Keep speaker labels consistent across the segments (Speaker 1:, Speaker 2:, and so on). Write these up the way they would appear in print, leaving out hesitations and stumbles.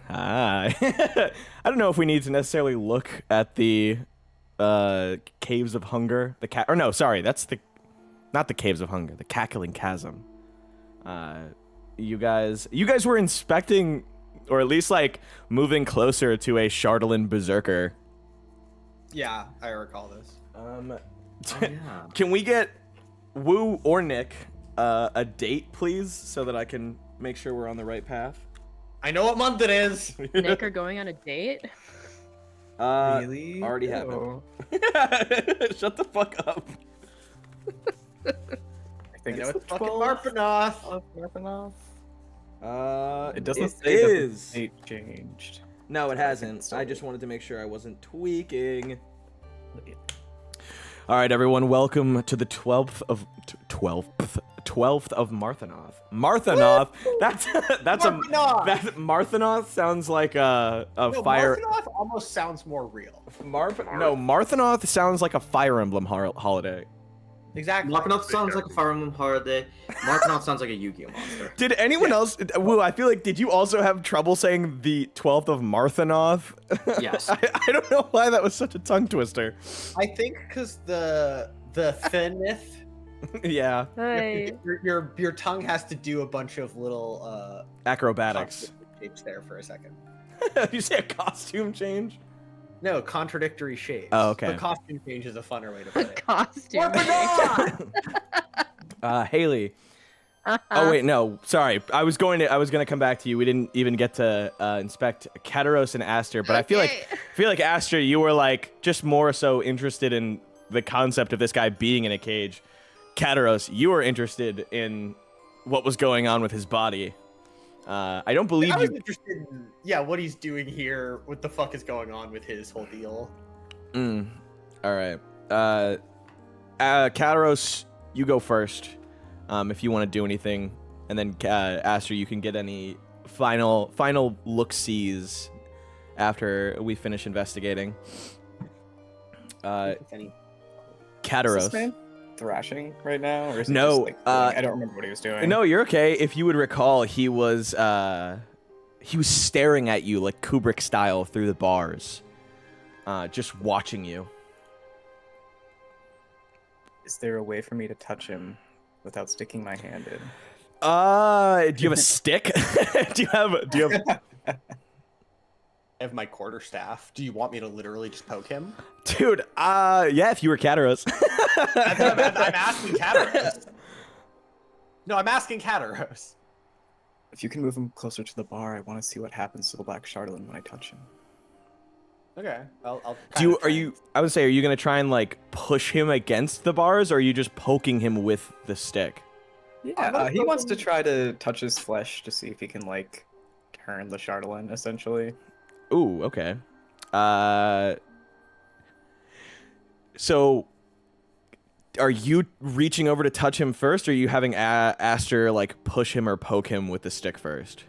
Speaker 1: Hi. I don't know if we need to necessarily look at the caves of hunger. Not the caves of hunger. The cackling chasm. You guys were inspecting, or at least like moving closer to a Chardalyn berserker.
Speaker 2: Yeah, I recall this.
Speaker 3: Yeah.
Speaker 1: Can we get Woo or Nick a date, please, so that I can make sure we're on the right path?
Speaker 2: I know what month it is.
Speaker 4: Nick are going on a date?
Speaker 3: Really?
Speaker 1: Already happened. Shut the fuck up.
Speaker 3: I think
Speaker 2: It's
Speaker 3: it's the
Speaker 2: fucking
Speaker 3: 12th
Speaker 2: Marpanoth.
Speaker 3: of Marpanoth. It doesn't
Speaker 1: It
Speaker 3: say that the
Speaker 1: is.
Speaker 3: date changed.
Speaker 1: No, it
Speaker 3: So I think
Speaker 1: hasn't.
Speaker 3: it's
Speaker 1: I
Speaker 3: still-
Speaker 1: just wanted to make sure I wasn't tweaking. All right, everyone, welcome to the 12th of Marthanoth. Marthanoth. That's
Speaker 2: Marthanoth!
Speaker 1: that Marthanoth sounds like a
Speaker 2: No,
Speaker 1: fire.
Speaker 2: Marpanoth almost sounds more real.
Speaker 1: Marthanoth sounds like a Fire Emblem holiday.
Speaker 2: Exactly.
Speaker 5: Marpanoth sounds like a Fire Emblem holiday. Marpanoth sounds like a Yu-Gi-Oh monster.
Speaker 1: Did anyone else? Woo, I feel like did you also have trouble saying the 12th of Marthanoth?
Speaker 5: Yes.
Speaker 1: I don't know why that was such a tongue twister.
Speaker 2: I think because the Thinith,
Speaker 1: Yeah,
Speaker 4: Hey.
Speaker 2: your tongue has to do a bunch of little
Speaker 1: acrobatics.
Speaker 2: shapes there for a second.
Speaker 1: You say a costume change?
Speaker 2: No, contradictory shapes.
Speaker 1: Oh, okay.
Speaker 2: The costume change is a funner way to put it.
Speaker 4: Costume.
Speaker 1: Haley. Oh wait, no, sorry. I was gonna come back to you. We didn't even get to inspect Kataros and Aster, but I feel like Aster, you were like just more so interested in the concept of this guy being in a cage. Kataros, you were interested in what was going on with his body. I don't believe
Speaker 2: I was
Speaker 1: you.
Speaker 2: interested in what he's doing here. What the fuck is going on with his whole deal?
Speaker 1: All right. Kataros, you go first. If you want to do anything, and then Aster, you can get any final look-sees after we finish investigating.
Speaker 2: If any.
Speaker 3: Is this
Speaker 1: Kataros.
Speaker 3: man thrashing right now, or is he
Speaker 1: No,
Speaker 3: just, like, I don't remember what he was doing.
Speaker 1: No, you're okay. If you would recall, he was staring at you like Kubrick style through the bars, just watching you.
Speaker 3: Is there a way for me to touch him without sticking my hand in?
Speaker 1: Do you have a stick? do you have?
Speaker 2: I have my quarterstaff. Do you want me to literally just poke him?
Speaker 1: Dude, yeah, if you were Kataros.
Speaker 2: I'm asking Kataros. No, I'm asking Kataros.
Speaker 3: If you can move him closer to the bar, I want to see what happens to the Black Chardalyn when I touch him.
Speaker 2: Okay, I'll
Speaker 1: I would say, are you gonna try and like push him against the bars, or are you just poking him with the stick?
Speaker 3: Yeah, he wants to try to touch his flesh to see if he can like turn the Chardalyn, essentially.
Speaker 1: Ooh, okay. So, are you reaching over to touch him first, or are you having Aster like push him or poke him with the stick first?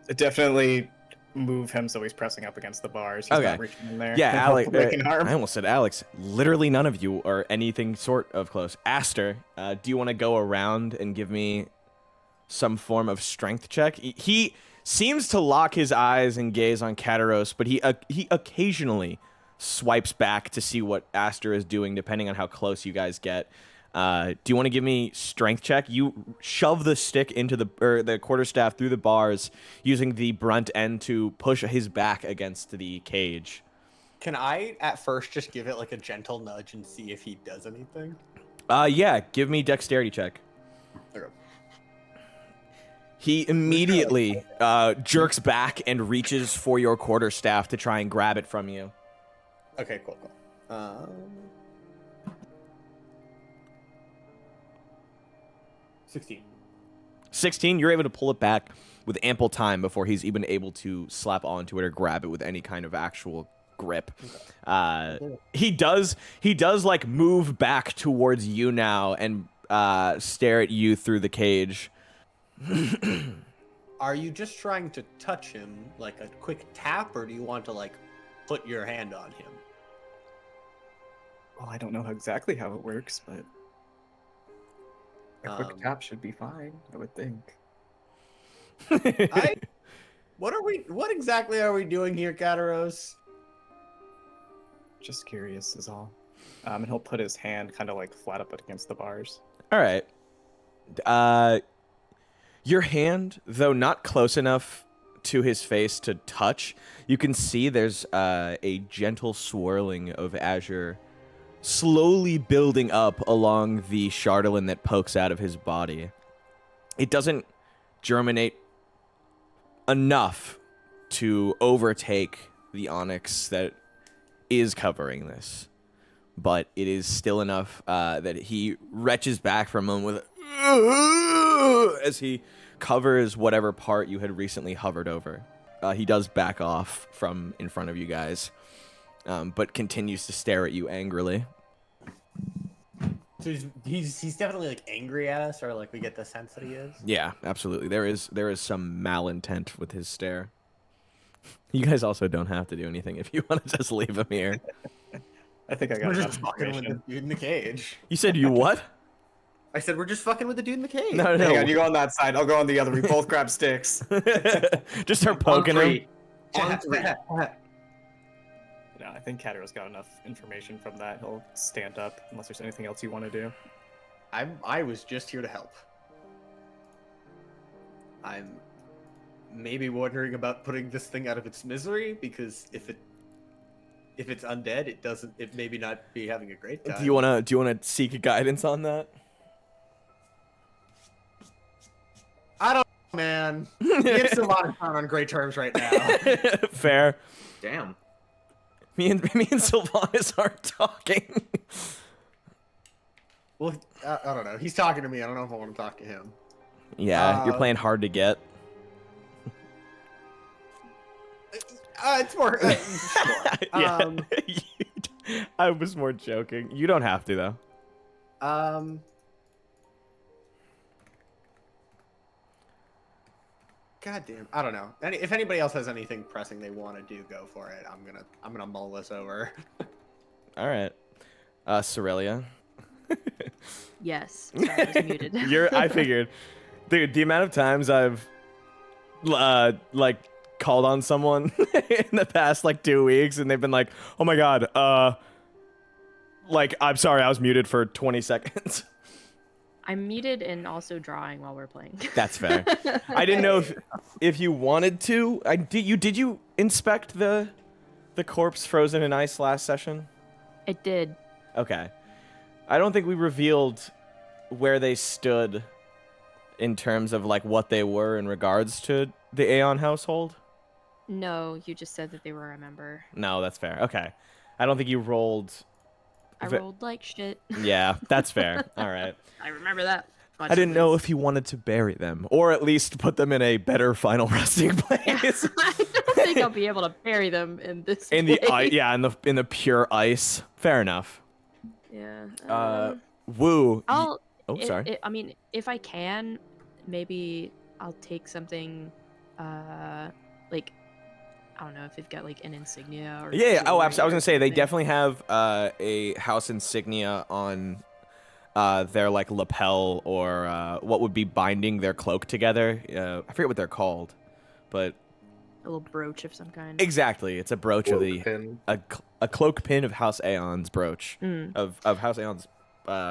Speaker 3: Definitely move him so he's pressing up against the bars. He's
Speaker 1: Okay.
Speaker 3: not reaching in there.
Speaker 1: Yeah, Alex.
Speaker 3: Breaking harm.
Speaker 1: I almost said Alex. Literally none of you are anything sort of close. Aster, do you want to go around and give me some form of strength check? He seems to lock his eyes and gaze on Kataros, but he occasionally swipes back to see what Aster is doing, depending on how close you guys get. Do you want to give me strength check? You shove the stick into the quarterstaff through the bars, using the brunt end to push his back against the cage.
Speaker 2: Can I at first just give it like a gentle nudge and see if he does anything?
Speaker 1: Yeah, give me dexterity check.
Speaker 2: Okay.
Speaker 1: He immediately jerks back and reaches for your quarterstaff to try and grab it from you.
Speaker 2: Okay, cool. 16.
Speaker 1: 16, you're able to pull it back with ample time before he's even able to slap onto it or grab it with any kind of actual grip. He does like move back towards you now and stare at you through the cage.
Speaker 2: Are you just trying to touch him like a quick tap, or do you want to like put your hand on him?
Speaker 3: Well, I don't know exactly how it works, but a quick tap should be fine, I would think.
Speaker 2: What exactly are we doing here, Kataros?
Speaker 3: Just curious is all. And he'll put his hand kind of like flat up against the bars.
Speaker 1: All right. Your hand, though not close enough to his face to touch, you can see there's a gentle swirling of azure slowly building up along the chardelin that pokes out of his body. It doesn't germinate enough to overtake the onyx that is covering this, but it is still enough that he retches back for a moment with as he covers whatever part you had recently hovered over. He does back off from in front of you guys, but continues to stare at you angrily.
Speaker 2: So he's definitely like angry at us, or like we get the sense that he is.
Speaker 1: Yeah, absolutely. There is some malintent with his stare. You guys also don't have to do anything if you want to just leave him here.
Speaker 3: I think I got
Speaker 2: We're
Speaker 3: enough
Speaker 2: just fucking with the
Speaker 3: information.
Speaker 2: dude in the cage.
Speaker 1: You said you what?
Speaker 2: I said we're just fucking with the dude in the cage.
Speaker 1: No,
Speaker 3: Hang
Speaker 1: no.
Speaker 3: on, you go on that side. I'll go on the other. We both grab sticks.
Speaker 1: Just start poking him.
Speaker 5: On three.
Speaker 3: No, I think Kataros got enough information from that. He'll stand up unless there's anything else you want to do.
Speaker 2: I was just here to help. I'm maybe wondering about putting this thing out of its misery, because if it's undead, it maybe not be having a great time.
Speaker 1: Do you wanna seek guidance on that?
Speaker 2: I don't know, man. It's a lot of fun on great terms right now.
Speaker 1: Fair.
Speaker 5: Damn.
Speaker 1: Me and Sylvanas aren't talking.
Speaker 2: Well, I don't know. He's talking to me. I don't know if I want to talk to him.
Speaker 1: Yeah, you're playing hard to get.
Speaker 2: It's more. Sure.
Speaker 1: Yeah. I was more joking. You don't have to though.
Speaker 2: God damn. I don't know. If anybody else has anything pressing they want to do, go for it. I'm gonna mull this over.
Speaker 1: All right. Cerelia.
Speaker 4: Yes. Sorry, I was muted.
Speaker 1: I figured. Dude, the amount of times I've like called on someone in the past like 2 weeks and they've been like, "Oh my god, like I'm sorry, I was muted for 20 seconds."
Speaker 4: I'm muted and also drawing while we're playing.
Speaker 1: That's fair. I didn't know if you wanted to. Did you inspect the corpse frozen in ice last session?
Speaker 4: It did.
Speaker 1: Okay. I don't think we revealed where they stood in terms of like what they were in regards to the Aeon household.
Speaker 4: No, you just said that they were a member.
Speaker 1: No, that's fair. Okay. I don't think you rolled.
Speaker 4: I rolled like shit.
Speaker 1: Yeah, that's fair. All right.
Speaker 4: I remember that.
Speaker 1: I didn't know if you wanted to bury them or at least put them in a better final resting place.
Speaker 4: I don't think I'll be able to bury them in this.
Speaker 1: In the
Speaker 4: place.
Speaker 1: in the pure ice. Fair enough.
Speaker 4: Yeah.
Speaker 1: Woo.
Speaker 4: I'll.
Speaker 1: Sorry.
Speaker 4: I mean, if I can, maybe I'll take something. Like, I don't know if they've got like an insignia or.
Speaker 1: Yeah. Oh,
Speaker 4: jewelry
Speaker 1: absolutely. I was
Speaker 4: or
Speaker 1: gonna say they
Speaker 4: something.
Speaker 1: definitely have a house insignia on their like lapel or what would be binding their cloak together. I forget what they're called, but
Speaker 4: A little brooch of some kind.
Speaker 1: exactly, it's a brooch of the
Speaker 6: Pin.
Speaker 1: a cloak pin of House Aeon's brooch
Speaker 4: Mm.
Speaker 1: of House Aeon's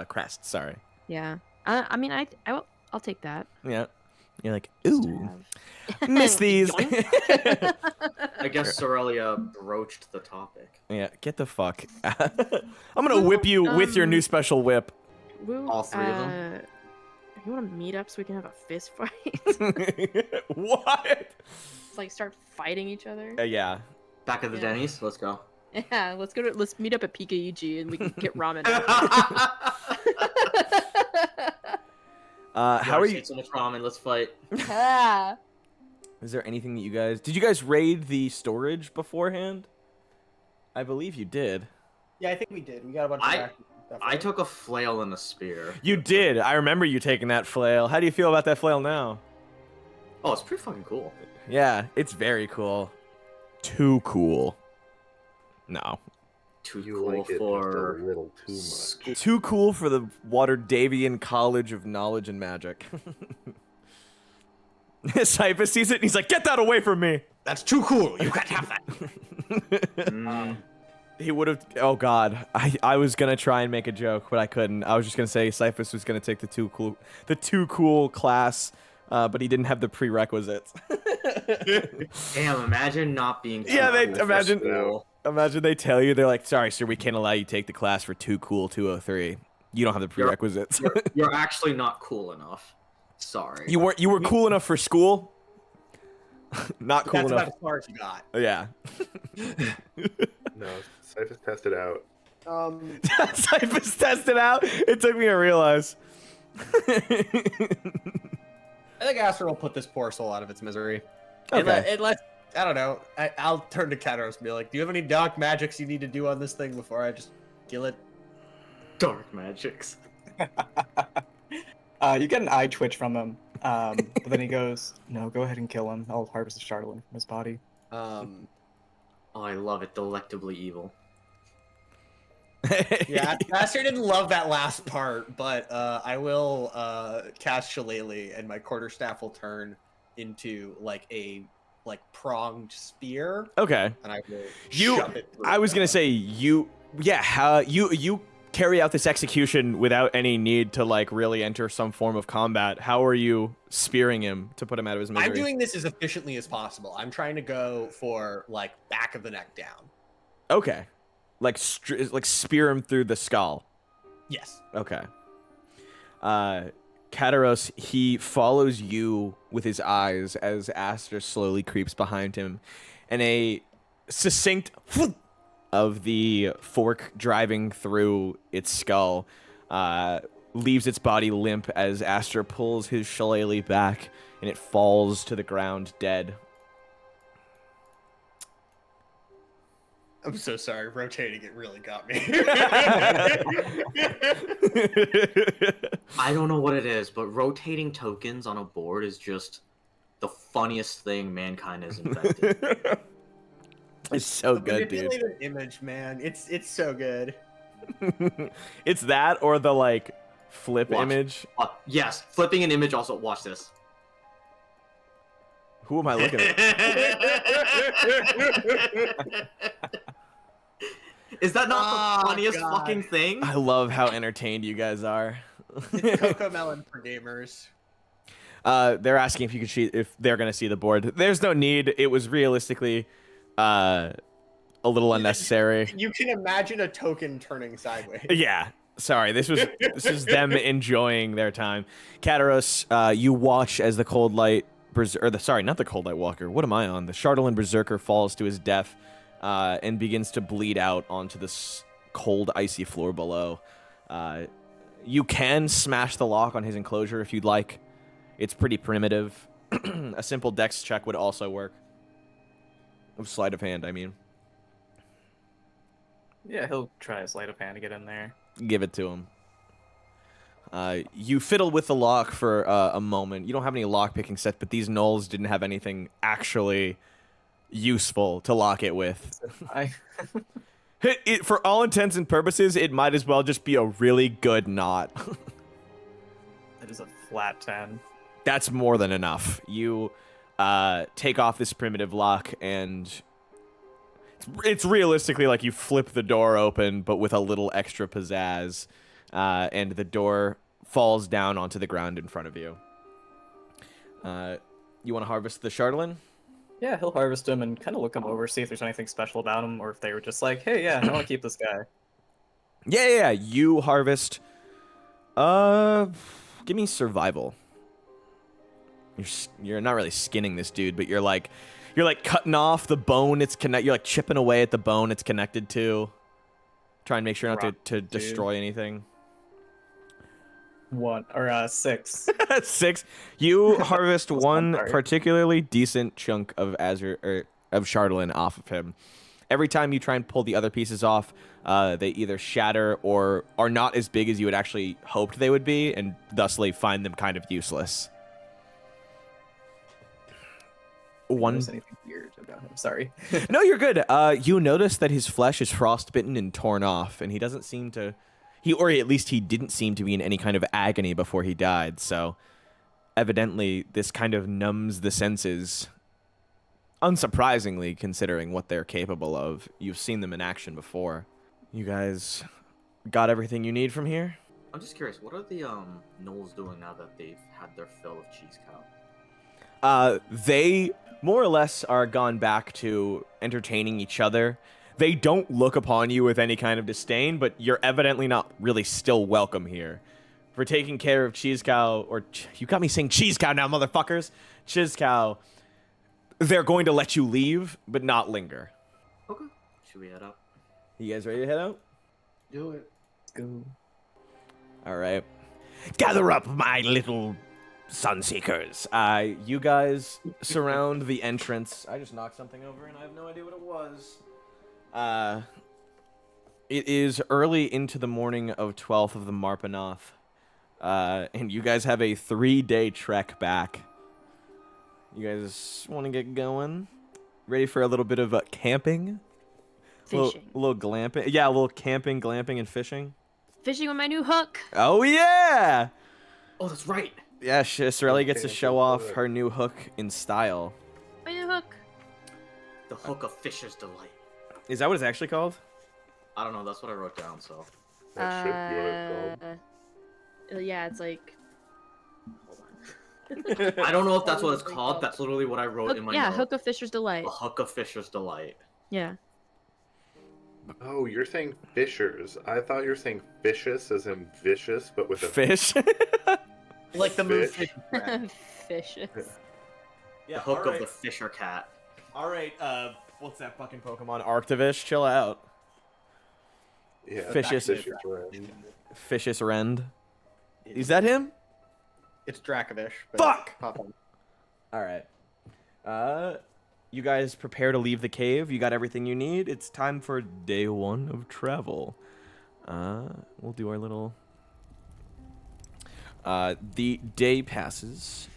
Speaker 1: crest. Sorry.
Speaker 4: Yeah. I mean, I'll take that.
Speaker 1: Yeah. You're like,
Speaker 4: Just to
Speaker 1: ooh,
Speaker 4: have.
Speaker 1: miss these.
Speaker 5: I guess Cerelia broached the topic.
Speaker 1: Yeah, get the fuck. I'm gonna whip you with your new special whip.
Speaker 4: Woo,
Speaker 5: All three of them?
Speaker 4: You want to meet up so we can have a fist fight?
Speaker 1: What?
Speaker 4: It's like start fighting each other.
Speaker 1: Yeah.
Speaker 5: Back at the
Speaker 4: Yeah.
Speaker 5: Denny's, let's go.
Speaker 4: Yeah, let's meet up at Pikaiji and we can get ramen.
Speaker 1: How are you?
Speaker 5: So much ramen, let's fight.
Speaker 4: Ah.
Speaker 1: Is there anything that you guys did? You guys raid the storage beforehand? I believe you did.
Speaker 2: Yeah, I think we did. We got a bunch of stuff.
Speaker 5: I
Speaker 2: right?
Speaker 5: took a flail and a spear.
Speaker 1: You did. I remember you taking that flail. How do you feel about that flail now?
Speaker 5: Oh, it's pretty fucking cool.
Speaker 1: Yeah, it's very cool. Too cool. No.
Speaker 5: Too
Speaker 6: You
Speaker 5: cool
Speaker 6: like it just
Speaker 5: for
Speaker 6: a little too much.
Speaker 1: Too cool for the Waterdavian College of Knowledge and Magic. Cyphus sees it and he's like, "Get that away from me!"
Speaker 2: That's too cool. You can't have that.
Speaker 1: He would have. Oh God, I was gonna try and make a joke, but I couldn't. I was just gonna say Cyphus was gonna take the too cool class, but he didn't have the prerequisites.
Speaker 5: Damn, imagine not being.
Speaker 1: Yeah,
Speaker 5: too cool for
Speaker 1: imagine.
Speaker 5: school.
Speaker 1: Imagine they tell you they're like, "Sorry, sir, we can't allow you to take the class for too cool 203. You don't have the prerequisites."
Speaker 5: You're actually not cool enough. Sorry.
Speaker 1: You were cool enough for school. Not cool
Speaker 2: That's
Speaker 1: enough.
Speaker 2: about as far as you got.
Speaker 1: Yeah.
Speaker 6: No, Cyphus tested out.
Speaker 1: Cyphus tested out. It took me to realize.
Speaker 2: I think Aster will put this poor soul out of its misery.
Speaker 1: Okay.
Speaker 2: Unless I don't know. I'll turn to Kataros and be like, "Do you have any dark magics you need to do on this thing before I just kill it?"
Speaker 5: Dark magics.
Speaker 3: You get an eye twitch from him, but then he goes, "No, go ahead and kill him. I'll harvest the Charlatan from his body."
Speaker 5: Oh, I love it. Delectably evil.
Speaker 2: Yeah, Aster didn't love that last part, but I will cast Shillelagh, and my quarterstaff will turn into a pronged spear,
Speaker 1: Okay.
Speaker 2: and I will
Speaker 1: You.
Speaker 2: shove it through
Speaker 1: I was
Speaker 2: the-
Speaker 1: gonna say you. Yeah. You carry out this execution without any need to really enter some form of combat. How are you spearing him to put him out of his misery?
Speaker 2: I'm doing this as efficiently as possible. I'm trying to go for back of the neck down.
Speaker 1: Okay. Like spear him through the skull.
Speaker 2: Yes.
Speaker 1: Okay. Kataros, he follows you with his eyes as Aster slowly creeps behind him, and a succinct of the fork driving through its skull leaves its body limp as Aster pulls his shillelagh back, and it falls to the ground dead.
Speaker 2: I'm so sorry. Rotating it really got me.
Speaker 5: I don't know what it is, but rotating tokens on a board is just the funniest thing mankind has invented.
Speaker 1: It's so good, dude.
Speaker 2: Manipulated image, man. It's so good.
Speaker 1: It's that or the flip
Speaker 5: Watch.
Speaker 1: image.
Speaker 5: Yes, flipping an image also. Watch this.
Speaker 1: Who am I looking at?
Speaker 5: Is that not
Speaker 2: Oh,
Speaker 5: the funniest
Speaker 2: God.
Speaker 5: fucking thing?
Speaker 1: I love how entertained you guys are.
Speaker 2: It's Coco Melon for gamers.
Speaker 1: They're asking if they're gonna see the board. There's no need. It was realistically a little unnecessary.
Speaker 2: You can imagine a token turning sideways.
Speaker 1: Yeah. Sorry. This is them enjoying their time. Kataros, you watch as the cold light not the cold light walker. What am I on? The Charlatan berserker falls to his death and begins to bleed out onto this cold, icy floor below. You can smash the lock on his enclosure if you'd like. It's pretty primitive. A simple dex check would also work. Of sleight of hand, I mean.
Speaker 3: Yeah, he'll try a sleight of hand to get in there.
Speaker 1: Give it to him. You fiddle with the lock for a moment. You don't have any lock-picking sets, but these gnolls didn't have anything actually useful to lock it with. For all intents and purposes, it might as well just be a really good knot.
Speaker 3: That is a flat 10.
Speaker 1: That's more than enough. You take off this primitive lock, and it's realistically like you flip the door open, but with a little extra pizzazz, and the door falls down onto the ground in front of you. You want to harvest the Charlatan?
Speaker 3: Yeah, he'll harvest him and kind of look him over, see if there's anything special about him, or if they were just like, hey, yeah, I want to keep this guy.
Speaker 1: Yeah. You harvest. Give me survival. You're not really skinning this dude, but you're cutting off the bone it's you're chipping away at the bone it's connected to. Try and make sure not to destroy anything.
Speaker 3: 6.
Speaker 1: 6. You harvest one
Speaker 3: part.
Speaker 1: particularly decent chunk of Charlatan off of him. Every time you try and pull the other pieces off, they either shatter or are not as big as you had actually hoped they would be, and thusly find them kind of useless.
Speaker 3: There's anything weird about him. Sorry.
Speaker 1: No, you're good. You notice that his flesh is frostbitten and torn off, and he doesn't seem to... Or at least he didn't seem to be in any kind of agony before he died, so... evidently, this kind of numbs the senses. Unsurprisingly, considering what they're capable of. You've seen them in action before. You guys got everything you need from here?
Speaker 5: I'm just curious, what are the gnolls doing now that they've had their fill of cheese cow?
Speaker 1: They more or less are gone back to entertaining each other. They don't look upon you with any kind of disdain, but you're evidently not really still welcome here. For taking care of Cheese Cow, or you got me saying Cheese Cow now, motherfuckers. Cheese Cow, they're going to let you leave, but not linger.
Speaker 5: Okay. Should we head up?
Speaker 1: You guys ready to head out?
Speaker 2: Do it.
Speaker 3: Let's go.
Speaker 1: All right. Gather up, my little Sunseekers. You guys surround the entrance. I just knocked something over, and I have no idea what it was. It is early into the morning of 12th of the Marpanoth, and you guys have a 3-day trek back. You guys want to get going? Ready for a little bit of camping?
Speaker 4: Fishing.
Speaker 1: A little glamping? Yeah, a little camping, glamping, and fishing.
Speaker 4: Fishing with my new hook.
Speaker 1: Oh, yeah!
Speaker 5: Oh, that's right.
Speaker 1: Yeah, Cerelia gets to show off her new hook in style.
Speaker 4: My new hook.
Speaker 5: The hook of Fisher's Delight.
Speaker 1: Is that what it's actually called?
Speaker 5: I don't know, that's what I wrote down, so.
Speaker 6: That should be what it's called.
Speaker 4: Yeah, it's like. Hold on.
Speaker 5: I don't know if that's what it's called. That's literally what I wrote in my note.
Speaker 4: Hook of Fisher's Delight.
Speaker 5: The hook of Fisher's Delight.
Speaker 4: Yeah.
Speaker 6: Oh, you're saying fishers. I thought you were saying vicious as in vicious, but with a
Speaker 1: Fish?
Speaker 2: Like the move.
Speaker 6: Fish.
Speaker 4: Fishes.
Speaker 5: The hook of the Fisher Cat.
Speaker 1: All right, what's that fucking Pokemon? Arctivish? Chill out.
Speaker 6: Yeah,
Speaker 1: Fishes.
Speaker 6: Fishes Rend.
Speaker 1: Fishes Rend. Is that him?
Speaker 2: It's Dracovish. but
Speaker 1: Fuck!
Speaker 2: pop on.
Speaker 1: All right. You guys prepare to leave the cave. You got everything you need. It's time for day 1 of travel. We'll do our little... the day passes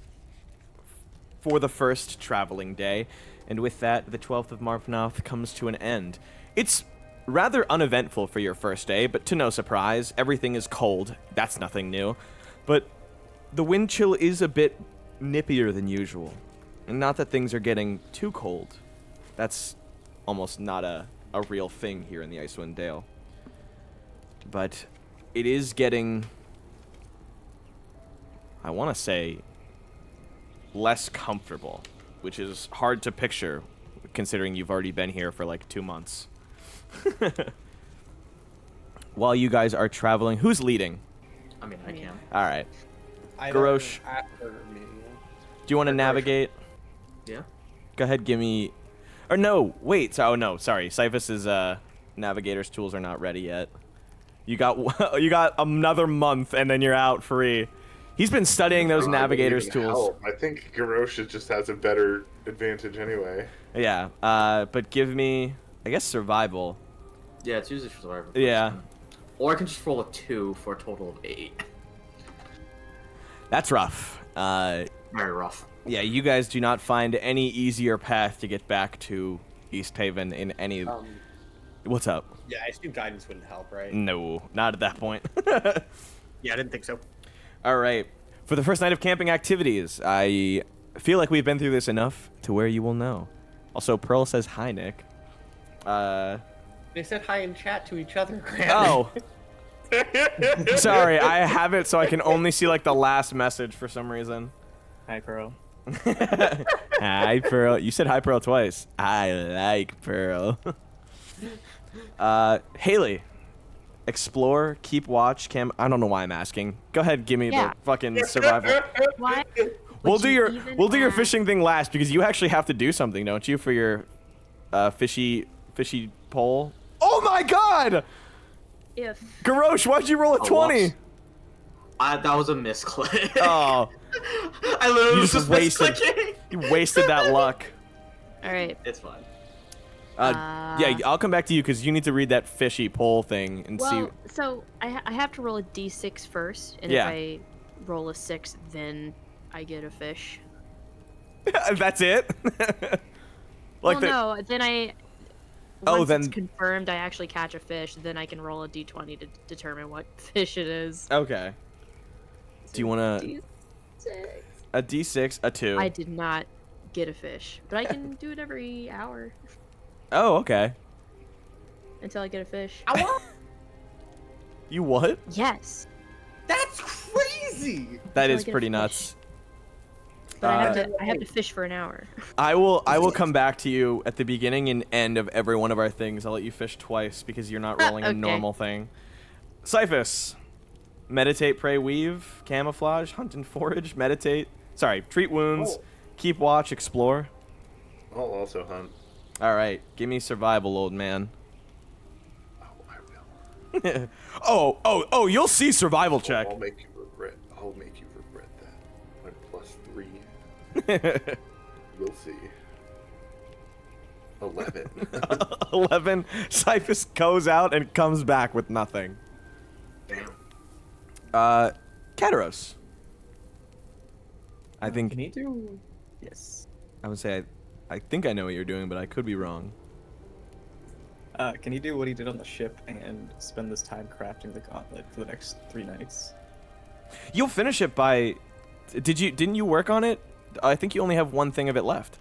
Speaker 1: for the first traveling day, and with that, the 12th of Marpanoth comes to an end. It's rather uneventful for your first day, but to no surprise, everything is cold. That's nothing new. But the wind chill is a bit nippier than usual. And not that things are getting too cold. That's almost not a real thing here in the Icewind Dale. But it is getting, I want to say, less comfortable, which is hard to picture considering you've already been here for like 2 months. While you guys are traveling, who's leading?
Speaker 5: I mean, I can.
Speaker 1: All right.
Speaker 2: Either
Speaker 1: Garrosh.
Speaker 2: Aster or me.
Speaker 1: Do you want to
Speaker 2: Garrosh.
Speaker 1: navigate?
Speaker 5: Yeah.
Speaker 1: Go ahead, give me... Or no, wait. Oh, no, sorry. Cyphus's navigator's tools are not ready yet. You got you got another month, and then you're out free. He's been studying those navigator's
Speaker 6: Even
Speaker 1: tools.
Speaker 6: help. I think Garrosh just has a better advantage anyway.
Speaker 1: Yeah, but give me, I guess, survival.
Speaker 5: Yeah, it's usually for survival.
Speaker 1: Yeah.
Speaker 5: Or I can just roll a 2 for a total of 8.
Speaker 1: That's rough.
Speaker 5: Very rough.
Speaker 1: Yeah, you guys do not find any easier path to get back to East Haven in any... What's up?
Speaker 2: Yeah, I assume guidance wouldn't help, right?
Speaker 1: No, not at that point.
Speaker 2: Yeah, I didn't think so.
Speaker 1: All right. For the first night of camping activities, I feel like we've been through this enough to where you will know. Also, Pearl says hi, Nick.
Speaker 2: They said hi in chat to each other, Grant.
Speaker 1: Oh. Sorry, I have it so I can only see like the last message for some reason.
Speaker 3: Hi, Pearl.
Speaker 1: Hi, Pearl. You said hi, Pearl, twice. I like Pearl. Haley. Explore, keep watch, cam. I don't know why I'm asking. Go ahead, give me
Speaker 4: Yeah.
Speaker 1: the fucking survival.
Speaker 4: Why?
Speaker 1: We'll
Speaker 4: would
Speaker 1: do
Speaker 4: you
Speaker 1: your
Speaker 4: even ask-
Speaker 1: fishing thing last because you actually have to do something, don't you, for your fishy pole? Oh my God!
Speaker 4: If
Speaker 1: Garrosh, why'd you roll a 20?
Speaker 5: whoops. That was a misclick.
Speaker 1: Oh,
Speaker 5: I literally
Speaker 1: you
Speaker 5: was
Speaker 1: just
Speaker 5: just
Speaker 1: wasted.
Speaker 5: misclicking.
Speaker 1: You wasted that luck.
Speaker 4: all right.
Speaker 5: It's fine.
Speaker 1: Yeah, I'll come back to you because you need to read that fishy pole thing and
Speaker 4: Well, so I have to roll a d6 first, and
Speaker 1: Yeah.
Speaker 4: if I roll a 6, then I get a fish.
Speaker 1: see. That's it.
Speaker 4: Well, no, then I.
Speaker 1: Oh,
Speaker 4: Once
Speaker 1: then-
Speaker 4: it's confirmed I actually catch a fish, then I can roll a d20 to determine what fish it is.
Speaker 1: Okay. Do you wanna?
Speaker 4: D6.
Speaker 1: A D6, a 2.
Speaker 4: I did not get a fish, but I can do it every hour
Speaker 1: Oh, okay.
Speaker 4: until I get a fish.
Speaker 1: You what?
Speaker 4: Yes,
Speaker 2: That's crazy.
Speaker 1: That
Speaker 4: Until I
Speaker 1: is
Speaker 4: get a
Speaker 1: pretty
Speaker 4: fish.
Speaker 1: nuts.
Speaker 4: but I have to fish for an hour.
Speaker 1: I will come back to you at the beginning and end of every one of our things. I'll let you fish twice because you're not rolling a
Speaker 4: Okay.
Speaker 1: normal thing. Cyphus. Meditate, pray, weave, camouflage, hunt and forage, meditate. Sorry, treat wounds, keep watch, explore.
Speaker 6: I'll also hunt.
Speaker 1: All right, give me survival, old man.
Speaker 6: Oh, I will.
Speaker 1: Oh, you'll see survival check.
Speaker 6: I'll make you regret. I'll make you regret that. My +3. We'll see. 11.
Speaker 1: 11. Cyphus goes out and comes back with nothing.
Speaker 5: Damn.
Speaker 1: Kataros. I think
Speaker 3: Can he do? Yes.
Speaker 1: I would say I think I know what you're doing, but I could be wrong.
Speaker 3: Can he do what he did on the ship and spend this time crafting the gauntlet for the next 3 nights?
Speaker 1: You'll finish it by. Didn't you work on it? I think you only have one thing of it left.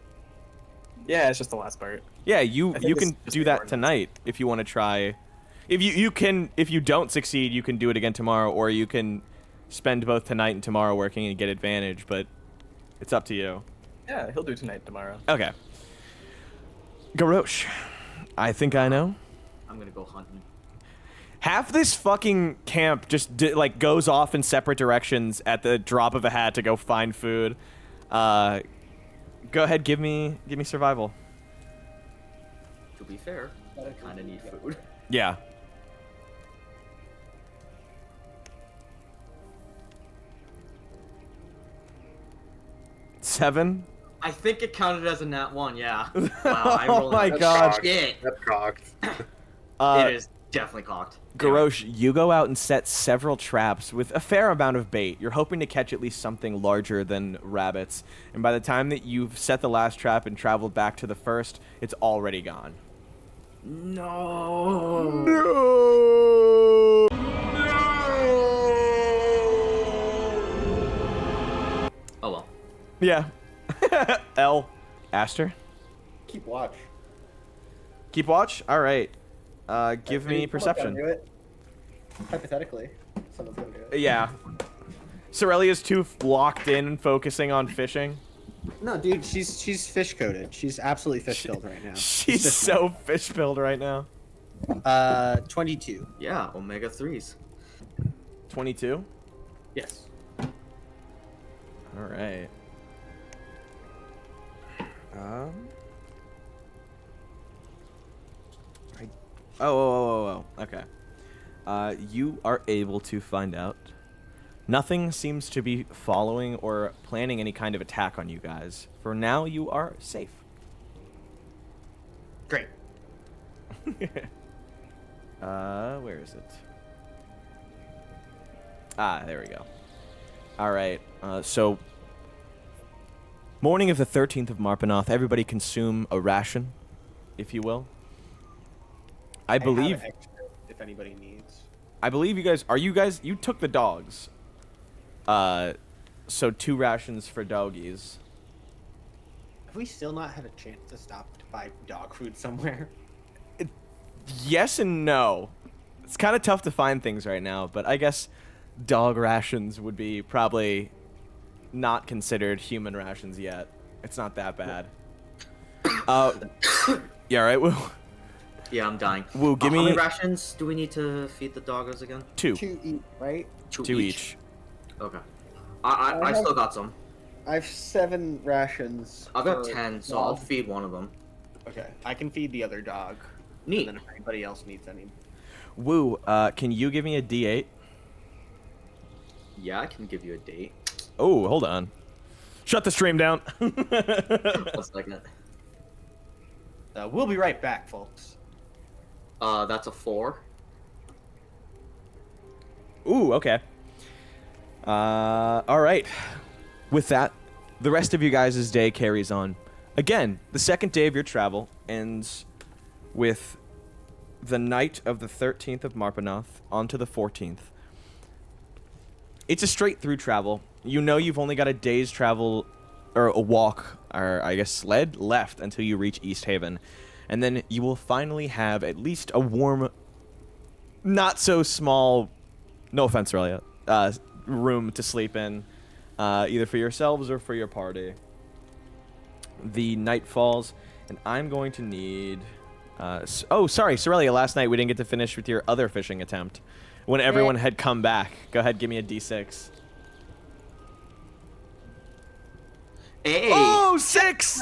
Speaker 3: Yeah, it's just the last part.
Speaker 1: Yeah,
Speaker 3: I
Speaker 1: you
Speaker 3: think
Speaker 1: can
Speaker 3: it's just
Speaker 1: do
Speaker 3: the
Speaker 1: that
Speaker 3: ornaments.
Speaker 1: tonight if you want to try. If you don't succeed, you can do it again tomorrow, or you can spend both tonight and tomorrow working and get advantage. But it's up to you.
Speaker 3: Yeah, he'll do tonight, tomorrow.
Speaker 1: Okay. Garrosh, I think I know.
Speaker 5: I'm gonna go hunting.
Speaker 1: Half this fucking camp just goes off in separate directions at the drop of a hat to go find food. Go ahead, give me survival.
Speaker 5: To be fair, I kind of need food.
Speaker 1: Yeah. Seven.
Speaker 5: I think it counted as a nat 1, yeah. Wow, I
Speaker 1: Oh
Speaker 5: rolled
Speaker 1: my
Speaker 5: a
Speaker 1: God.
Speaker 5: shit.
Speaker 6: That's cocked.
Speaker 5: It is definitely cocked.
Speaker 1: Garrosh, you go out and set several traps with a fair amount of bait. You're hoping to catch at least something larger than rabbits. And by the time that you've set the last trap and traveled back to the first, it's already gone.
Speaker 5: No. Oh well.
Speaker 1: Yeah. L. Aster.
Speaker 2: Keep watch.
Speaker 1: Keep watch? Alright. Give me
Speaker 2: Someone's gotta
Speaker 1: perception.
Speaker 2: do it. Hypothetically, someone's gonna do it.
Speaker 1: Yeah. Cerelia's too locked in and focusing on fishing.
Speaker 2: No, dude, she's fish coated. She's absolutely fish filled right now.
Speaker 1: She's
Speaker 2: fish
Speaker 1: so fish filled right now.
Speaker 2: 22.
Speaker 5: Yeah, omega 3s.
Speaker 1: 22?
Speaker 2: Yes.
Speaker 1: Alright. Oh. Okay. You are able to find out. Nothing seems to be following or planning any kind of attack on you guys. For now, you are safe.
Speaker 2: Great.
Speaker 1: Where is it? Ah, there we go. Alright, so... Morning of the 13th of Marpanoth, everybody consume a ration, if you will. I believe...
Speaker 2: have extra if anybody needs.
Speaker 1: I believe you took the dogs. So 2 rations for doggies.
Speaker 2: Have we still not had a chance to stop to buy dog food somewhere?
Speaker 1: Yes and no. It's kind of tough to find things right now, but I guess dog rations would be probably not considered human rations yet. It's not that bad. Yeah, right, Woo?
Speaker 5: Yeah, I'm dying.
Speaker 1: Woo, give
Speaker 5: How many
Speaker 1: me
Speaker 5: rations do we need to feed the doggos again?
Speaker 1: 2.
Speaker 2: 2 each, right?
Speaker 1: 2 each.
Speaker 5: Okay. I still got some.
Speaker 2: I have 7 rations.
Speaker 5: I've got
Speaker 2: for
Speaker 5: 10, so I'll
Speaker 2: dog.
Speaker 5: feed one of them.
Speaker 2: Okay, I can feed the other dog.
Speaker 5: Neat.
Speaker 2: And then if anybody else needs any.
Speaker 1: Woo, can you give me a D8?
Speaker 5: Yeah, I can give you a date.
Speaker 1: Oh, hold on. Shut the stream down.
Speaker 5: 1 second.
Speaker 2: We'll be right back, folks.
Speaker 5: That's a 4.
Speaker 1: Ooh, okay. All right. With that, the rest of you guys' day carries on. Again, the second day of your travel ends with the night of the 13th of Marpanoth onto the 14th. It's a straight through travel. You know you've only got a day's travel, or a walk, or I guess sled, left until you reach East Haven. And then you will finally have at least a warm, not so small, no offense, Cerelia, room to sleep in, either for yourselves or for your party. The night falls, and I'm going to need... oh, sorry, Cerelia, last night we didn't get to finish with your other fishing attempt. When everyone had come back. Go ahead, give me a d6.
Speaker 5: Hey!
Speaker 1: Oh, 6!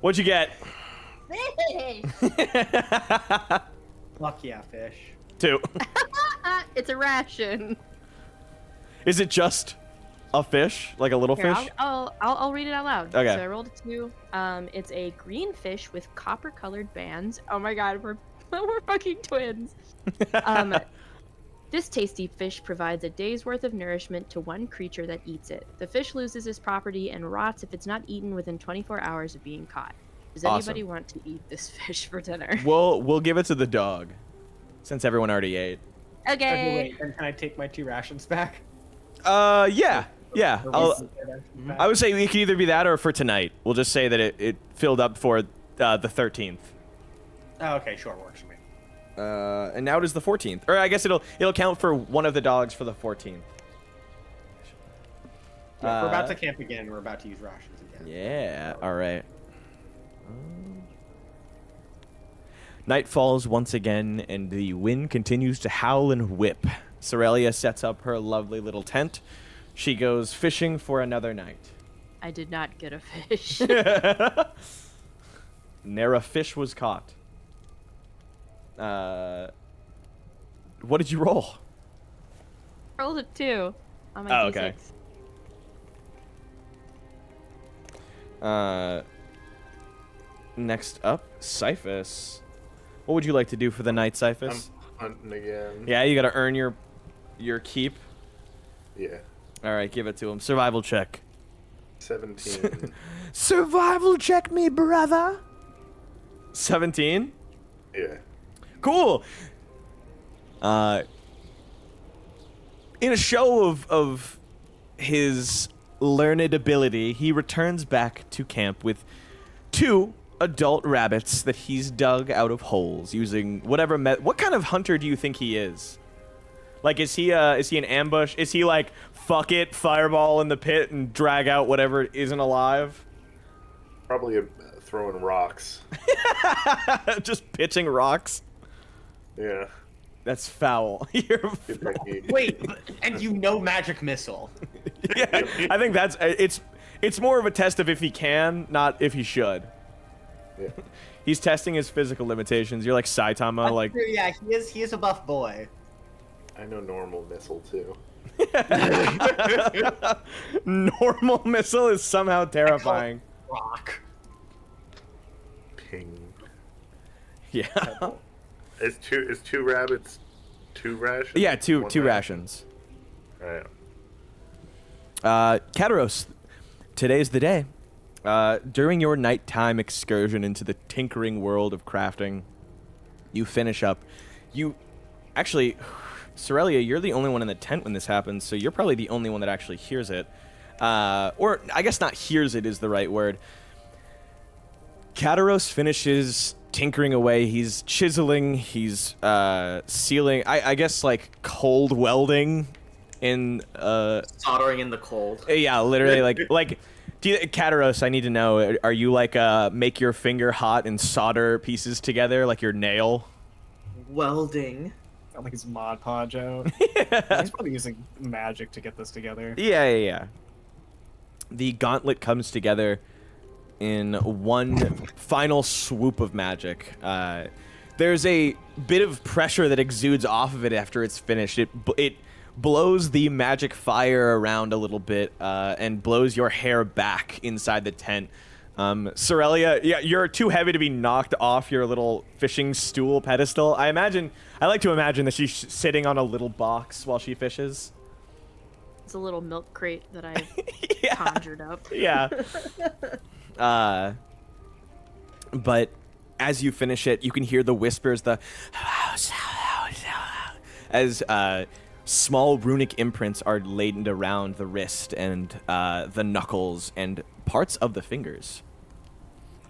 Speaker 1: What'd you get?
Speaker 2: Fuck yeah, fish.
Speaker 1: 2.
Speaker 4: It's a ration.
Speaker 1: Is it just a fish? Like a little
Speaker 4: Here,
Speaker 1: fish?
Speaker 4: I'll read it out loud.
Speaker 1: Okay.
Speaker 4: So I rolled a 2. It's a green fish with copper-colored bands. Oh my god, we're fucking twins. This tasty fish provides a day's worth of nourishment to one creature that eats it. The fish loses its property and rots if it's not eaten within 24 hours of being caught. Does anybody
Speaker 1: Awesome.
Speaker 4: want to eat this fish for dinner?
Speaker 1: We'll give it to the dog, since everyone already ate.
Speaker 2: Okay, wait, then can I take my 2 rations back?
Speaker 1: Yeah.
Speaker 2: Or
Speaker 1: I would say it could either be that or for tonight. We'll just say that it filled up for the 13th.
Speaker 2: Oh, okay, sure, works for me.
Speaker 1: And now it is the 14th. Or I guess it'll count for one of the dogs for the 14th.
Speaker 2: Yeah, we're about to camp again. We're about to use rations again.
Speaker 1: Yeah, alright. Night falls once again, and the wind continues to howl and whip. Cerelia sets up her lovely little tent. She goes fishing for another night.
Speaker 4: I did not get a fish.
Speaker 1: Ne'er a fish was caught. What did you roll?
Speaker 4: Rolled a 2 on my
Speaker 1: Oh,
Speaker 4: d6.
Speaker 1: okay. Next up, Cyphus. What would you like to do for the night, Cyphus?
Speaker 6: I'm hunting again.
Speaker 1: Yeah, you gotta earn your keep.
Speaker 6: Yeah.
Speaker 1: Alright, give it to him. Survival check.
Speaker 6: 17.
Speaker 1: Survival check me, brother. 17?
Speaker 6: Yeah.
Speaker 1: Cool. In a show of his learned ability, he returns back to camp with 2 adult rabbits that he's dug out of holes using whatever what kind of hunter do you think he is? Like, is he an ambush? Is he like, fuck it, fireball in the pit and drag out whatever isn't alive?
Speaker 6: Probably throwing rocks.
Speaker 1: Just pitching rocks?
Speaker 6: Yeah.
Speaker 1: That's foul. You're
Speaker 6: Good technique.
Speaker 2: Wait, and you know magic missile.
Speaker 1: yeah, I think that's it's more of a test of if he can, not if he should.
Speaker 6: Yeah.
Speaker 1: He's testing his physical limitations. You're like Saitama, like
Speaker 2: Yeah, he is a buff boy.
Speaker 6: I know normal missile too.
Speaker 1: normal missile is somehow terrifying.
Speaker 2: Rock.
Speaker 6: Ping.
Speaker 1: Yeah.
Speaker 6: Is two rabbits 2 rations?
Speaker 1: Yeah, two
Speaker 6: One
Speaker 1: rations.
Speaker 6: Alright.
Speaker 1: Kataros, today's the day. During your nighttime excursion into the tinkering world of crafting, you finish up. Actually, Cerelia, you're the only one in the tent when this happens, so you're probably the only one that actually hears it. Or, I guess not hears it is the right word. Kataros finishes tinkering away. He's chiseling. He's sealing. I guess, like, cold welding in...
Speaker 5: Soldering in the cold.
Speaker 1: Yeah, literally, like... Kataros, I need to know, are you like make your finger hot and solder pieces together like your nail?
Speaker 5: Welding.
Speaker 3: Got like his Mod Podge out. He's probably using magic to get this together.
Speaker 1: Yeah. The gauntlet comes together in one final swoop of magic. There's a bit of pressure that exudes off of it after it's finished. It blows the magic fire around a little bit and blows your hair back inside the tent. Cerelia, yeah, you're too heavy to be knocked off your little fishing stool pedestal. I like to imagine that she's sitting on a little box while she fishes.
Speaker 4: It's a little milk crate that I've
Speaker 1: Yeah.
Speaker 4: conjured up.
Speaker 1: Yeah. But as you finish it, you can hear the whispers, as small runic imprints are laid around the wrist and the knuckles and parts of the fingers.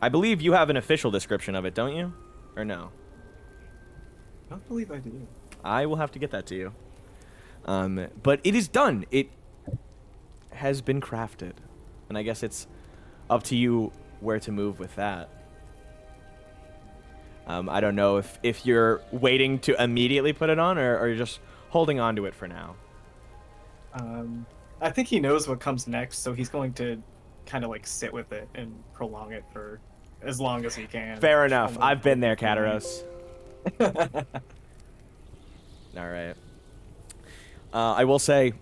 Speaker 1: I believe you have an official description of it, don't you? Or no?
Speaker 3: I don't believe I do.
Speaker 1: I will have to get that to you. But it is done. It has been crafted. And I guess it's up to you where to move with that. I don't know if you're waiting to immediately put it on or you're just holding on to it for now.
Speaker 3: I think he knows what comes next, so he's going to kind of like sit with it and prolong it for as long as he can.
Speaker 1: Fair enough. I've been there, Kataros. All right. I will say,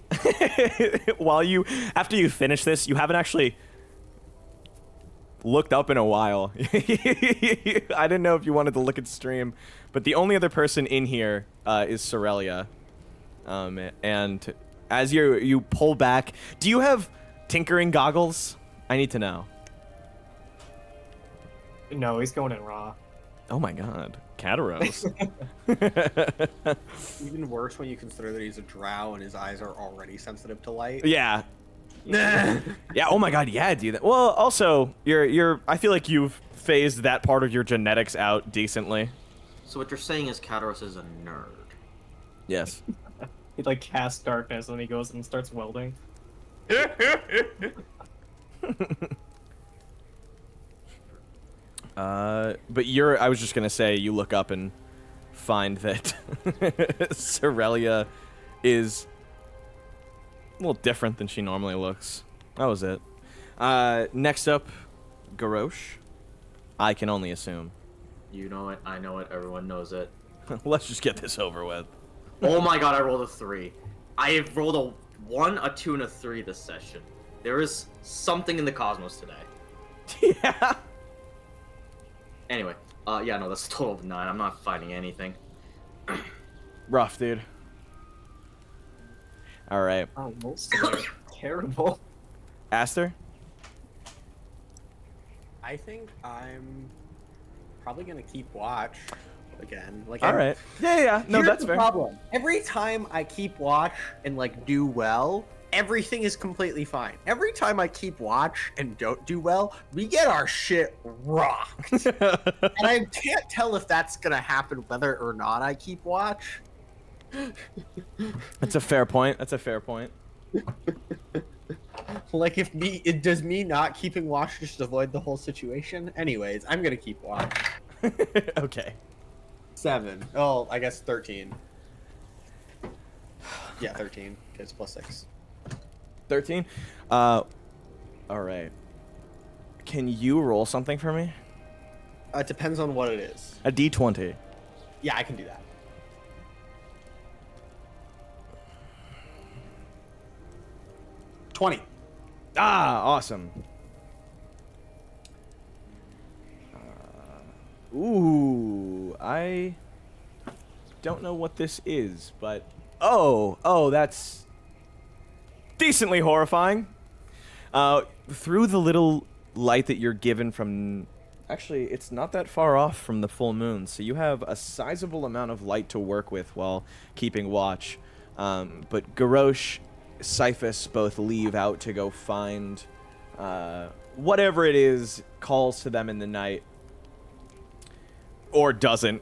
Speaker 1: after you finish this, you haven't actually looked up in a while. I didn't know if you wanted to look at stream, but the only other person in here is Cerelia. And as you pull back, do you have tinkering goggles? I need to know.
Speaker 3: No, he's going in raw.
Speaker 1: Oh my god. Kataros.
Speaker 2: Even worse when you consider that he's a drow and his eyes are already sensitive to light.
Speaker 1: Yeah. Yeah, oh my god, yeah, dude. Well, also, I feel like you've phased that part of your genetics out decently.
Speaker 5: So what you're saying is Kataros is a nerd.
Speaker 1: Yes.
Speaker 3: He like casts darkness and he goes and starts welding.
Speaker 1: But I was just gonna say, you look up and find that Cerelia is a little different than she normally looks. That was it. Next up, Garrosh. I can only assume.
Speaker 5: You know it, I know it, everyone knows it.
Speaker 1: Let's just get this over with.
Speaker 5: Oh my god, I rolled a 3. I have rolled a 1, a 2, and a 3 this session. There is something in the cosmos today.
Speaker 1: Yeah.
Speaker 5: Anyway, yeah, no, that's a total of 9. I'm not finding anything.
Speaker 1: Rough, dude. All right.
Speaker 3: Oh, most of them are terrible.
Speaker 1: Aster?
Speaker 2: I think I'm probably gonna keep watch again. Like,
Speaker 1: All right. Yeah. No,
Speaker 2: Here's
Speaker 1: that's
Speaker 2: the
Speaker 1: fair.
Speaker 2: problem. Every time I keep watch and like do well, everything is completely fine. Every time I keep watch and don't do well, we get our shit rocked. And I can't tell if that's gonna happen whether or not I keep watch.
Speaker 1: That's a fair point.
Speaker 2: Like, does me not keeping watch just avoid the whole situation? Anyways, I'm gonna keep watch.
Speaker 1: Okay.
Speaker 2: 7. Oh, I guess 13. Yeah, 13. Because plus 6.
Speaker 1: 13? All right. Can you roll something for me?
Speaker 2: It depends on what it is.
Speaker 1: A D20.
Speaker 2: Yeah, I can do that.
Speaker 1: Ah, awesome. Ooh, I don't know what this is, but oh, that's decently horrifying. Through the little light that you're given from, actually, it's not that far off from the full moon, so you have a sizable amount of light to work with while keeping watch. But Garrosh, Cyphus both leave out to go find whatever it is calls to them in the night. Or doesn't.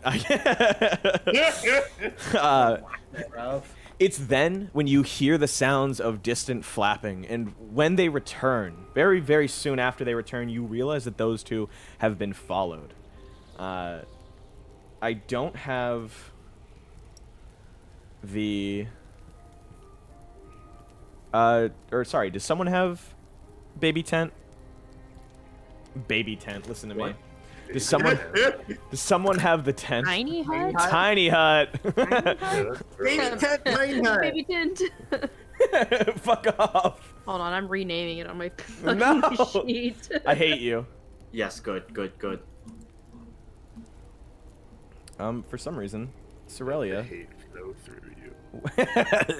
Speaker 1: It's then when you hear the sounds of distant flapping, and when they return, very, very soon after they return, you realize that those two have been followed. I don't have the... sorry, does someone have baby tent? Baby tent, listen to me. Does someone have the tent?
Speaker 4: Tiny hut?
Speaker 1: Tiny hut.
Speaker 2: Baby tent, tiny hut.
Speaker 4: Baby tent.
Speaker 1: Fuck off.
Speaker 4: Hold on, I'm renaming it on my
Speaker 1: No.
Speaker 4: fucking sheet.
Speaker 1: I hate you.
Speaker 5: Yes, good.
Speaker 1: For some reason, Cerelia.
Speaker 6: Hate flow through you.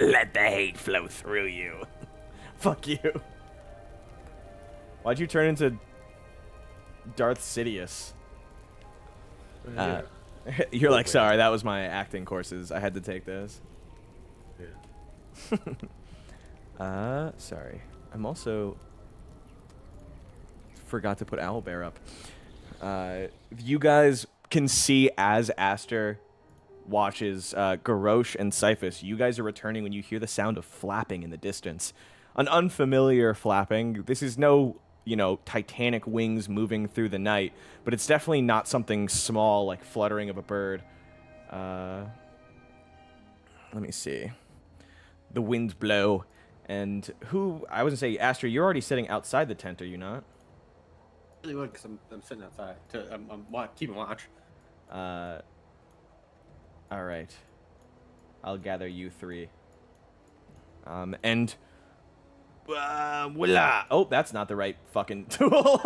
Speaker 1: Let the hate flow through you. Fuck you. Why'd you turn into Darth Sidious? You're like, sorry, that was my acting courses. I had to take those.
Speaker 6: Yeah.
Speaker 1: Sorry. I'm also forgot to put owlbear up. You guys can see as Aster watches Garrosh and Cyphus. You guys are returning when you hear the sound of flapping in the distance. An unfamiliar flapping. This is no, titanic wings moving through the night, but it's definitely not something small like fluttering of a bird. Let me see. The winds blow, and I was gonna say, Aster, you're already sitting outside the tent, are you not?
Speaker 2: Really would, because I'm sitting outside. I'm keeping watch.
Speaker 1: All right. I'll gather you three. And voila! Oh, that's not the right fucking tool.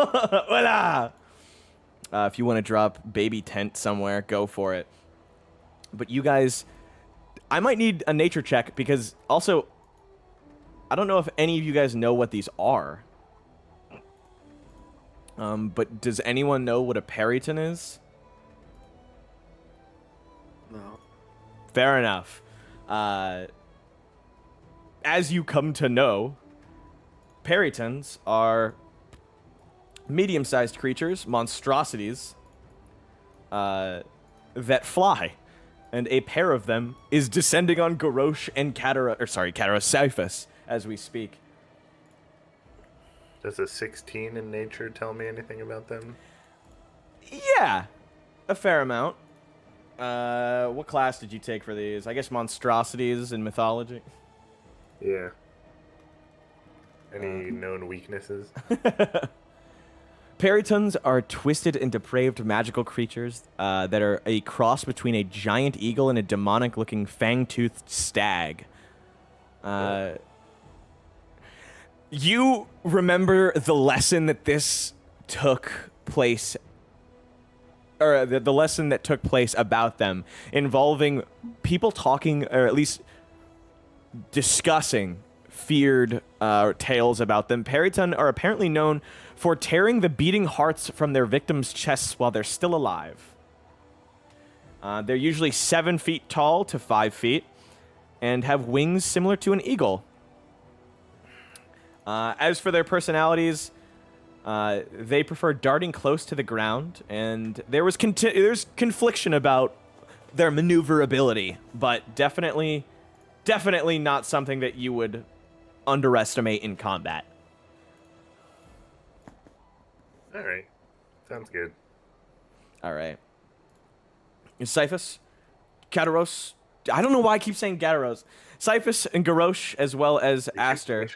Speaker 1: Voila! If you want to drop baby tent somewhere, go for it. But you guys, I might need a nature check because also, I don't know if any of you guys know what these are. But does anyone know what a periton is?
Speaker 2: No.
Speaker 1: Fair enough. As you come to know, peritons are medium-sized creatures, monstrosities, that fly. And a pair of them is descending on Garrosh and Kataros Cyphus as we speak.
Speaker 6: Does a 16 in nature tell me anything about them?
Speaker 1: Yeah, a fair amount. What class did you take for these? I guess monstrosities in mythology.
Speaker 6: Yeah. Any known weaknesses?
Speaker 1: Peritons are twisted and depraved magical creatures that are a cross between a giant eagle and a demonic-looking fang-toothed stag. You remember the lesson that this took place, or the lesson that took place about them, involving people talking, or at least discussing feared tales about them. Periton are apparently known for tearing the beating hearts from their victims' chests while they're still alive. They're usually 7 feet tall to 5 feet and have wings similar to an eagle. As for their personalities, they prefer darting close to the ground, and there's confliction about their maneuverability, but definitely not something that you would underestimate in combat.
Speaker 6: All right. Sounds good.
Speaker 1: All right. Cyphus, Kataros. I don't know why I keep saying Kataros. Cyphus and Garrosh, as well as Aster.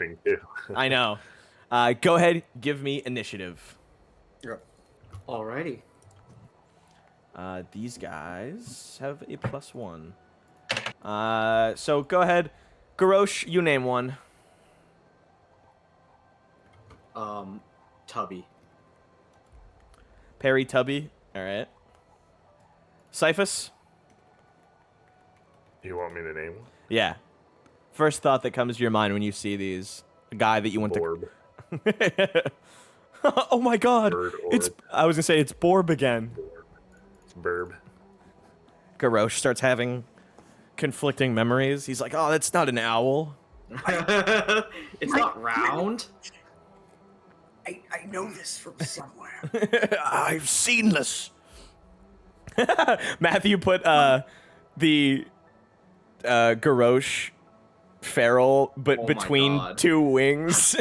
Speaker 1: I know. Go ahead, give me initiative.
Speaker 2: Yep.
Speaker 5: Alrighty.
Speaker 1: These guys have a +1. So go ahead, Garrosh. You name one.
Speaker 5: Tubby.
Speaker 1: Perry Tubby. All right. Cyphus.
Speaker 6: You want me to name one?
Speaker 1: Yeah. First thought that comes to your mind when you see these. A guy that you want
Speaker 6: Borb.
Speaker 1: to. Oh my God!
Speaker 6: Bird orb.
Speaker 1: I was gonna say it's Borb again.
Speaker 6: It's Burb.
Speaker 1: Garrosh starts having conflicting memories. He's like, "Oh, that's not an owl."
Speaker 5: It's not round.
Speaker 2: I know this from somewhere.
Speaker 1: I've seen this. Matthew put the Garrosh feral, but
Speaker 5: Oh my
Speaker 1: between
Speaker 5: God.
Speaker 1: 2 wings.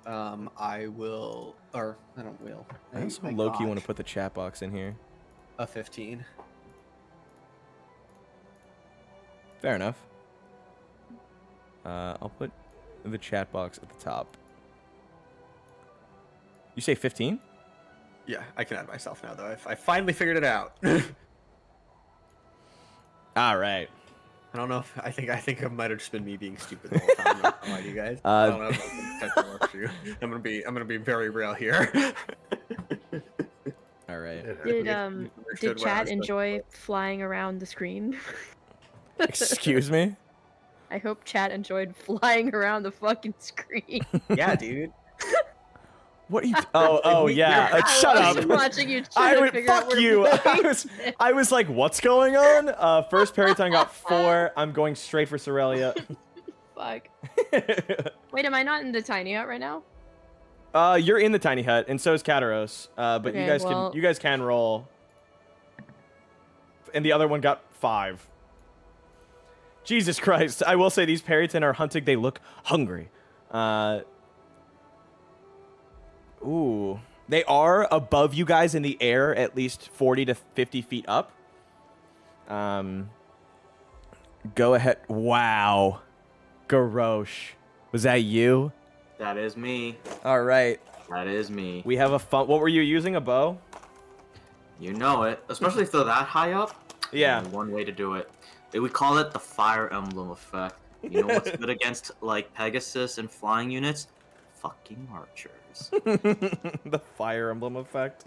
Speaker 2: I will, or I don't will.
Speaker 1: I also
Speaker 2: My
Speaker 1: low-key
Speaker 2: gosh.
Speaker 1: want to put the chat box in here.
Speaker 2: A 15.
Speaker 1: Fair enough. I'll put the chat box at the top. You say 15?
Speaker 2: Yeah, I can add myself now, though. I finally figured it out.
Speaker 1: All right.
Speaker 2: I don't know if I think it might have just been me being stupid the whole time. I'm not gonna lie to you guys. I don't know if that's the type of work for you. I'm gonna be very real here.
Speaker 1: All right.
Speaker 4: Did chat enjoy flying around the screen?
Speaker 1: Excuse me?
Speaker 4: I hope chat enjoyed flying around the fucking screen.
Speaker 2: Yeah, dude.
Speaker 1: What are you? Oh, yeah. Shut
Speaker 4: I was
Speaker 1: up.
Speaker 4: watching you try to figure out
Speaker 1: Fuck
Speaker 4: where
Speaker 1: you.
Speaker 4: to
Speaker 1: I
Speaker 4: place
Speaker 1: was,
Speaker 4: it.
Speaker 1: I was like, what's going on? First Periton got 4. I'm going straight for Cerelia.
Speaker 4: Fuck. Wait, am I not in the tiny hut right now?
Speaker 1: You're in the tiny hut, and so is Kataros. But
Speaker 4: Okay,
Speaker 1: you guys can roll. And the other one got 5. Jesus Christ! I will say these Periton are hunting. They look hungry. Ooh, they are above you guys in the air, at least 40 to 50 feet up. Go ahead. Wow, Garrosh, was that you?
Speaker 5: That is me.
Speaker 1: All right.
Speaker 5: That is me.
Speaker 1: We have a fun. What were you using? A bow?
Speaker 5: You know it. Especially if they're that high up.
Speaker 1: Yeah.
Speaker 5: Only one way to do it. We call it the Fire Emblem effect. You know what's good against like Pegasus and flying units? Fucking archers.
Speaker 1: The Fire Emblem effect.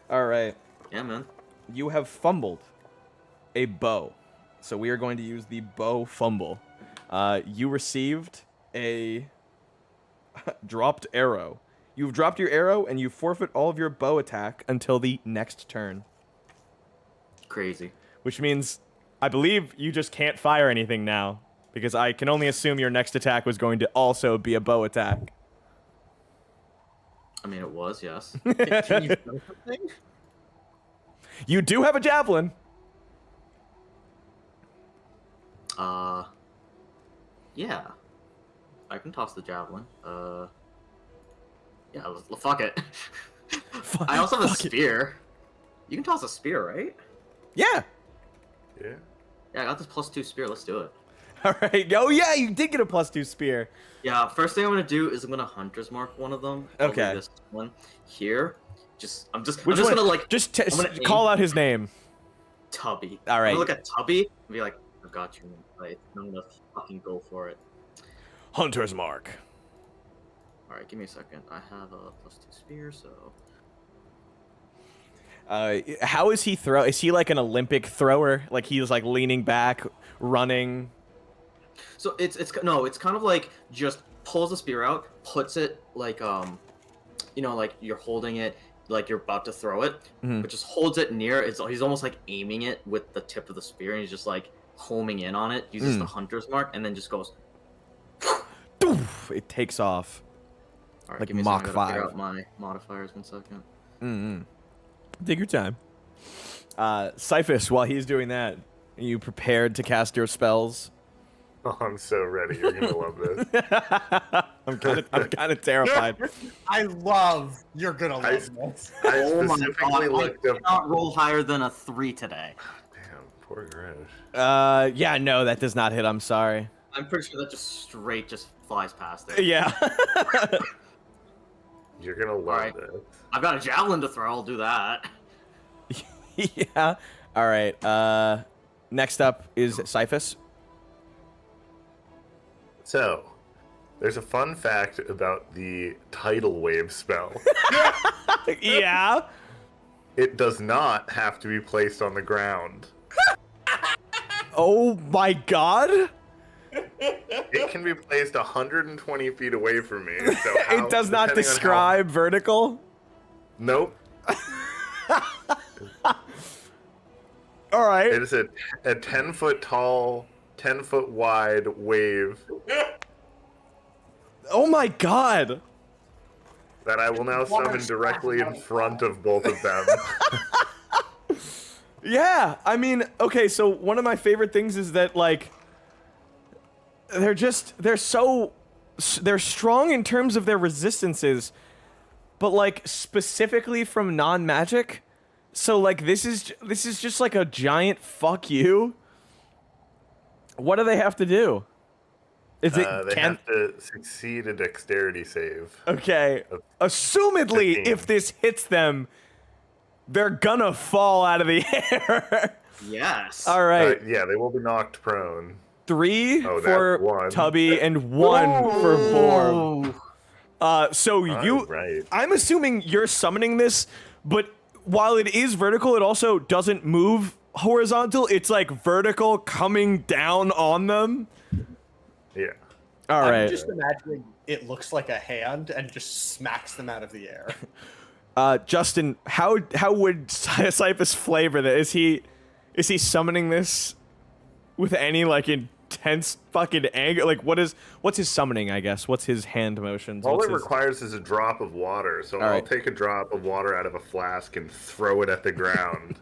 Speaker 1: All right.
Speaker 5: Yeah, man.
Speaker 1: You have fumbled a bow. So we are going to use the bow fumble. You received a dropped arrow. You've dropped your arrow and you forfeit all of your bow attack until the next turn.
Speaker 5: Crazy.
Speaker 1: Which means, I believe you just can't fire anything now. Because I can only assume your next attack was going to also be a bow attack.
Speaker 5: I mean, it was, yes.
Speaker 2: Can you throw something?
Speaker 1: You do have a javelin.
Speaker 5: Yeah. I can toss the javelin. Yeah, fuck it. I also have a
Speaker 1: Fuck it.
Speaker 5: spear. You can toss a spear, right?
Speaker 1: Yeah.
Speaker 6: Yeah.
Speaker 5: Yeah, I got this +2 spear. Let's do it.
Speaker 1: All right. Oh, yeah, you did get a +2 spear.
Speaker 5: Yeah, first thing I'm gonna do is I'm gonna hunter's mark one of them. Probably
Speaker 1: Okay.
Speaker 5: This one here. I'm just
Speaker 1: Which
Speaker 5: gonna
Speaker 1: one?
Speaker 5: like
Speaker 1: Just
Speaker 5: I'm gonna
Speaker 1: call
Speaker 5: aim-
Speaker 1: out his name.
Speaker 5: Tubby.
Speaker 1: All right.
Speaker 5: I'm gonna look at Tubby and be like, I got you. Right. I'm gonna fucking go for it.
Speaker 1: Hunter's mark.
Speaker 5: All right, give me a second. I have a +2 spear, so.
Speaker 1: How is he throw? Is he like an Olympic thrower? Like he's like leaning back, running.
Speaker 5: So it's kind of like just pulls the spear out, puts it like like you're holding it like you're about to throw it,
Speaker 1: Mhm.
Speaker 5: but just holds it near. He's almost like aiming it with the tip of the spear, and he's just like homing in on it. Uses the hunter's mark, and then just goes.
Speaker 1: Doof, it takes off.
Speaker 5: All right,
Speaker 1: Like
Speaker 5: give me a
Speaker 1: Mach
Speaker 5: second. I gotta figure
Speaker 1: 5.
Speaker 5: out my modifiers. 1 second.
Speaker 1: Mm-hmm. Take your time. Cyphus, while he's doing that, are you prepared to cast your spells?
Speaker 6: Oh, I'm so ready. You're gonna love this.
Speaker 1: I'm kind of terrified.
Speaker 2: I love. You're gonna
Speaker 6: I-
Speaker 2: love this.
Speaker 6: I
Speaker 5: Oh my
Speaker 6: specifically
Speaker 5: god!
Speaker 6: looked
Speaker 5: I
Speaker 6: up.
Speaker 5: cannot roll higher than a 3 today.
Speaker 6: Damn, poor Garrosh.
Speaker 1: Yeah, no, that does not hit. I'm sorry.
Speaker 5: I'm pretty sure that just flies past it.
Speaker 1: Yeah.
Speaker 6: You're gonna love
Speaker 5: Alright.
Speaker 6: this.
Speaker 5: I've got a javelin to throw. I'll do that.
Speaker 1: Yeah. All right. Next up is Cyphus.
Speaker 6: So, there's a fun fact about the tidal wave spell.
Speaker 1: Yeah.
Speaker 6: It does not have to be placed on the ground.
Speaker 1: Oh my God.
Speaker 6: It can be placed 120 feet away from me. So how,
Speaker 1: It does not
Speaker 6: depending on how-
Speaker 1: describe vertical.
Speaker 6: Nope.
Speaker 1: All right.
Speaker 6: It is a 10-foot tall, 10-foot wide wave
Speaker 1: Oh my God.
Speaker 6: that I will now summon directly in front of both of them.
Speaker 1: Yeah, I mean, okay, so one of my favorite things is that, like, they're strong in terms of their resistances, but, like, specifically from non-magic. So, like, this is just, like, a giant fuck you. What do they have to do? Is it,
Speaker 6: They have to succeed a dexterity save.
Speaker 1: okay,
Speaker 6: of
Speaker 1: assumedly,
Speaker 6: 15.
Speaker 1: if this hits them, they're gonna fall out of the air.
Speaker 5: Yes.
Speaker 1: All right.
Speaker 6: Yeah, they will be knocked prone.
Speaker 1: 3
Speaker 6: Oh, that's
Speaker 1: for
Speaker 6: one.
Speaker 1: Tubby and 1 for Borm. So you,
Speaker 6: Right.
Speaker 1: I'm assuming you're summoning this, but while it is vertical, it also doesn't move horizontal. It's like vertical coming down on them.
Speaker 6: Yeah.
Speaker 1: All
Speaker 2: I'm
Speaker 1: right.
Speaker 2: just imagining it looks like a hand and just smacks them out of the air.
Speaker 1: Justin, how would Cyphus flavor that? Is he summoning this with any like intense fucking anger? Like what's his summoning? I guess what's his hand motions?
Speaker 6: All
Speaker 1: What's
Speaker 6: it
Speaker 1: his...
Speaker 6: requires is a drop of water, so
Speaker 1: All
Speaker 6: I'll
Speaker 1: right.
Speaker 6: take a drop of water out of a flask and throw it at the ground.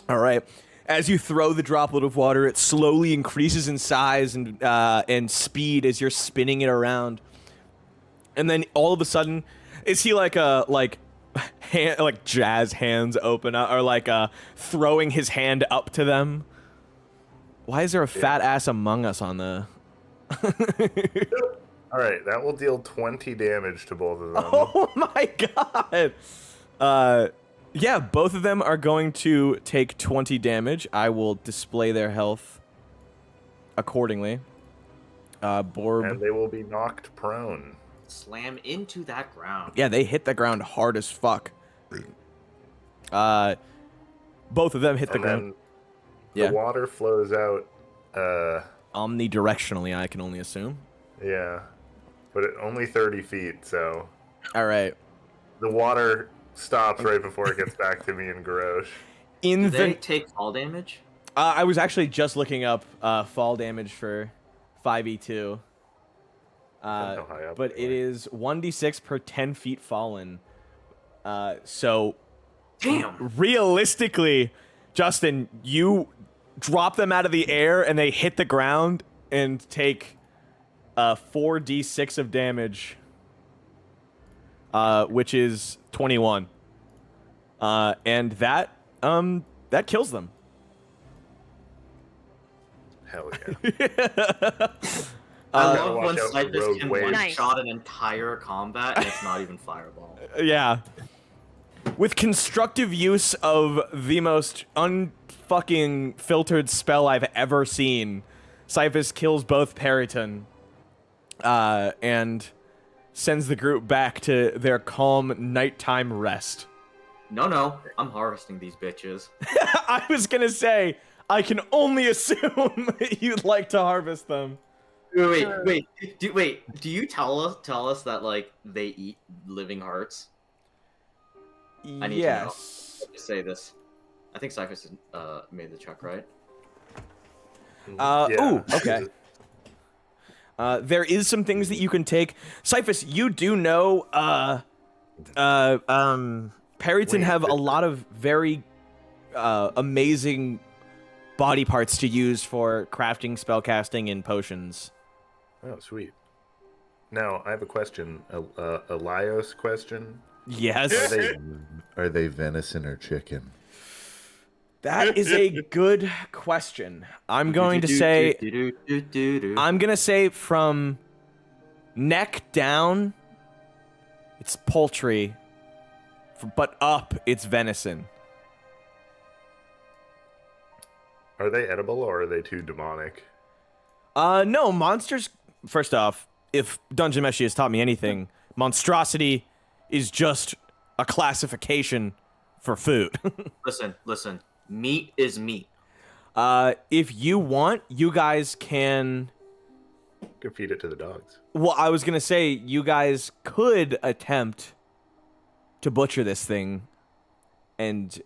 Speaker 1: All right. As you throw the droplet of water, it slowly increases in size and speed as you're spinning it around. And then all of a sudden, is he like hand, like jazz hands open up, or like throwing his hand up to them? Why is there a fat ass Among Us on the?
Speaker 6: All right, that will deal 20 damage to both of them.
Speaker 1: Oh my god! Yeah, both of them are going to take 20 damage. I will display their health accordingly. Borb.
Speaker 6: And they will be knocked prone.
Speaker 5: Slam into that ground.
Speaker 1: Yeah, they hit the ground hard as fuck. Both of them hit the
Speaker 6: And
Speaker 1: ground.
Speaker 6: then
Speaker 1: Yeah.
Speaker 6: the water flows out,
Speaker 1: Omnidirectionally, I can only assume.
Speaker 6: yeah, but only 30 feet, so
Speaker 1: All right.
Speaker 6: the water stops right before it gets back to me and Garrosh.
Speaker 1: In
Speaker 5: Do
Speaker 1: the
Speaker 5: they take fall damage?
Speaker 1: I was actually just looking up fall damage for 5e2.
Speaker 6: Depends how high up
Speaker 1: But
Speaker 6: they
Speaker 1: it
Speaker 6: are.
Speaker 1: is 1d6 per 10 feet fallen. So
Speaker 5: Damn.
Speaker 1: realistically, Justin, you drop them out of the air and they hit the ground and take 4d6 of damage, which is 21. And that kills them.
Speaker 6: Hell yeah.
Speaker 5: I
Speaker 6: gotta
Speaker 5: love
Speaker 6: watch
Speaker 5: when
Speaker 6: out for
Speaker 5: Cyphus
Speaker 6: rogue
Speaker 5: can
Speaker 6: waves.
Speaker 5: one-shot an entire combat and it's not even fireball.
Speaker 1: Yeah. With constructive use of the most unfucking filtered spell I've ever seen, Cyphus kills both Periton, and sends the group back to their calm nighttime rest.
Speaker 5: No, I'm harvesting these bitches.
Speaker 1: I was gonna say, I can only assume you'd like to harvest them.
Speaker 5: Wait. Do you tell us that like they eat living hearts? I need to know.
Speaker 1: Yes.
Speaker 5: Just say this. I think Cyphus made the check, right?
Speaker 1: Ooh, okay. There is some things that you can take. Cyphus, you do know, Periton
Speaker 6: Wait,
Speaker 1: have a
Speaker 6: but-
Speaker 1: lot of very, amazing body parts to use for crafting, spellcasting, and potions.
Speaker 6: Oh, sweet. Now, I have a question. A Laios question.
Speaker 1: Yes.
Speaker 6: Are they venison or chicken?
Speaker 1: That is a good question. I'm going to say from neck down, it's poultry, but up, it's venison.
Speaker 6: Are they edible or are they too demonic?
Speaker 1: No, monsters, first off, if Dungeon Meshi has taught me anything, monstrosity is just a classification for food.
Speaker 5: Listen. Meat is meat.
Speaker 1: If you want, you guys can...
Speaker 6: You can feed it to the dogs.
Speaker 1: Well, I was gonna say, you guys could attempt to butcher this thing and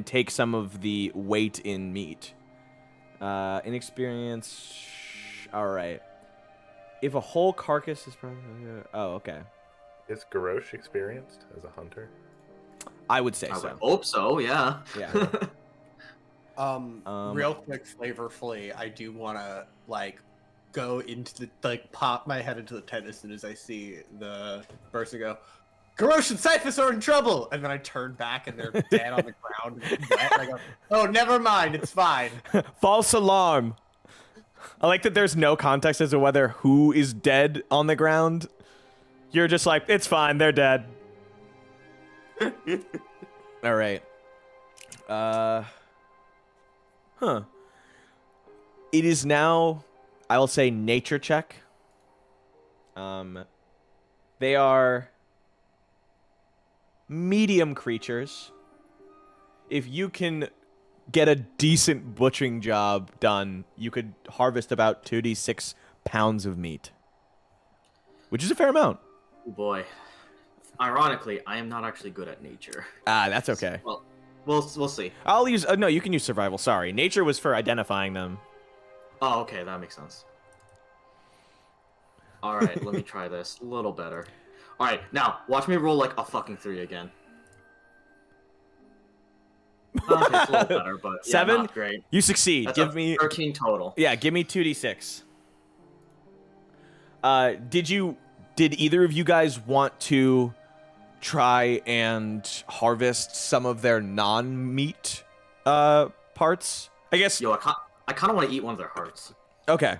Speaker 1: take some of the weight in meat. Inexperience... Alright. If a whole carcass is... Oh, okay.
Speaker 6: Is Garrosh experienced as a hunter?
Speaker 1: I would say
Speaker 5: I
Speaker 1: so.
Speaker 5: would hope so, yeah.
Speaker 1: Yeah.
Speaker 2: Real quick, flavorfully, I do want to go into the pop my head into the tent as soon as I see the person go, Garrosh and Cyphus are in trouble, and then I turn back and they're dead on the ground. And I go, oh, never mind, it's fine.
Speaker 1: False alarm. I like that there's no context as to whether who is dead on the ground. You're just like, it's fine, they're dead. All right. It is now, I will say, nature check. They are medium creatures. If you can get a decent butchering job done, you could harvest about 2d6 pounds of meat, which is a fair amount.
Speaker 5: Oh boy. Ironically, I am not actually good at nature.
Speaker 1: Ah, that's okay.
Speaker 5: Well, we'll see.
Speaker 1: I'll use no, you can use survival. Sorry, nature was for identifying them.
Speaker 5: Oh, okay, that makes sense. All right, let me try this a little better. All right, now watch me roll like a fucking 3 again. Okay, it's a little better, but yeah,
Speaker 1: 7?
Speaker 5: not great.
Speaker 1: You succeed.
Speaker 5: That's
Speaker 1: Give me
Speaker 5: 13 total.
Speaker 1: Yeah, give me 2d6. Did either of you guys want to try and harvest some of their non-meat parts? I guess.
Speaker 5: Yo, I kind of want to eat one of their hearts.
Speaker 1: Okay.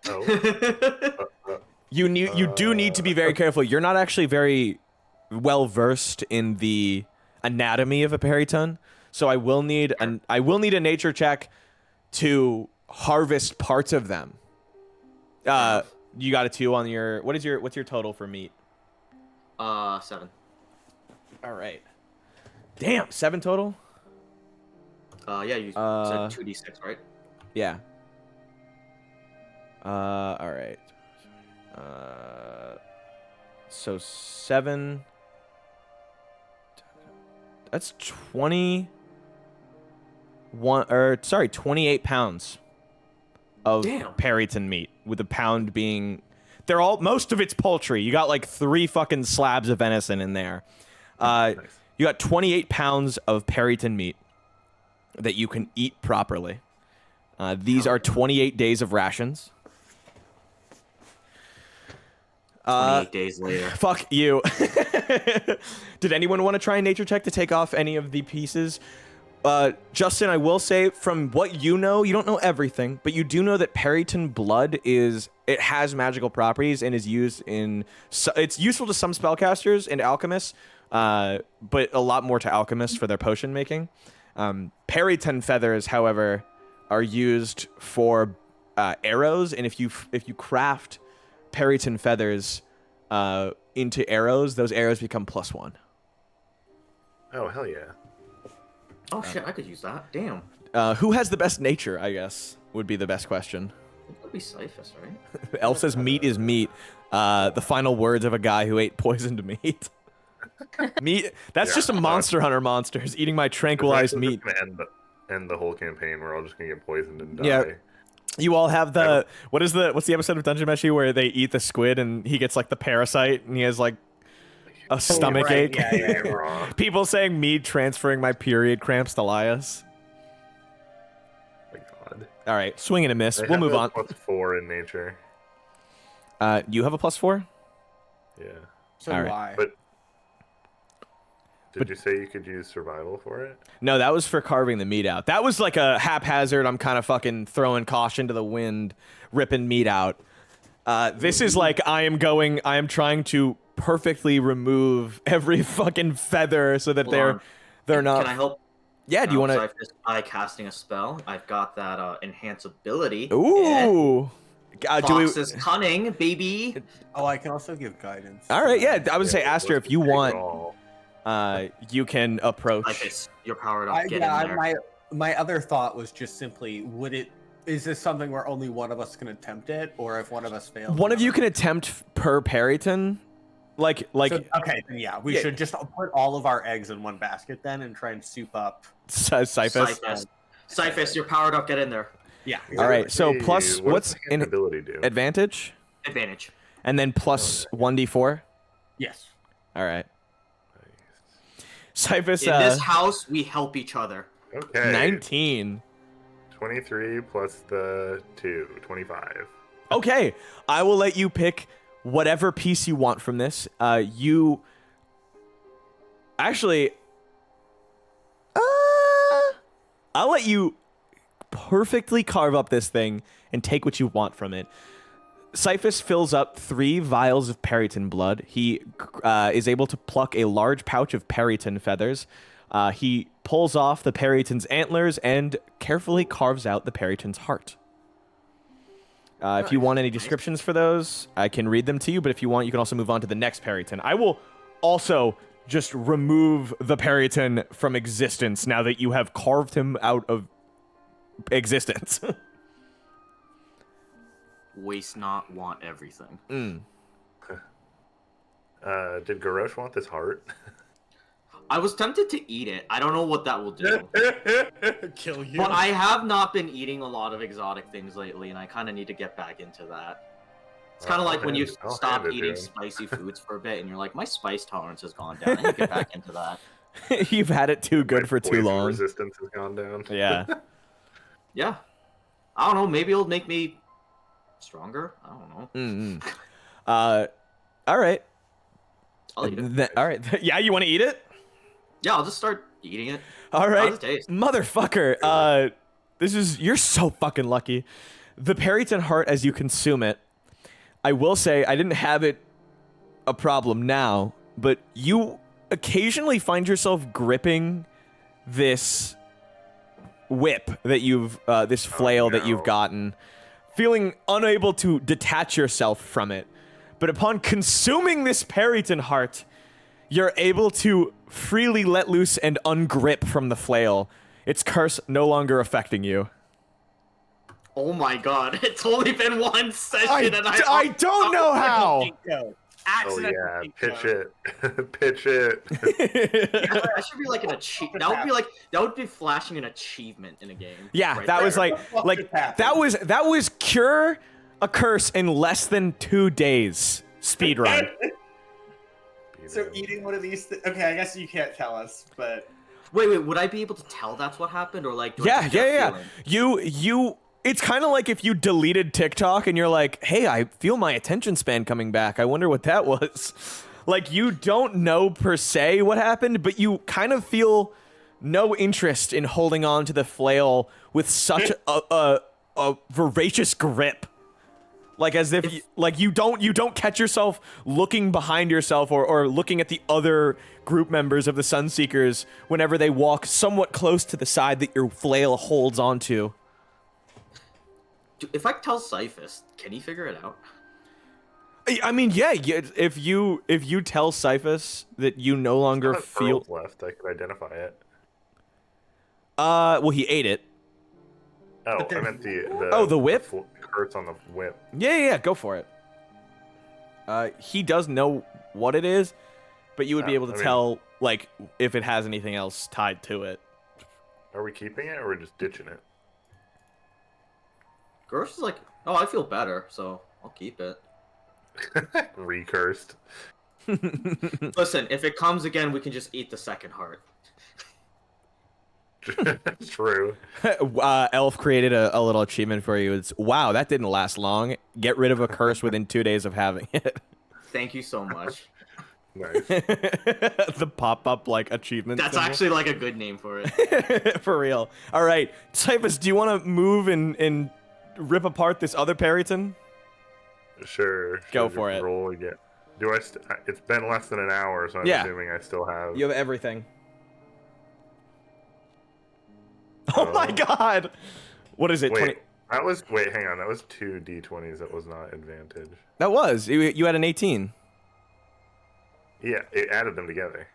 Speaker 6: Oh.
Speaker 1: You do need to be very careful. You're not actually very well versed in the anatomy of a periton, so I will need a nature check to harvest parts of them. You got a 2 on your what's your total for meat?
Speaker 5: 7.
Speaker 1: All right. Damn, 7 total?
Speaker 5: Yeah, you said 2d6, right?
Speaker 1: Yeah. All right. So 7. That's 28 pounds of periton meat, with a pound being most of it's poultry. You got like 3 fucking slabs of venison in there.
Speaker 6: Nice.
Speaker 1: You got 28 pounds of periton meat that you can eat properly. These are 28 days of rations.
Speaker 5: 28 days later.
Speaker 1: Fuck you. Did anyone want to try a nature check to take off any of the pieces? Justin, I will say, from what you know, you don't know everything, but you do know that periton blood has magical properties and is used it's useful to some spellcasters and alchemists, but a lot more to alchemists for their potion making. Periton feathers, however, are used for arrows, and if you craft periton feathers into arrows, those arrows become +1.
Speaker 6: Oh, hell yeah.
Speaker 5: Oh shit, I could use that. Damn.
Speaker 1: Who has the best nature, I guess, would be the best question.
Speaker 5: It could be Cyphus, right?
Speaker 1: Elf says meat is meat. The final words of a guy who ate poisoned meat. Meat. That's just a monster hunter monster is eating my tranquilized meat.
Speaker 6: Just gonna end the whole campaign. We're all just gonna get poisoned and die.
Speaker 1: Yeah. You all have what's the episode of Dungeon Meshi where they eat the squid and he gets like the parasite and he has like a stomach ache?
Speaker 6: Yeah.
Speaker 1: People saying me transferring my period cramps to Lias.
Speaker 6: My God.
Speaker 1: All right, swing and a miss.
Speaker 6: I
Speaker 1: We'll
Speaker 6: have
Speaker 1: move
Speaker 6: a
Speaker 1: on.
Speaker 6: +4 in nature.
Speaker 1: You have a +4?
Speaker 6: Yeah.
Speaker 2: So
Speaker 1: All
Speaker 2: do
Speaker 1: right.
Speaker 2: I.
Speaker 6: But did you say you could use survival for it?
Speaker 1: No, that was for carving the meat out. That was like a haphazard, I'm kind of fucking throwing caution to the wind, ripping meat out. This is like I am trying to perfectly remove every fucking feather so that
Speaker 5: Hold
Speaker 1: they're not.
Speaker 5: Can I help?
Speaker 1: Yeah, do you want to?
Speaker 5: Cyphus by casting a spell. I've got that enhance ability.
Speaker 1: Ooh.
Speaker 5: Fox is cunning, baby.
Speaker 2: Oh, I can also give guidance.
Speaker 1: All right, yeah. I would say, Aster, if you want,
Speaker 6: All.
Speaker 1: you can approach.
Speaker 5: Cyphus, you're powered up. Get in there.
Speaker 2: My other thought was just simply, is this something where only one of us can attempt it, or if one of us fails?
Speaker 1: One of you can attempt per periton. Okay,
Speaker 2: then yeah, we should just put all of our eggs in one basket then and try and soup up.
Speaker 1: Cyphus.
Speaker 5: Cyphus, you're powered up. Get in there.
Speaker 2: Yeah.
Speaker 1: All right. So
Speaker 6: Hey,
Speaker 1: plus
Speaker 6: what
Speaker 1: what's
Speaker 6: does the
Speaker 1: in
Speaker 6: ability do?
Speaker 1: advantage?
Speaker 5: Advantage.
Speaker 1: And then plus 1d4.
Speaker 2: Yes.
Speaker 1: All right. Cyphus.
Speaker 5: In this house, we help each other.
Speaker 6: Okay.
Speaker 1: 19.
Speaker 6: 23 plus the 2, 25.
Speaker 1: Okay, I will let you pick whatever piece you want from this. I'll let you perfectly carve up this thing and take what you want from it. Cyphus fills up 3 vials of periton blood. He is able to pluck a large pouch of periton feathers. He pulls off the periton's antlers and carefully carves out the periton's heart. If you want any descriptions for those, I can read them to you, but if you want, you can also move on to the next periton. I will also just remove the Periton from existence now that you have carved him out of existence.
Speaker 5: Waste not, want everything.
Speaker 6: Did Garrosh want this heart?
Speaker 5: I was tempted to eat it. I don't know what that will do.
Speaker 2: Kill you.
Speaker 5: But I have not been eating a lot of exotic things lately, and I kind of need to get back into that. It's kind of like when you
Speaker 6: I'll
Speaker 5: stop
Speaker 6: hand it to
Speaker 5: eating
Speaker 6: him.
Speaker 5: spicy foods for a bit, and you're like, my spice tolerance has gone down. I need to get back into that.
Speaker 1: You've had it too good
Speaker 6: My
Speaker 1: for too
Speaker 6: poison
Speaker 1: long.
Speaker 6: Resistance has gone down.
Speaker 1: Yeah.
Speaker 5: Yeah. I don't know. Maybe it'll make me stronger. I don't know.
Speaker 1: All right.
Speaker 5: I'll eat it.
Speaker 1: All right. Yeah, you want to eat it?
Speaker 5: Yeah, I'll just start eating it.
Speaker 1: All
Speaker 5: How
Speaker 1: right.
Speaker 5: does it taste?
Speaker 1: Motherfucker. You're so fucking lucky. The Periton heart, as you consume it, I will say I didn't have it a problem now, but you occasionally find yourself gripping this whip that this flail that you've
Speaker 6: no.
Speaker 1: gotten, feeling unable to detach yourself from it. But upon consuming this Periton heart, you're able to freely let loose and ungrip from the flail. Its curse no longer affecting you.
Speaker 5: Oh my god, it's only been one session and
Speaker 1: I don't know how.
Speaker 6: Oh
Speaker 2: Accidental
Speaker 6: yeah,
Speaker 2: cheat
Speaker 6: pitch
Speaker 2: code.
Speaker 6: it, pitch it.
Speaker 5: That should be like an achievement. That would be flashing an achievement in a game.
Speaker 1: Yeah,
Speaker 5: right
Speaker 1: that
Speaker 5: there.
Speaker 1: was like that was cure a curse in less than 2 days. Speed run.
Speaker 2: So eating one of these. Okay, I guess you can't tell us, but
Speaker 5: Wait, would I be able to tell that's what happened, or like? Do I just get a
Speaker 1: Yeah.
Speaker 5: feeling?
Speaker 1: You. It's kind of like if you deleted TikTok and you're like, hey, I feel my attention span coming back. I wonder what that was. Like, you don't know per se what happened, but you kind of feel no interest in holding on to the flail with such a voracious grip. Like, as if you don't catch yourself looking behind yourself or looking at the other group members of the Sunseekers whenever they walk somewhat close to the side that your flail holds onto.
Speaker 5: If I tell Cyphus, can he figure it out?
Speaker 1: I mean, yeah. If you tell Cyphus that you no longer
Speaker 6: Not
Speaker 1: feel,
Speaker 6: pearls left. I could identify it.
Speaker 1: well, he ate it.
Speaker 6: Oh,
Speaker 2: But
Speaker 6: I meant
Speaker 1: the whip?
Speaker 6: The curse on the whip.
Speaker 1: Yeah, go for it. He does know what it is, but you would be able to
Speaker 6: I mean-
Speaker 1: tell, like, if it has anything else tied to it.
Speaker 6: Are we keeping it or are we just ditching it?
Speaker 5: Garrosh is like, oh, I feel better, so I'll keep it.
Speaker 6: Recursed.
Speaker 5: Listen, if it comes again, we can just eat the second heart.
Speaker 6: True.
Speaker 1: Elf created a little achievement for you. It's, wow, that didn't last long. Get rid of a curse within 2 days of having it.
Speaker 5: Thank you so much.
Speaker 6: Nice.
Speaker 1: The pop-up, like, achievement
Speaker 5: That's
Speaker 1: symbol.
Speaker 5: actually like a good name for it.
Speaker 1: For real. All right, Cyphus, do you want to move and rip apart this other Periton?
Speaker 6: Sure.
Speaker 1: Go
Speaker 6: Should
Speaker 1: for
Speaker 6: just
Speaker 1: it.
Speaker 6: Roll again. Do I? It's been less than an hour, so I'm
Speaker 1: Yeah.
Speaker 6: assuming I still have.
Speaker 1: You have everything. Oh my god! What is it?
Speaker 6: Wait,
Speaker 1: 20?
Speaker 6: that was. Wait, hang on. That was 2 d20s. That was not advantage.
Speaker 1: That was. You had an 18.
Speaker 6: Yeah, it added them together.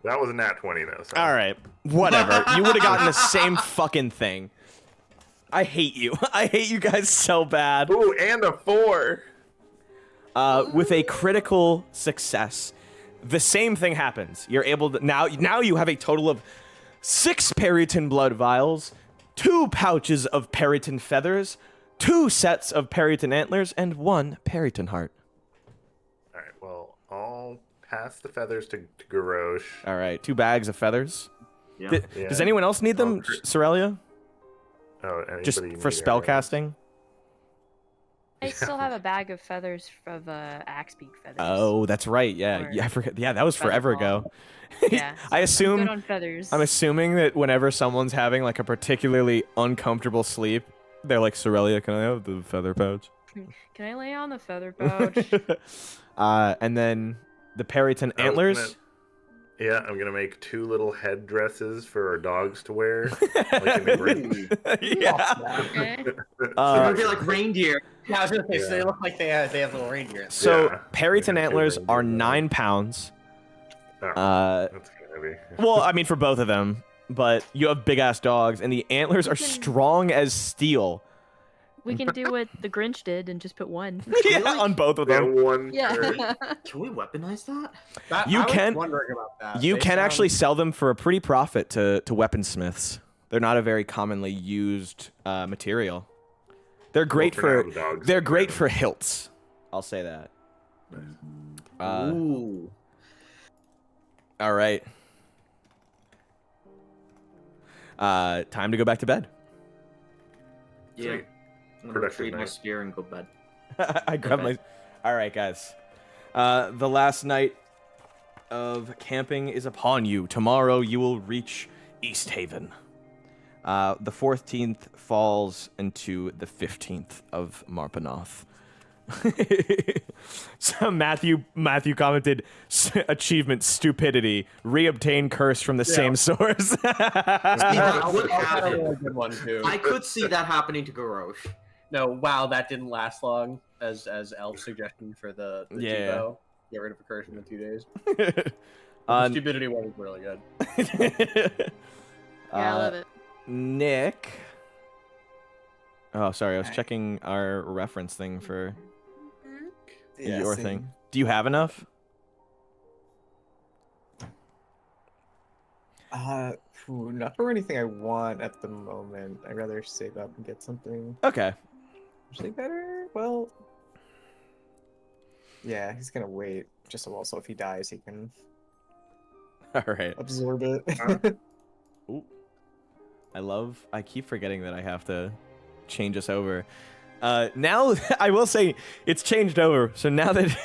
Speaker 6: That was a nat 20 though. So.
Speaker 1: All right. Whatever. You would have gotten the same fucking thing. I hate you. I hate you guys so bad.
Speaker 6: Ooh, and a 4.
Speaker 1: With a critical success, the same thing happens. You're able to now you have a total of 6 Periton blood vials, 2 pouches of Periton feathers, 2 sets of Periton antlers, and 1 Periton heart.
Speaker 6: All right. Well, I'll pass the feathers to Garrosh.
Speaker 1: All right, 2 bags of feathers.
Speaker 5: Yeah.
Speaker 6: Yeah.
Speaker 1: Does anyone else need them,
Speaker 6: Oh,
Speaker 1: Cerelia?
Speaker 6: Oh,
Speaker 1: Just
Speaker 6: anybody
Speaker 1: for
Speaker 6: need
Speaker 1: spell
Speaker 6: arrows?
Speaker 1: casting?
Speaker 4: I still have a bag of feathers of axe beak feathers.
Speaker 1: Oh, that's right. Yeah,
Speaker 4: Or
Speaker 1: I forget. Yeah, that was forever ago.
Speaker 4: Yeah,
Speaker 1: I
Speaker 4: I'm
Speaker 1: assume.
Speaker 4: good on feathers.
Speaker 1: I'm assuming that whenever someone's having like a particularly uncomfortable sleep, they're like, Cerelia, can I have the feather pouch?
Speaker 4: Can I lay on the feather pouch?
Speaker 1: And then the Periton
Speaker 6: I was
Speaker 1: antlers.
Speaker 6: Yeah, I'm gonna make 2 little head dresses for our dogs to wear. Like in the Grinch.
Speaker 1: Yeah.
Speaker 4: Okay.
Speaker 5: They're gonna be like reindeer.
Speaker 2: yeah, I was gonna say, so they
Speaker 6: Yeah.
Speaker 2: look like they have little reindeer.
Speaker 1: So
Speaker 6: Yeah.
Speaker 1: Periton
Speaker 6: Yeah,
Speaker 1: antlers
Speaker 6: two
Speaker 1: are
Speaker 6: reindeer.
Speaker 1: 9 pounds.
Speaker 6: That's gonna be.
Speaker 1: Well, I mean, for both of them, but you have big ass dogs, and the antlers are
Speaker 4: can-
Speaker 1: strong as steel.
Speaker 4: We can do what the Grinch did and just put one.
Speaker 1: Yeah,
Speaker 5: like-
Speaker 1: on both of
Speaker 6: Yeah,
Speaker 1: them.
Speaker 6: one.
Speaker 4: Yeah.
Speaker 5: Can we weaponize that?
Speaker 1: You
Speaker 2: I was
Speaker 1: can-
Speaker 2: wondering about that.
Speaker 1: You
Speaker 2: They
Speaker 1: can
Speaker 2: sound-
Speaker 1: actually sell them for a pretty profit to weaponsmiths. They're not a very commonly used material. They're great
Speaker 6: for
Speaker 1: for
Speaker 6: now, the dogs
Speaker 1: they're
Speaker 6: can
Speaker 1: great
Speaker 6: get
Speaker 1: for hilts. I'll say that.
Speaker 5: Ooh.
Speaker 1: All right. Time to go back to bed.
Speaker 5: Yeah.
Speaker 6: Sweet.
Speaker 5: I'm gonna
Speaker 6: Productive
Speaker 5: retrieve my
Speaker 6: night.
Speaker 5: spear and go to bed.
Speaker 1: I grabbed
Speaker 5: Okay.
Speaker 1: my. All right, guys. The last night of camping is upon you. Tomorrow you will reach East Haven. The 14th falls into the 15th of Marpanoth. So Matthew commented, achievement stupidity, reobtain curse from the same source.
Speaker 5: That would
Speaker 2: I'll have a
Speaker 5: happen.
Speaker 2: really good one too.
Speaker 5: I could see that happening to Garrosh.
Speaker 2: No, wow, that didn't last long. As Elf's suggestion for the
Speaker 1: Yeah.
Speaker 2: Tivo. Get rid of a curse in 2 days.
Speaker 1: Uh,
Speaker 2: The stupidity one is really good.
Speaker 4: Yeah, I love it.
Speaker 1: Nick. Oh, sorry. I was checking our reference thing for your thing. Do you have enough?
Speaker 3: Not for anything I want at the moment. I'd rather save up and get something
Speaker 1: Okay.
Speaker 3: actually better. Well, yeah, he's gonna wait. Just so also if he dies, he can
Speaker 1: All right.
Speaker 3: absorb it.
Speaker 1: Ooh. I keep forgetting that I have to change us over. Now, I will say it's changed over. So now that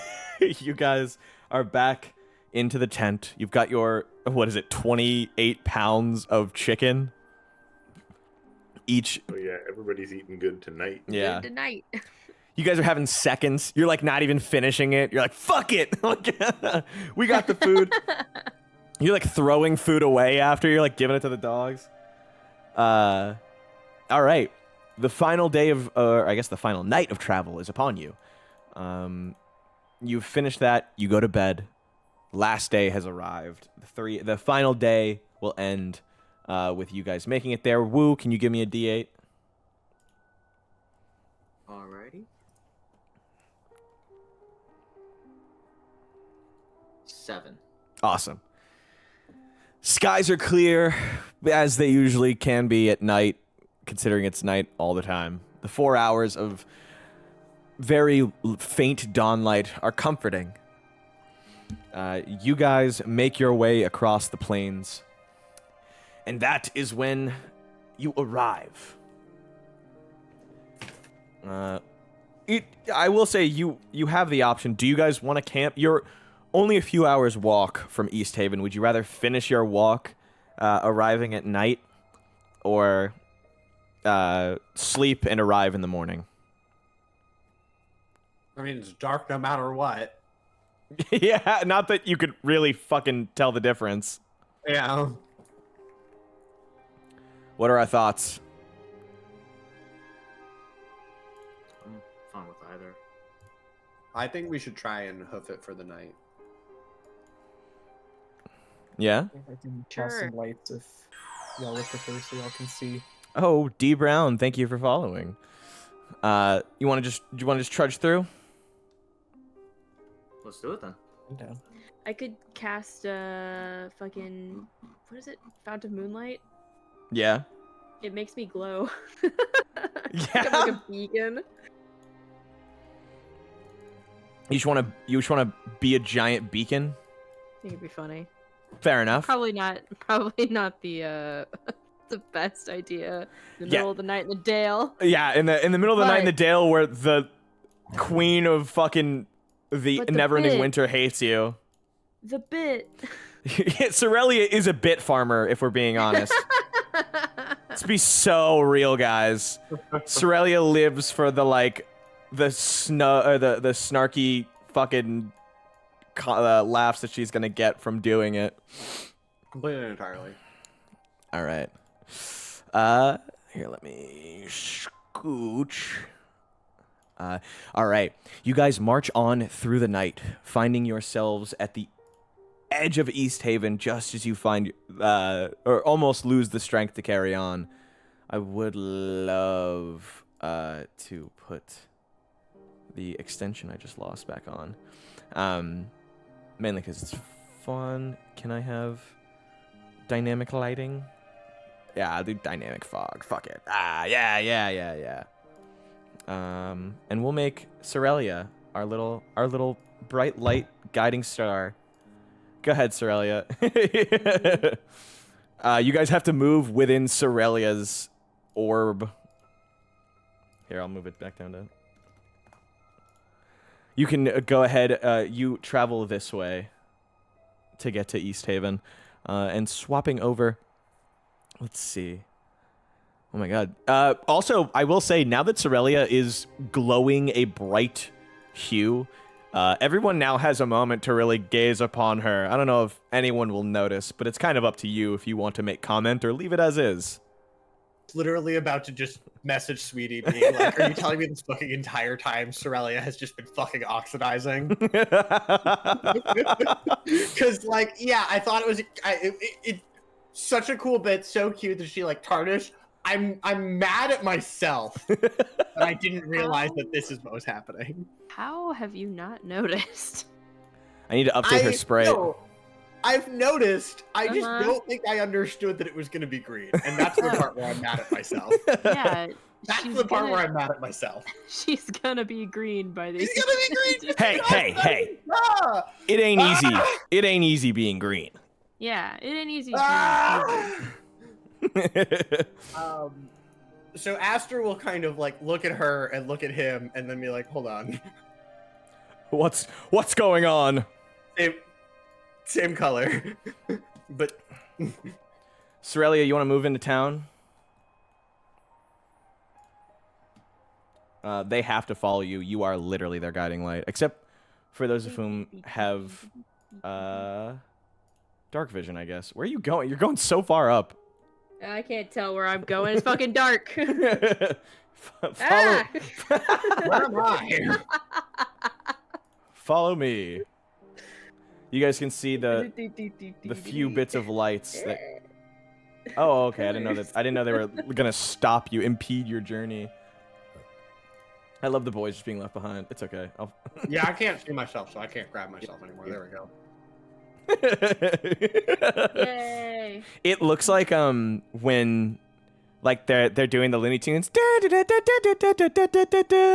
Speaker 1: you guys are back into the tent, you've got your, 28 pounds of chicken each.
Speaker 6: Oh yeah, everybody's eating good tonight.
Speaker 1: Yeah.
Speaker 4: Good night.
Speaker 1: You guys are having seconds. You're like not even finishing it. You're like, fuck it. We got the food. You're like throwing food away after you're like giving it to the dogs. All right. The final day of, I guess the final night of travel is upon you. You've finished that. You go to bed. Last day has arrived. The final day will end with you guys making it there. Woo, can you give me a D8?
Speaker 5: Alrighty. 7.
Speaker 1: Awesome. Skies are clear, as they usually can be at night, considering it's night all the time. The 4 hours of very faint dawnlight are comforting. You guys make your way across the plains, and that is when you arrive. I will say you have the option. Do you guys want to camp? You're only a few hours walk from East Haven. Would you rather finish your walk arriving at night, or sleep and arrive in the morning?
Speaker 2: I mean, it's dark no matter what.
Speaker 1: Yeah, not that you could really fucking tell the difference.
Speaker 2: Yeah.
Speaker 1: What are our thoughts?
Speaker 5: I'm fine with either.
Speaker 2: I think we should try and hoof it for the night.
Speaker 1: Yeah?
Speaker 3: I can cast
Speaker 4: Sure.
Speaker 3: some lights if y'all would prefer so y'all can see.
Speaker 1: Oh, D Brown, thank you for following. Do you want to just trudge through?
Speaker 5: Let's do it then.
Speaker 3: I'm down.
Speaker 4: I could cast fucking what is it? Fount of Moonlight.
Speaker 1: Yeah.
Speaker 4: It makes me glow.
Speaker 1: Yeah.
Speaker 4: I'm like a beacon.
Speaker 1: You just want to be a giant beacon?
Speaker 4: I think it'd be funny.
Speaker 1: Fair enough.
Speaker 4: Probably not the the best idea. In the
Speaker 1: Yeah.
Speaker 4: middle of the night in the Dale.
Speaker 1: Yeah, in the middle of the night in the
Speaker 4: But-
Speaker 1: Dale, where the queen of fucking the
Speaker 4: But the
Speaker 1: never-ending
Speaker 4: bit-
Speaker 1: winter hates you.
Speaker 4: The bit.
Speaker 1: Cerelia is a bit farmer, if we're being honest. Let's be so real, guys. Cerelia lives for the the snarky fucking laughs that she's gonna get from doing it.
Speaker 2: Completely and entirely.
Speaker 1: All right. Here, let me scooch. All right. You guys march on through the night, finding yourselves at the edge of East Haven just as you find, or almost lose the strength to carry on. I would love to put the extension I just lost back on. Mainly because it's fun. Can I have dynamic lighting? Yeah, I'll do dynamic fog. Fuck it. Yeah. And we'll make Cerelia our little bright light guiding star. Go ahead, Cerelia. You guys have to move within Cerelia's orb. Here, I'll move it back down to... You can go ahead. You travel this way to get to East Haven. And swapping over... Let's see. Oh my god. Also, I will say, now that Cerelia is glowing a bright hue, everyone now has a moment to really gaze upon her. I don't know if anyone will notice, but it's kind of up to you if you want to make comment or leave it as is.
Speaker 2: Literally about to just message Sweetie, being like, "Are you telling me this fucking entire time Cerelia has just been fucking oxidizing?" Because, like, yeah, I thought it was such a cool bit, so cute that she like tarnished. I'm mad at myself that I didn't realize that this is what was happening.
Speaker 4: How have you not noticed?
Speaker 1: I need to update her spray.
Speaker 2: No, I've noticed. I just
Speaker 4: Uh-huh.
Speaker 2: don't think I understood that it was going to be green, and that's the part where I'm mad at myself.
Speaker 4: Yeah,
Speaker 2: That's
Speaker 4: she's
Speaker 2: the part
Speaker 4: gonna-
Speaker 2: where I'm mad at myself.
Speaker 4: she's gonna be green by the.
Speaker 2: He's gonna be green.
Speaker 1: Hey.
Speaker 2: Ah!
Speaker 1: It ain't easy. It ain't easy being green.
Speaker 4: Yeah, it ain't easy.
Speaker 2: Ah! So Aster will kind of like look at her and look at him, and then be like, "Hold on,
Speaker 1: What's going on?
Speaker 2: same color, but."
Speaker 1: Cerelia, you want to move into town? They have to follow you. You are literally their guiding light, except for those of whom have dark vision, I guess. Where are you going? You're going so far up.
Speaker 4: I can't tell where I'm going. It's fucking dark.
Speaker 1: Follow,
Speaker 4: Ah!
Speaker 2: Where am I?
Speaker 1: follow me. You guys can see the few bits of lights that. Oh, okay. I didn't know they were gonna stop you, impede your journey. I love the boys just being left behind. It's okay.
Speaker 2: Yeah, I can't see myself, so I can't grab myself anymore. There we go.
Speaker 4: Yay!
Speaker 1: It looks like when like they're doing the Looney Tunes,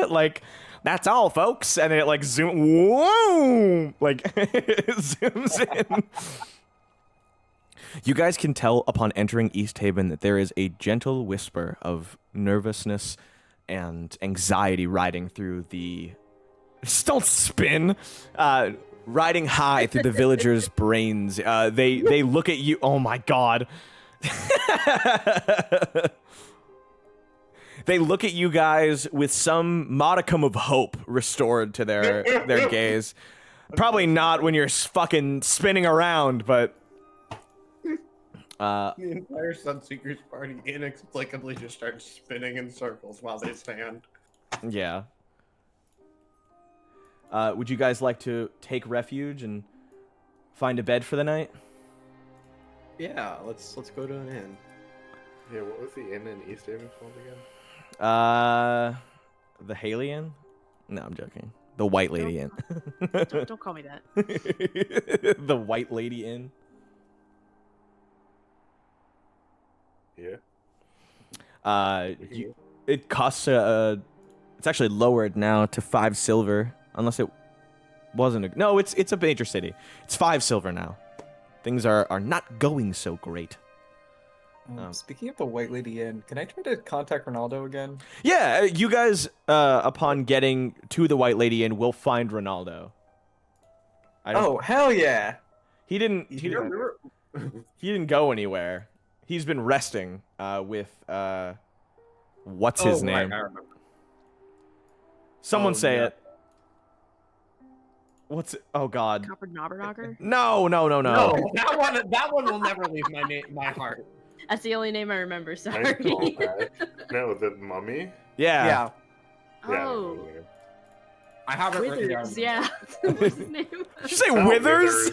Speaker 1: like that's all, folks, and it like zooms in. You guys can tell upon entering East Haven that there is a gentle whisper of nervousness and anxiety riding through the. Just don't spin. Riding high through the villagers' brains. They look at you. Oh my god. They look at you guys with some modicum of hope restored to their gaze. Probably not when you're fucking spinning around, but
Speaker 2: The entire Sunseekers party inexplicably just starts spinning in circles while they stand.
Speaker 1: yeah. Would you guys like to take refuge and find a bed for the night?
Speaker 2: Yeah, let's go to an inn.
Speaker 6: Yeah, what was the inn in East Haven called again?
Speaker 1: The Haley Inn? No, I'm joking. The White Lady Inn.
Speaker 4: Don't call me that.
Speaker 1: The White Lady Inn.
Speaker 6: Yeah.
Speaker 1: It costs it's actually lowered now to 5 silver, unless it wasn't. No, it's a major city. It's 5 silver now. Things are not going so great.
Speaker 3: Speaking of the White Lady Inn, can I try to contact Ronaldo again?
Speaker 1: Yeah, you guys, upon getting to the White Lady Inn, will find Ronaldo.
Speaker 3: Oh, hell yeah!
Speaker 1: He didn't go anywhere. He's been resting with what's his name?
Speaker 2: Right, I remember.
Speaker 1: Someone say
Speaker 2: yeah.
Speaker 1: it. What's it? Oh God.
Speaker 4: Copper Knobberknocker?
Speaker 1: No.
Speaker 2: No, that one will never leave my heart.
Speaker 4: That's the only name I remember.
Speaker 6: Nice
Speaker 4: Sorry.
Speaker 6: callback. No, the mummy?
Speaker 1: Yeah.
Speaker 2: Yeah.
Speaker 6: Yeah, I
Speaker 4: Oh.
Speaker 6: remember.
Speaker 2: I have it written down.
Speaker 4: Withers, yeah. What's his name?
Speaker 1: Did you say
Speaker 6: Oh,
Speaker 1: Withers?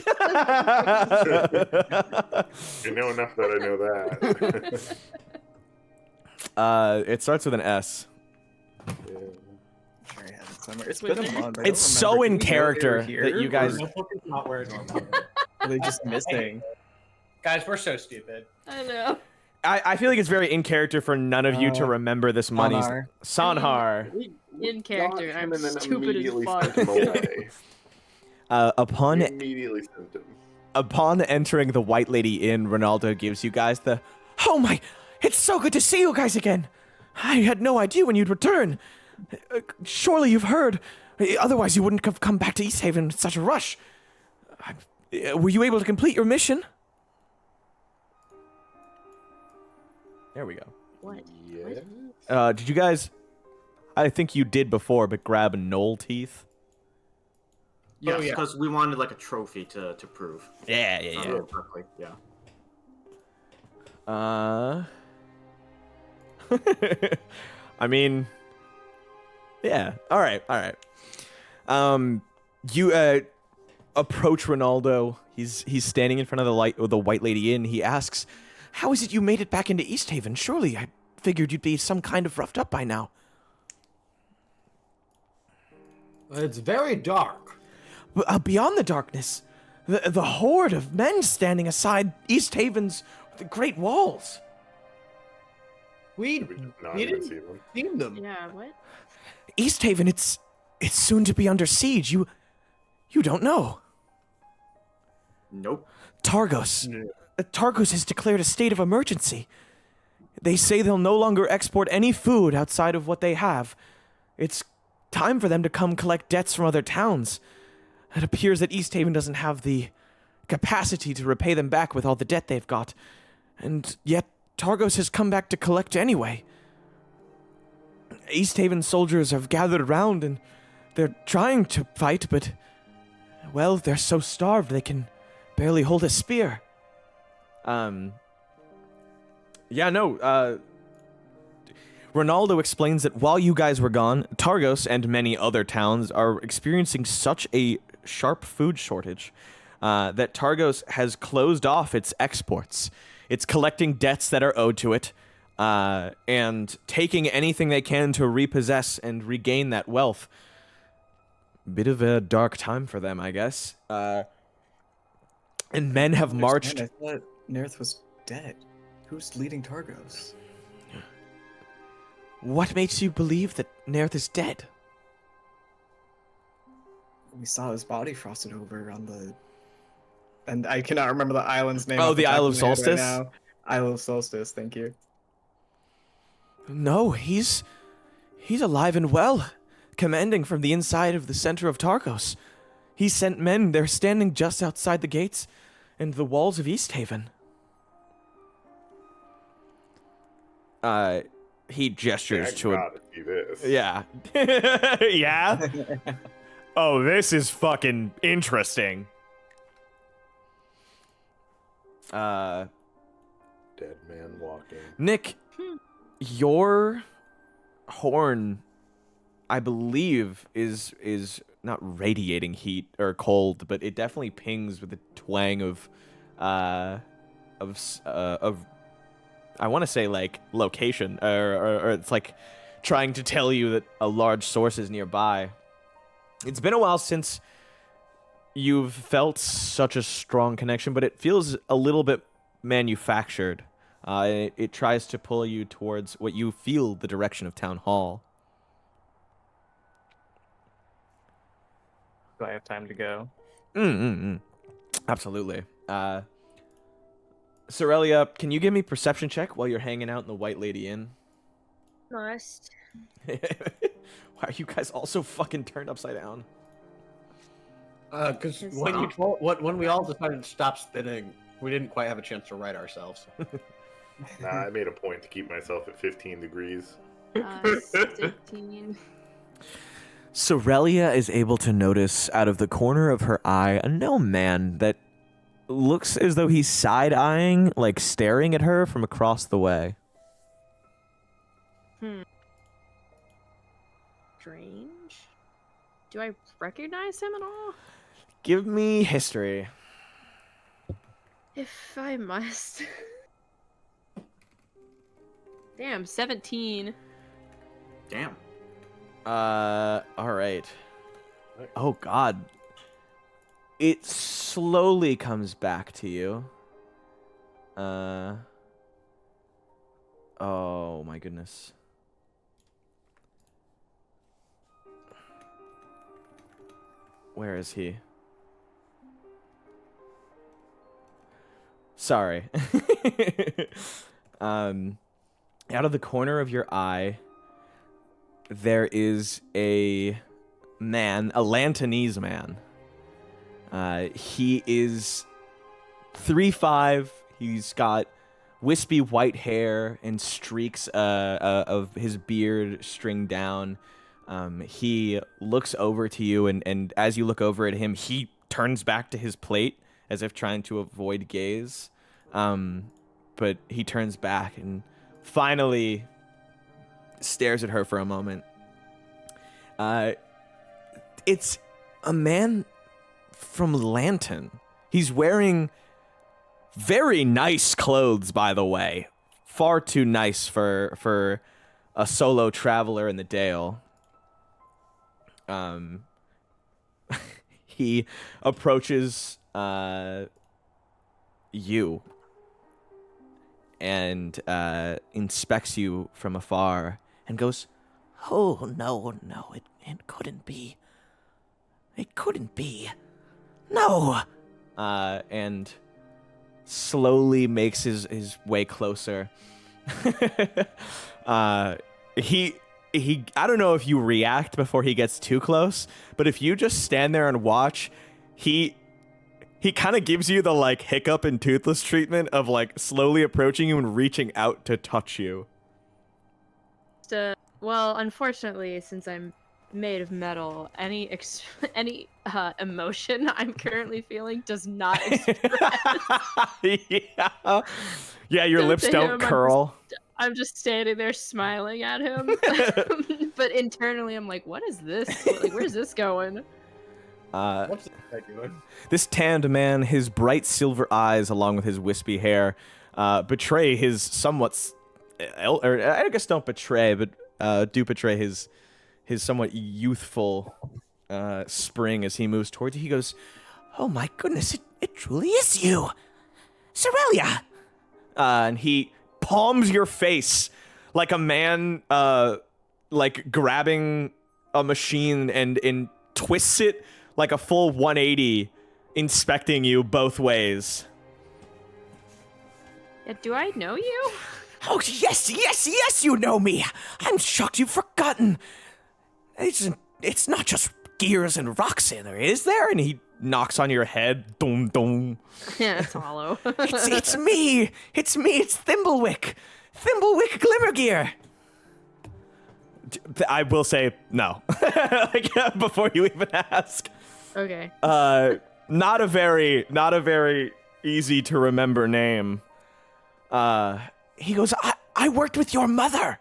Speaker 6: You know enough that I know that.
Speaker 1: It starts with an S.
Speaker 6: Yeah.
Speaker 3: Sure, yeah, it's somewhere. It's been a month. I don't
Speaker 1: It's so
Speaker 3: remember.
Speaker 1: in
Speaker 3: Do we know they were
Speaker 1: character
Speaker 3: here,
Speaker 1: that you guys.
Speaker 3: or
Speaker 2: Notebook is not where it normally is.
Speaker 3: Are they just missing?
Speaker 2: Guys, we're so stupid.
Speaker 4: I know.
Speaker 1: I feel like it's very in character for none of you to remember this money.
Speaker 3: Sonar.
Speaker 1: Sanhar.
Speaker 4: In character,
Speaker 6: Got
Speaker 4: I'm
Speaker 6: him and then
Speaker 4: stupid as
Speaker 6: immediately
Speaker 4: fuck.
Speaker 6: sent him away.
Speaker 1: Upon
Speaker 6: Immediately sent him.
Speaker 1: Upon entering the White Lady Inn, Ronaldo gives you guys the, "Oh my, it's so good to see you guys again. I had no idea when you'd return. Surely you've heard. Otherwise you wouldn't have come back to East Haven in such a rush. Were you able to complete your mission?" There we go.
Speaker 4: What?
Speaker 6: Yes.
Speaker 1: Did you guys, I think you did before, but grab knoll teeth?
Speaker 5: Yes,
Speaker 2: yeah.
Speaker 5: because we wanted like a trophy to prove.
Speaker 1: Yeah, yeah, yeah.
Speaker 5: Berkeley, yeah.
Speaker 1: I mean, yeah. All right. You approach Ronaldo. He's standing in front of the White Lady Inn. He asks, "How is it you made it back into East Haven? Surely I figured you'd be some kind of roughed up by now."
Speaker 2: It's very dark.
Speaker 1: Beyond the darkness, the horde of men standing aside East Haven's the great walls.
Speaker 2: We
Speaker 6: Did we just not
Speaker 2: didn't
Speaker 6: even see them?
Speaker 2: see them.
Speaker 4: Yeah, what?
Speaker 1: East Haven, it's soon to be under siege. You don't know.
Speaker 5: Nope.
Speaker 1: Targos. Targos has declared a state of emergency. They say they'll no longer export any food outside of what they have. It's time for them to come collect debts from other towns. It appears that East Haven doesn't have the capacity to repay them back with all the debt they've got. And yet, Targos has come back to collect anyway. East Haven soldiers have gathered around and they're trying to fight, but, well, they're so starved they can barely hold a spear. Ronaldo explains that while you guys were gone, Targos and many other towns are experiencing such a sharp food shortage that Targos has closed off its exports. It's collecting debts that are owed to it and taking anything they can to repossess and regain that wealth. Bit of a dark time for them, I guess. And men have marched.
Speaker 3: I thought Nerth was dead. Who's leading Targos?
Speaker 1: What makes you believe that Nerth is dead?
Speaker 3: We saw his body frosted over on the... And I cannot remember the island's name.
Speaker 1: Oh,
Speaker 3: off
Speaker 1: the
Speaker 3: top
Speaker 1: Isle
Speaker 3: of
Speaker 1: of
Speaker 3: my head
Speaker 1: Solstice?
Speaker 3: Right now. Isle of Solstice, thank you.
Speaker 1: No, he's alive and well, commanding from the inside of the center of Targos. He sent men. They're standing just outside the gates and the walls of East Haven. He gestures
Speaker 6: I
Speaker 1: to it.
Speaker 6: gotta see this.
Speaker 1: Yeah. Yeah? Oh, this is fucking interesting.
Speaker 6: Dead man walking.
Speaker 1: Nick, your horn, I believe, is not radiating heat or cold, but it definitely pings with a twang of I want to say like location, or it's like trying to tell you that a large source is nearby. It's been a while since you've felt such a strong connection, but it feels a little bit manufactured. It tries to pull you towards what you feel the direction of Town Hall.
Speaker 3: Do I have time to go?
Speaker 1: Absolutely. Cerelia, can you give me perception check while you're hanging out in the White Lady Inn?
Speaker 4: Must.
Speaker 1: Why are you guys all so fucking turned upside down?
Speaker 2: Because when we all decided to stop spinning, we didn't quite have a chance to right ourselves.
Speaker 6: Nah, I made a point to keep myself at 15 degrees.
Speaker 4: 16.
Speaker 1: Cerelia is able to notice out of the corner of her eye a gnome man that looks as though he's side-eyeing, like staring at her from across the way.
Speaker 4: Strange. Do I recognize him at all?
Speaker 1: Give me history.
Speaker 4: If I must. Damn, 17.
Speaker 5: Damn.
Speaker 1: All right. Oh God. It slowly comes back to you. Oh my goodness. Where is he? Sorry. Out of the corner of your eye, there is a man, a Lantanese man. He is 3'5". He's got wispy white hair and streaks of his beard stringed down. He looks over to you, and as you look over at him, he turns back to his plate as if trying to avoid gaze. But he turns back and finally stares at her for a moment. It's a man from Lantern. He's wearing very nice clothes, by the way. Far too nice for a solo traveler in the Dale. He approaches you and inspects you from afar and goes, "Oh, no, it couldn't be. It couldn't be. No!" And slowly makes his way closer. He I don't know if you react before he gets too close, but if you just stand there and watch, he kind of gives you the like hiccup and toothless treatment of like slowly approaching you and reaching out to touch you.
Speaker 4: Well, unfortunately, since I'm made of metal, any emotion I'm currently feeling does not express.
Speaker 1: Yeah, your lips don't curl.
Speaker 4: I'm just standing there smiling at him. But internally, I'm like, what is this? Like, where's this going?
Speaker 2: What's this guy doing?
Speaker 1: This tanned man, his bright silver eyes, along with his wispy hair, betray his somewhat, or I guess don't betray, but do betray his somewhat youthful spring as he moves towards you. He goes, "Oh my goodness, it truly is you, Cerelia!" And he palms your face like a man, like grabbing a machine and twists it like a full 180, inspecting you both ways.
Speaker 4: Yeah, do I know you?
Speaker 1: Oh, yes, you know me. I'm shocked you've forgotten. It's not just gears and rocks in there, is there? And he knocks on your head. Dum, dum.
Speaker 4: Yeah, it's hollow.
Speaker 1: It's me. It's Thimblewick. Thimblewick Glimmergear. I will say no. Like, before you even ask.
Speaker 4: Okay.
Speaker 1: Not a very easy to remember name. He goes, I worked with your mother.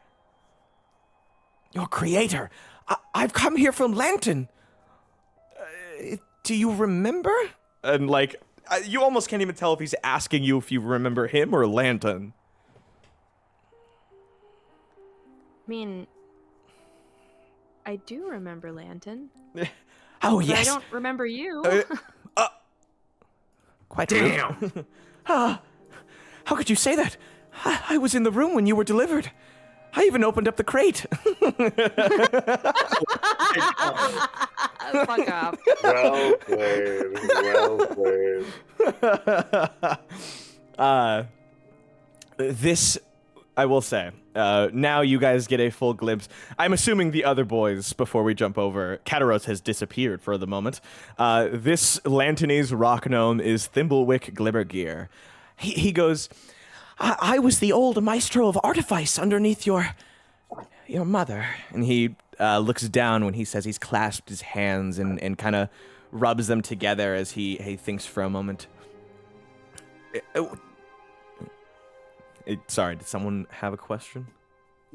Speaker 1: Your creator. I've come here from Lantern. Do you remember? And like, you almost can't even tell if he's asking you if you remember him or Lantern.
Speaker 4: I mean, I do remember Lantern.
Speaker 1: Oh,
Speaker 4: But
Speaker 1: yes.
Speaker 4: I don't remember you.
Speaker 1: Quite
Speaker 2: Damn.
Speaker 1: rude. How could you say that? I was in the room when you were delivered. I even opened up the crate.
Speaker 4: Fuck off.
Speaker 6: Well played.
Speaker 1: This, I will say, now you guys get a full glimpse. I'm assuming the other boys, before we jump over, Kataros has disappeared for the moment. This Lanternese rock gnome is Thimblewick Glimmergear. He goes, I was the old maestro of artifice underneath your mother. And he looks down when he says he's clasped his hands and kind of rubs them together as he thinks for a moment. Sorry, did someone have a question?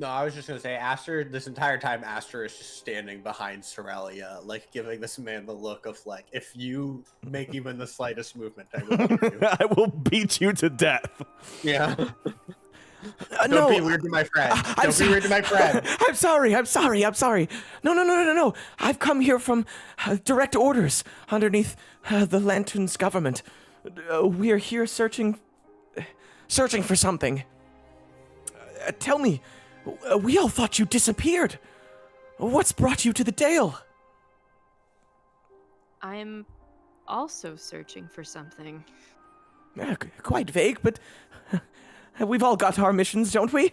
Speaker 2: No, I was just gonna say, Aster. This entire time, Aster is just standing behind Cerelia, like giving this man the look of like, if you make even the slightest movement, I will kill you.
Speaker 1: I will beat you to death.
Speaker 2: Yeah.
Speaker 1: No,
Speaker 2: Don't be weird to my friend. Don't be weird to my friend.
Speaker 1: I'm sorry. No. I've come here from direct orders underneath the Lantern's government. We're here searching for something. Tell me, we all thought you disappeared. What's brought you to the Dale?
Speaker 4: I'm also searching for something.
Speaker 1: Quite vague, but we've all got our missions, don't we?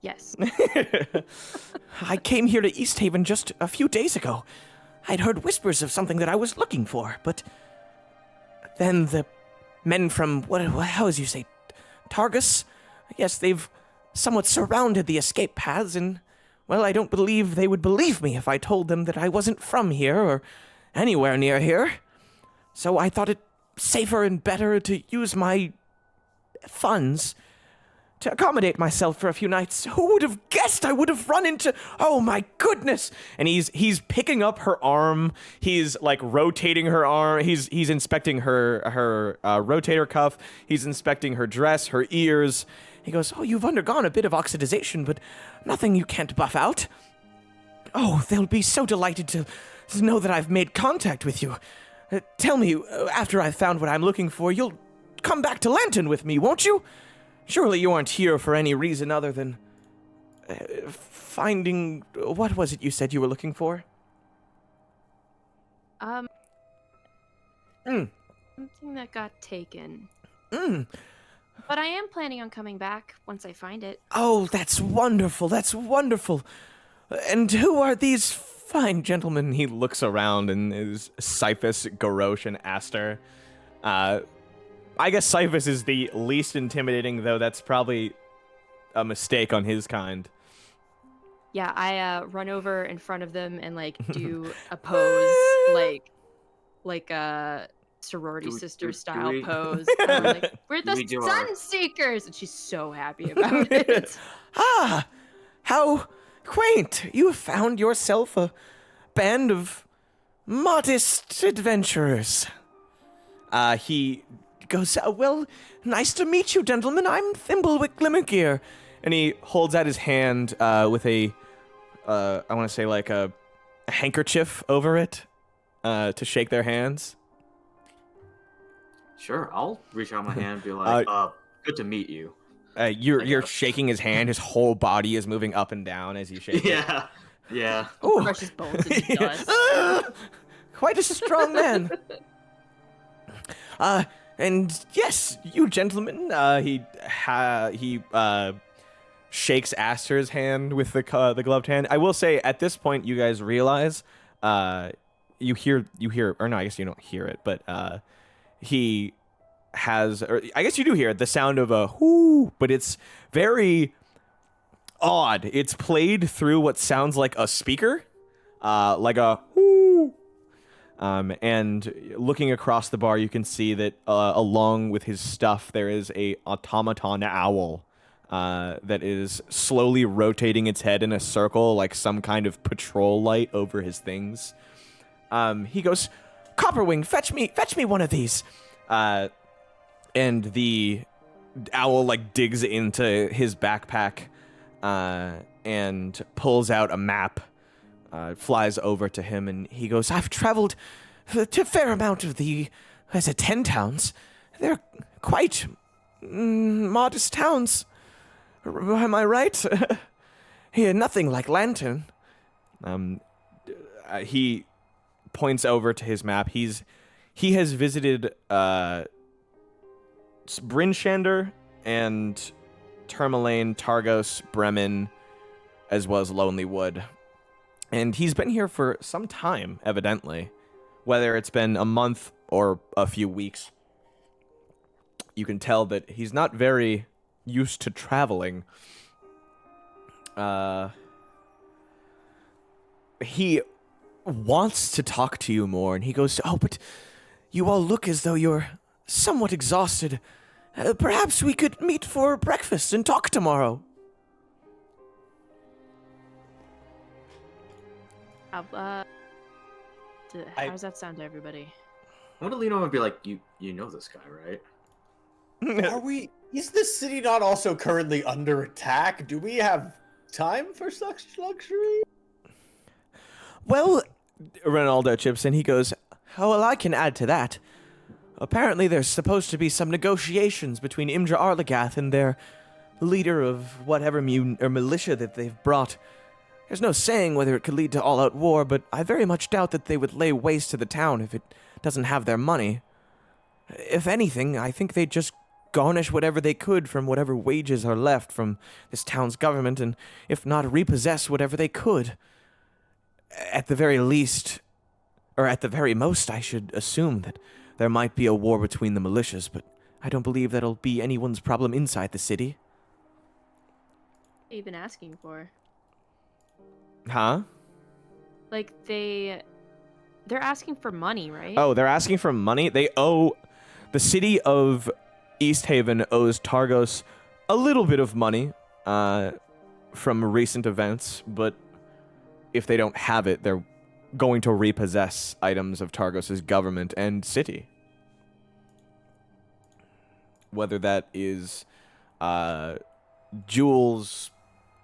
Speaker 4: Yes.
Speaker 1: I came here to East Haven just a few days ago. I'd heard whispers of something that I was looking for, but then the men from, how as you say, Targus? Yes, they've somewhat surrounded the escape paths, and, well, I don't believe they would believe me if I told them that I wasn't from here or anywhere near here. So I thought it safer and better to use my funds to accommodate myself for a few nights. Who would have guessed I would have run into... Oh, my goodness! And he's picking up her arm. He's, like, rotating her arm. He's inspecting her rotator cuff. He's inspecting her dress, her ears. He goes, oh, you've undergone a bit of oxidization, but nothing you can't buff out. Oh, they'll be so delighted to know that I've made contact with you. Tell me, after I've found what I'm looking for, you'll come back to Lantern with me, won't you? Surely you aren't here for any reason other than finding... What was it you said you were looking for?
Speaker 4: Something that got taken. But I am planning on coming back once I find it.
Speaker 1: Oh, that's wonderful, And who are these fine gentlemen? He looks around and is Cyphus, Garrosh, and Aster. I guess Cyphus is the least intimidating, though that's probably a mistake on his kind.
Speaker 4: Yeah, I run over in front of them and like do a pose, like a sorority sister style pose. I'm like, we're the Sunseekers, and she's so happy about it.
Speaker 1: Ah, how quaint! You have found yourself a band of modest adventurers. He goes, well, nice to meet you, gentlemen. I'm Thimblewick Glimmergear. And he holds out his hand with a, I want to say like a handkerchief over it to shake their hands.
Speaker 5: Sure, I'll reach out my hand and be like, good to meet you.
Speaker 1: You're shaking his hand. His whole body is moving up and down as you shake it.
Speaker 5: Yeah.
Speaker 1: Ooh.
Speaker 4: Crushes bones into dust.
Speaker 1: Quite a strong man. And yes, you gentlemen, he shakes Aster's hand with the gloved hand. I will say, at this point, you guys realize, you hear, or no, I guess you don't hear it, but he has, or I guess you do hear it, the sound of a whoo, but it's very odd. It's played through what sounds like a speaker, like a whoo. And looking across the bar, you can see that along with his stuff, there is a automaton owl that is slowly rotating its head in a circle, like some kind of patrol light over his things. He goes, Copperwing, fetch me one of these. And the owl like digs into his backpack and pulls out a map. Flies over to him, and he goes, I've traveled to a fair amount of the, 10 towns. They're quite modest towns. Am I right? Here, nothing like Lantern. He points over to his map. He has visited Brynshander and Tourmaline, Targos, Bremen, as well as Lonely Wood. And he's been here for some time, evidently. Whether it's been a month or a few weeks. You can tell that he's not very used to traveling. He wants to talk to you more, and he goes, oh, but you all look as though you're somewhat exhausted Perhaps we could meet for breakfast and talk tomorrow.
Speaker 4: How does that sound to everybody?
Speaker 5: I'm gonna lean over and be like, you know this guy, right?
Speaker 2: Is this city not also currently under attack? Do we have time for such luxury?
Speaker 1: Well, Ronaldo chips in. He goes, "Oh, well, I can add to that. Apparently there's supposed to be some negotiations between Imdra Arlagath and their leader of whatever militia that they've brought. There's no saying whether it could lead to all-out war, but I very much doubt that they would lay waste to the town if it doesn't have their money. If anything, I think they'd just garnish whatever they could from whatever wages are left from this town's government, and if not, repossess whatever they could. At the very least, or at the very most, I should assume that there might be a war between the militias, but I don't believe that'll be anyone's problem inside the city."
Speaker 4: What are you been asking for?
Speaker 1: Huh?
Speaker 4: Like they're asking for money, right?
Speaker 1: Oh, they're asking for money? The city of East Haven owes Targos a little bit of money from recent events, but if they don't have it, they're going to repossess items of Targos' government and city. Whether that is jewels,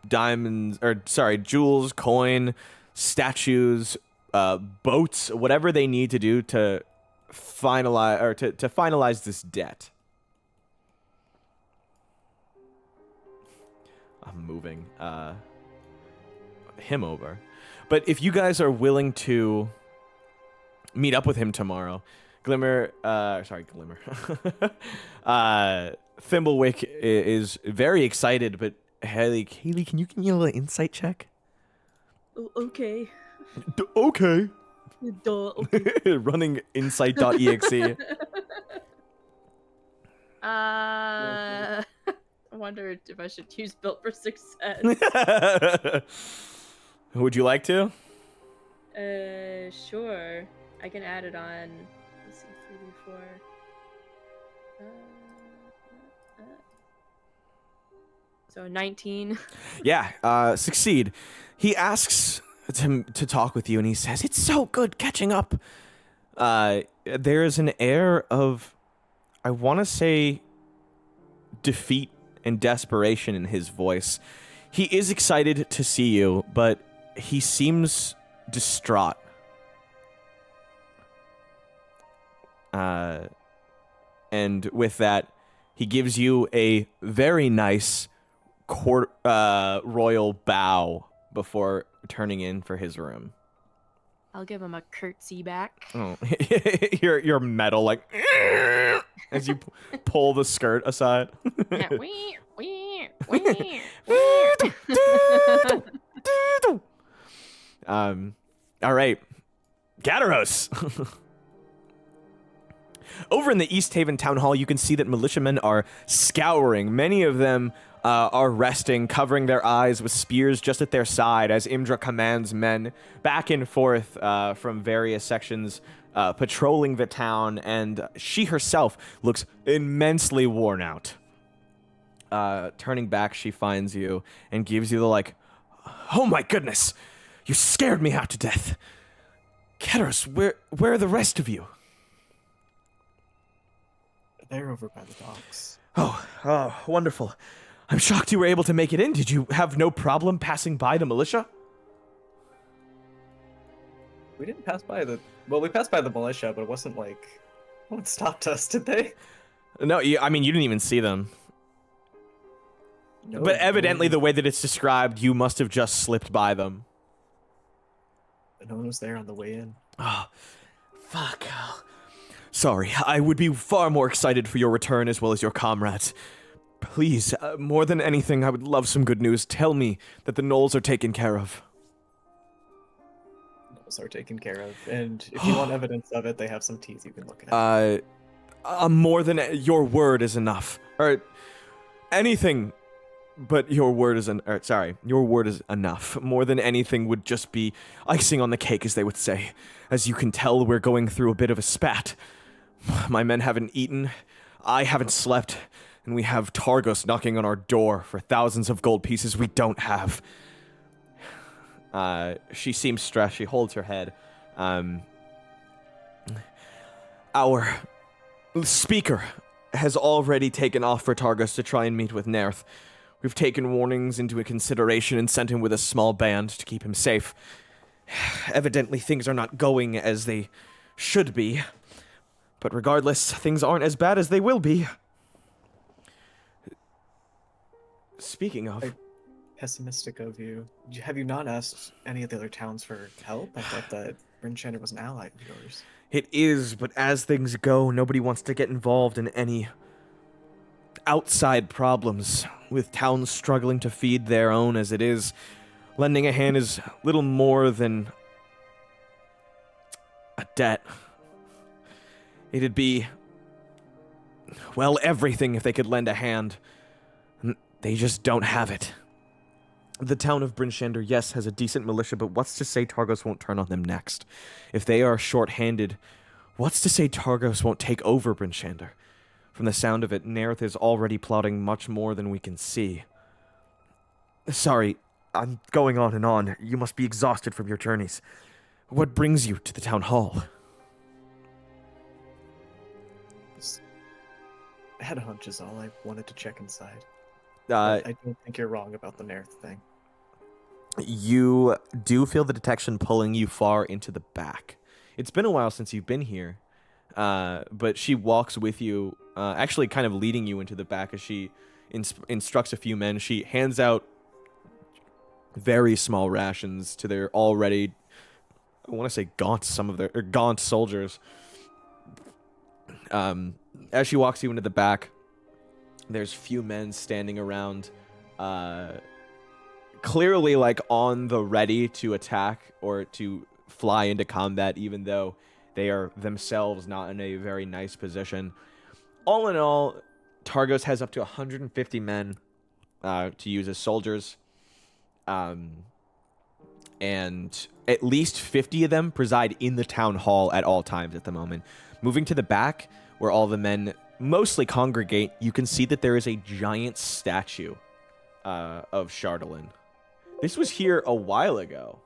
Speaker 1: jewels, coin, statues, boats, whatever they need to do to finalize this debt. I'm moving him over. But if you guys are willing to meet up with him tomorrow, Thimblewick is very excited, but Haley, can you give me a little insight check?
Speaker 4: Oh, okay.
Speaker 1: Okay.
Speaker 4: Duh, okay.
Speaker 1: Running insight.exe.
Speaker 4: I wonder if I should use built for success.
Speaker 1: Would you like to?
Speaker 4: Sure. I can add it on. Let's see, 3d4. So 19.
Speaker 1: Yeah, succeed. He asks to talk with you, and he says, "It's so good catching up." There is an air of, I want to say, defeat and desperation in his voice. He is excited to see you, but he seems distraught. And with that, he gives you a very nice royal bow before turning in for his room.
Speaker 4: I'll give him a curtsy back.
Speaker 1: Oh, your metal like as you pull the skirt aside.
Speaker 4: Yeah,
Speaker 1: All right, Kataros. Over in the East Haven Town Hall, you can see that militiamen are scouring. Many of them are resting, covering their eyes with spears just at their side as Imdra commands men back and forth from various sections, patrolling the town, and she herself looks immensely worn out. Turning back, she finds you and gives you the like, "Oh my goodness, you scared me half to death. Kataros, where are the rest of you?"
Speaker 3: They're over by the docks.
Speaker 1: Oh, wonderful. I'm shocked you were able to make it in. Did you have no problem passing by the militia?
Speaker 3: We didn't pass by we passed by the militia, but it wasn't like, no one stopped us, did they?
Speaker 1: No, you didn't even see them.
Speaker 3: No,
Speaker 1: But evidently, the way that it's described, you must have just slipped by them.
Speaker 3: no one was there on the way in.
Speaker 1: Oh, fuck. Sorry, I would be far more excited for your return as well as your comrades. Please, more than anything, I would love some good news. Tell me that the gnolls are taken care of.
Speaker 3: Gnolls are taken care of, and if you want evidence of it, they have some teeth you can look at.
Speaker 1: More than your word is enough. Or anything but your word is your word is enough. More than anything would just be icing on the cake, as they would say. As you can tell, we're going through a bit of a spat. My men haven't eaten. I haven't slept, and we have Targos knocking on our door for thousands of gold pieces we don't have. She seems stressed. She holds her head. Our speaker has already taken off for Targos to try and meet with Nerth. We've taken warnings into consideration and sent him with a small band to keep him safe. Evidently, things are not going as they should be. But regardless, things aren't as bad as they will be. Speaking of...
Speaker 3: Pessimistic of you. Have you not asked any of the other towns for help? I thought that Brinchander was an ally of yours.
Speaker 1: It is, but as things go, nobody wants to get involved in any outside problems, with towns struggling to feed their own as it is. Lending a hand is little more than a debt. It'd be, well, everything if they could lend a hand. They just don't have it. The town of Brinchander, yes, has a decent militia, but what's to say Targos won't turn on them next? If they are short-handed, what's to say Targos won't take over Brinchander? From the sound of it, Nerth is already plotting much more than we can see. Sorry, I'm going on and on. You must be exhausted from your journeys. What brings you to the town hall?
Speaker 3: I had a hunch is all. I wanted to check inside.
Speaker 1: I
Speaker 3: don't think you're wrong about the Nerth thing.
Speaker 1: You do feel the detection pulling you far into the back. It's been a while since you've been here, but she walks with you, actually kind of leading you into the back as she instructs a few men. She hands out very small rations to their already, I want to say gaunt soldiers. As she walks you into the back, there's few men standing around, clearly like on the ready to attack or to fly into combat, even though they are themselves not in a very nice position. All in all, Targos has up to 150 men to use as soldiers, and at least 50 of them preside in the town hall at all times at the moment. Moving to the back, where all the men mostly congregate, you can see that there is a giant statue of Chardalyn. This was here a while ago.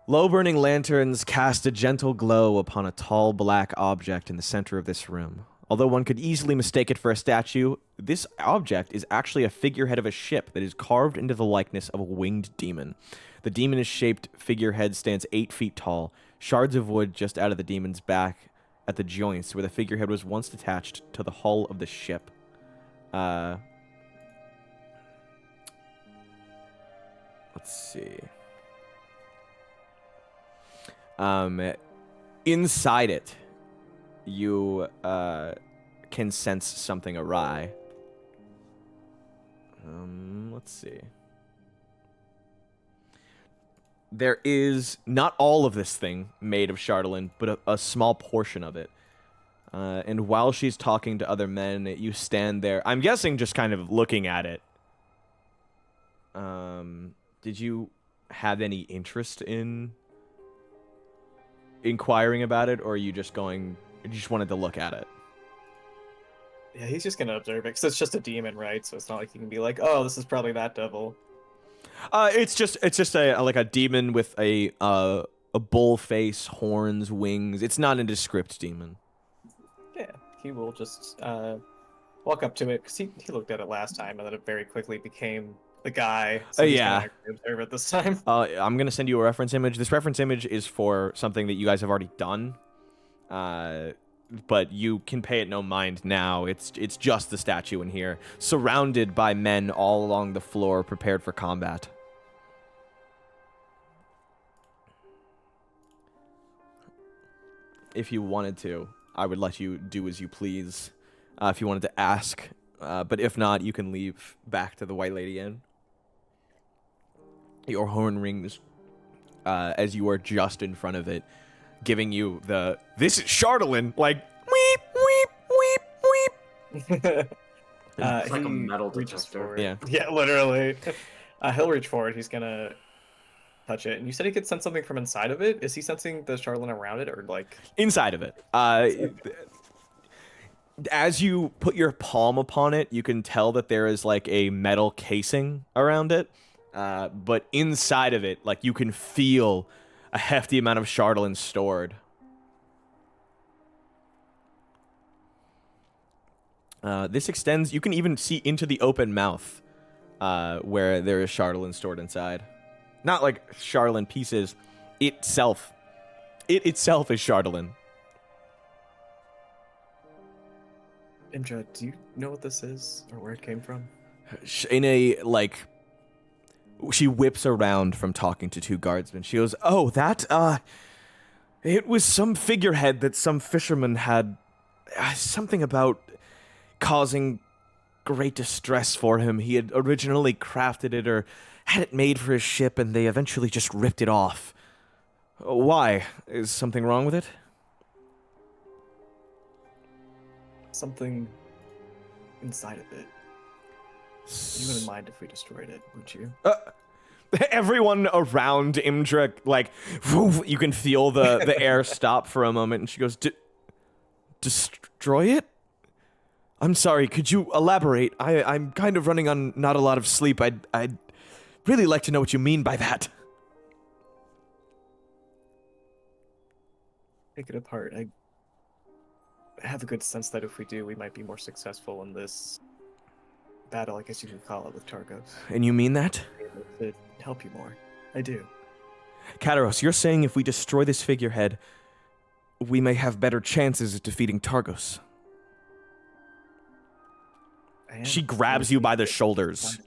Speaker 1: Low-burning lanterns cast a gentle glow upon a tall black object in the center of this room. Although one could easily mistake it for a statue, this object is actually a figurehead of a ship that is carved into the likeness of a winged demon. The demonish-shaped figurehead stands 8 feet tall, shards of wood just out of the demon's back at the joints where the figurehead was once attached to the hull of the ship. Let's see. Inside it, you can sense something awry. Let's see. There is not all of this thing made of Chardalyn, but a small portion of it. And while she's talking to other men, you stand there. I'm guessing just kind of looking at it. Did you have any interest in inquiring about it, or are you just going? You just wanted to look at it?
Speaker 3: Yeah, he's just gonna observe it because it's just a demon, right? So it's not like you can be like, "Oh, this is probably that devil."
Speaker 1: It's just a demon with a bull face, horns, wings. It's not a nondescript demon.
Speaker 3: Yeah, he will just walk up to it because he looked at it last time and then it very quickly became the guy. So he's
Speaker 1: yeah.
Speaker 3: gonna actually observe it this time.
Speaker 1: I'm gonna send you a reference image. This reference image is for something that you guys have already done. But you can pay it no mind now. It's just the statue in here, surrounded by men all along the floor, prepared for combat. If you wanted to, I would let you do as you please. If you wanted to ask, but if not, you can leave back to the White Lady Inn. Your horn rings as you are just in front of it, giving you this is Chardalyn, like, weep, weep, weep, weep.
Speaker 5: It's like a metal
Speaker 3: reaches
Speaker 5: detector.
Speaker 3: forward.
Speaker 1: Yeah.
Speaker 3: Yeah, literally. He'll reach forward. He's gonna touch it. And you said he could sense something from inside of it. Is he sensing the Charlatan around it, or like
Speaker 1: Inside of it. As you put your palm upon it, you can tell that there is like a metal casing around it. But inside of it, like you can feel a hefty amount of Charlatan stored. This extends, you can even see into the open mouth, where there is Charlatan stored inside. Not like Charlatan pieces, itself. It itself is Charlatan.
Speaker 3: Imdra, do you know what this is or where it came from?
Speaker 1: In a, like, she whips around from talking to two guardsmen. She goes, oh, that, it was some figurehead that some fisherman had, something about causing great distress for him. He had originally crafted it or had it made for his ship, and they eventually just ripped it off. Why? Is something wrong with it?
Speaker 3: Something inside of it. You wouldn't mind if we destroyed it, would you?
Speaker 1: Everyone around Imdra, like, you can feel the air stop for a moment, and she goes, destroy it? I'm sorry, could you elaborate? I'm kind of running on not a lot of sleep. I'd really like to know what you mean by that.
Speaker 3: Pick it apart. I have a good sense that if we do, we might be more successful in this battle, I guess you could call it, with Targos.
Speaker 1: And you mean that?
Speaker 3: To help you more. I do.
Speaker 1: Kataros, you're saying if we destroy this figurehead, we may have better chances at defeating Targos. She grabs you by the shoulders.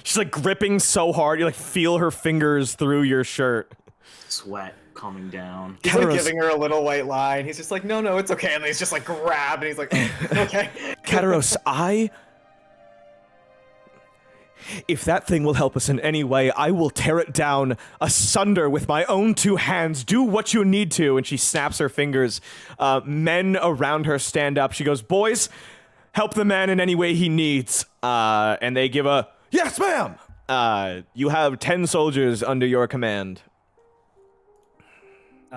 Speaker 1: She's like gripping so hard, you like feel her fingers through your shirt.
Speaker 5: Sweat coming down.
Speaker 3: He's like giving her a little white line. He's just like, no, it's okay. And he's just like grabbed, and he's like, okay.
Speaker 1: Kataros, if that thing will help us in any way, I will tear it down asunder with my own two hands. Do what you need to. And she snaps her fingers. Men around her stand up. She goes, boys, help the man in any way he needs. And they give a, yes, ma'am. You have 10 soldiers under your command.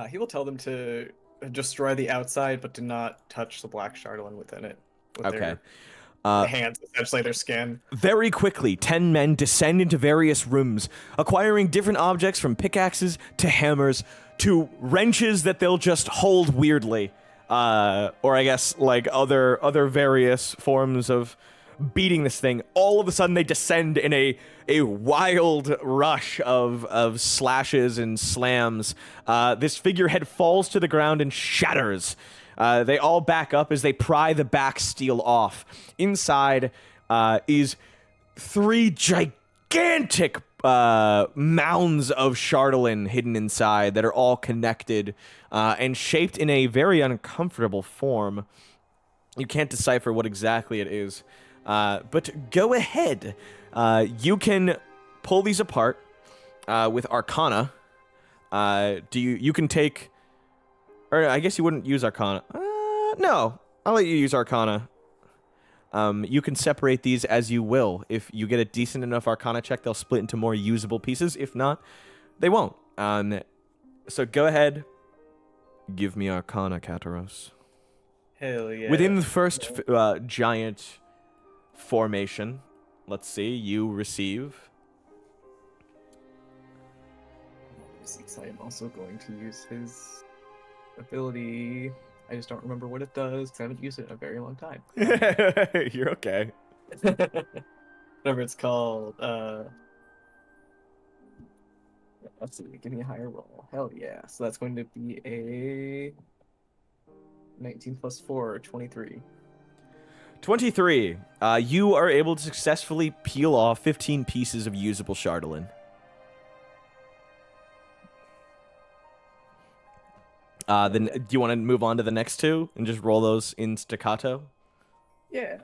Speaker 3: He will tell them to destroy the outside, but do not touch the black Charlatan within it. With
Speaker 1: Okay.
Speaker 3: their hands, essentially their skin.
Speaker 1: Very quickly, 10 men descend into various rooms, acquiring different objects from pickaxes to hammers to wrenches that they'll just hold weirdly. Or I guess like other various forms of beating this thing. All of a sudden they descend in a wild rush of slashes and slams. This figurehead falls to the ground and shatters. They all back up as they pry the back steel off. Inside is 3 gigantic mounds of Charlatan hidden inside that are all connected and shaped in a very uncomfortable form. You can't decipher what exactly it is. But go ahead. You can pull these apart with Arcana. You can take... Or I guess you wouldn't use Arcana. No, I'll let you use Arcana. You can separate these as you will. If you get a decent enough Arcana check, they'll split into more usable pieces. If not, they won't. So go ahead. Give me Arcana, Kataros.
Speaker 3: Hell yeah.
Speaker 1: Within the first giant formation, let's see, you receive...
Speaker 3: I am also going to use his ability. I just don't remember what it does because I haven't used it in a very long time.
Speaker 1: You're okay.
Speaker 3: Whatever it's called. Let's see. Give me a higher roll. Hell yeah. So that's going to be a 19 plus 4, 23.
Speaker 1: 23. You are able to successfully peel off 15 pieces of usable Charlatan. Then do you want to move on to the next two and just roll those in staccato?
Speaker 3: Yeah.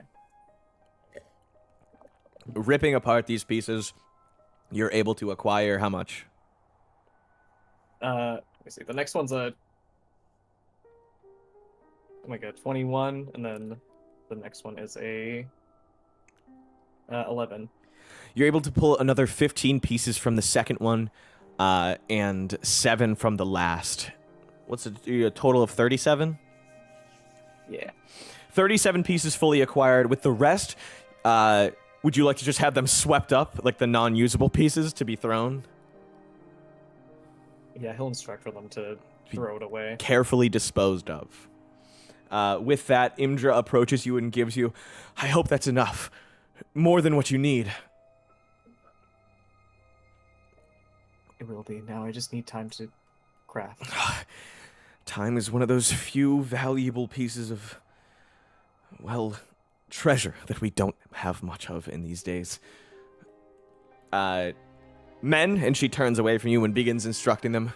Speaker 1: Ripping apart these pieces, you're able to acquire how much?
Speaker 3: Let me see. The next one's a... Oh my god, 21, and then the next one is a 11.
Speaker 1: You're able to pull another 15 pieces from the second one. and 7 from the last. What's a total of 37?
Speaker 3: Yeah.
Speaker 1: 37 pieces fully acquired. With the rest, would you like to just have them swept up, like the non-usable pieces, to be thrown?
Speaker 3: Yeah, he'll instruct for them to throw it away.
Speaker 1: Carefully disposed of. With that, Imdra approaches you and gives you, I hope that's enough. More than what you need.
Speaker 3: It will be. Now I just need time to craft.
Speaker 1: Time is one of those few valuable pieces of, well, treasure that we don't have much of in these days. Men, and she turns away from you and begins instructing them,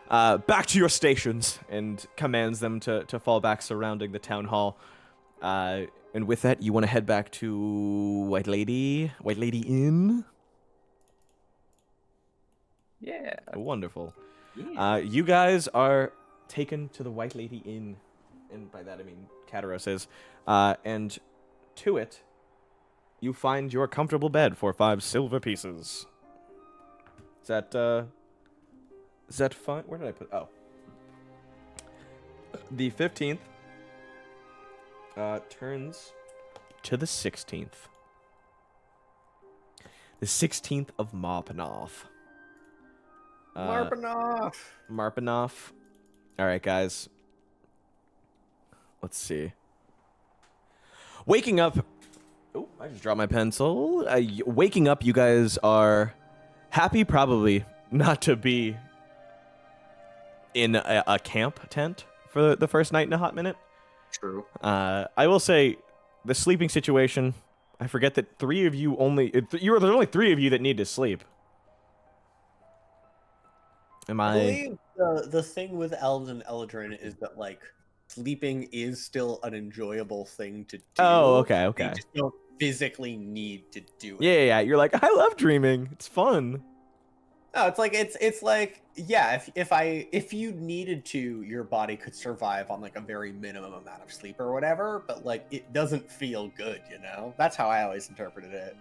Speaker 1: back to your stations, and commands them to fall back surrounding the town hall. And with that, you want to head back to White Lady Inn?
Speaker 3: Yeah.
Speaker 1: Wonderful.
Speaker 3: Yeah.
Speaker 1: You guys are taken to the White Lady Inn, and by that I mean Kataros is, and to it, you find your comfortable bed for 5 silver pieces. Is that fine? Where did I put? Oh, the 15th turns to the 16th. The 16th of Marpanoth. Marpanoth. All right, guys. Let's see. Waking up. Oh, I just dropped my pencil. Waking up, you guys are happy, probably not to be in a camp tent for the first night in a hot minute.
Speaker 5: True.
Speaker 1: I will say, the sleeping situation. I forget that 3 of you only. There's only 3 of you that need to sleep. Am
Speaker 2: I
Speaker 1: I?
Speaker 2: believe the thing with elves and eladrin is that like sleeping is still an enjoyable thing to do.
Speaker 1: Oh, okay.
Speaker 2: You just don't physically need to do it.
Speaker 1: Yeah. You're like, I love dreaming. It's fun.
Speaker 2: No, it's like yeah. If you needed to, your body could survive on like a very minimum amount of sleep or whatever. But like, it doesn't feel good. You know, that's how I always interpreted it.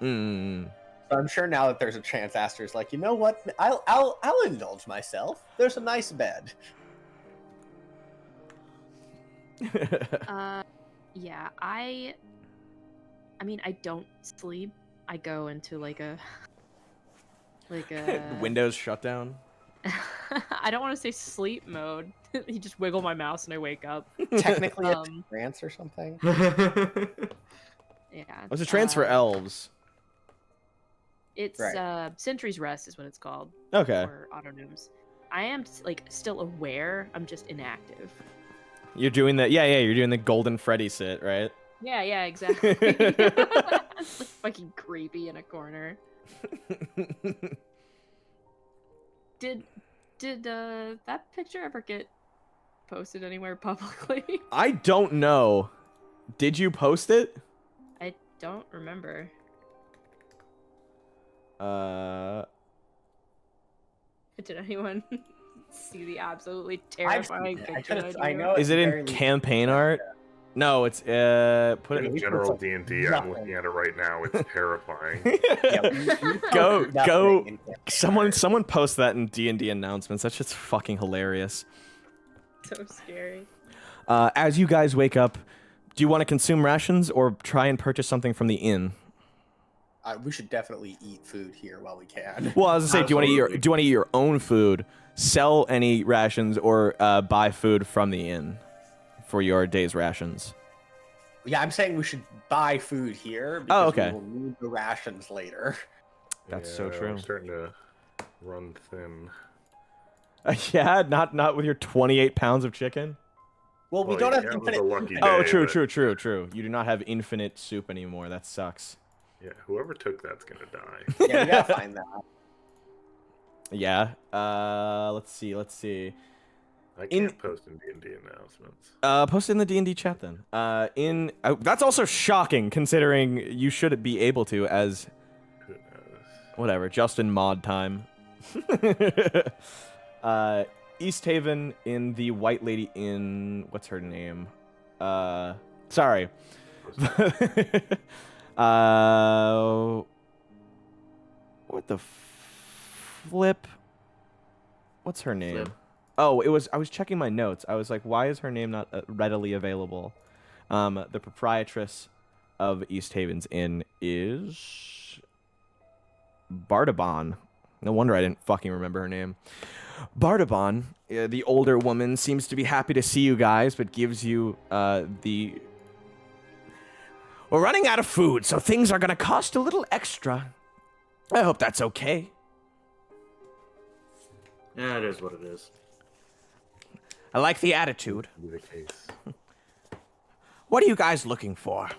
Speaker 2: So I'm sure now that there's a chance, Aster's like, you know what? I'll indulge myself. There's a nice bed.
Speaker 4: Yeah, I mean, I don't sleep. I go into like a
Speaker 1: Windows shut down.
Speaker 4: I don't want to say sleep mode. You just wiggle my mouse and I wake up.
Speaker 2: Technically, a trance or something.
Speaker 4: Yeah.
Speaker 1: What's a trance for elves?
Speaker 4: It's
Speaker 2: Right.
Speaker 4: Sentry's Rest is what it's called.
Speaker 1: Okay.
Speaker 4: Or autognomes. I am like still aware. I'm just inactive.
Speaker 1: You're doing that. Yeah. You're doing the Golden Freddy sit, right?
Speaker 4: Yeah, exactly. It's like fucking creepy in a corner. Did that picture ever get posted anywhere publicly?
Speaker 1: I don't know. Did you post it?
Speaker 4: I don't remember. Did anyone see the absolutely terrifying picture?
Speaker 2: I know.
Speaker 1: Is it in campaign art? No, it's put it
Speaker 6: In
Speaker 1: in
Speaker 6: general D&D, I'm looking at it right now. It's terrifying.
Speaker 1: Go. Someone post that in D&D announcements. That shit's fucking hilarious.
Speaker 4: So scary.
Speaker 1: As you guys wake up, do you want to consume rations or try and purchase something from the inn?
Speaker 2: We should definitely eat food here while we can.
Speaker 1: Well, I was gonna say, do you want to eat your own food, sell any rations, or buy food from the inn for your day's rations?
Speaker 2: Yeah, I'm saying we should buy food here because
Speaker 1: okay.
Speaker 2: we will need the rations later.
Speaker 1: That's so true.
Speaker 6: I'm starting to run thin.
Speaker 1: Yeah, not with your 28 pounds of chicken.
Speaker 2: Well, we don't have
Speaker 6: yeah, it was
Speaker 2: infinite.
Speaker 6: a lucky
Speaker 1: Oh,
Speaker 6: day,
Speaker 1: true.
Speaker 6: but-
Speaker 1: You do not have infinite soup anymore. That sucks.
Speaker 6: Yeah, whoever took that's gonna die.
Speaker 2: Yeah, we gotta find that.
Speaker 1: Yeah. Let's see.
Speaker 6: I can't post in D&D announcements.
Speaker 1: Post it in the D&D chat then. That's also shocking considering you should be able to as
Speaker 6: Who knows?
Speaker 1: whatever, just in mod time. East Haven in the White Lady Inn. What's her name? Sorry. What the flip? What's her name?
Speaker 5: Flip.
Speaker 1: Oh, I was checking my notes. I was like, why is her name not readily available? The proprietress of East Haven's Inn is Bardabon. No wonder I didn't fucking remember her name. Bardabon, the older woman, seems to be happy to see you guys, but gives you the... We're running out of food, so things are going to cost a little extra. I hope that's okay.
Speaker 5: Yeah, it is what it is.
Speaker 1: I like the attitude.
Speaker 6: Be the case.
Speaker 1: What are you guys looking for?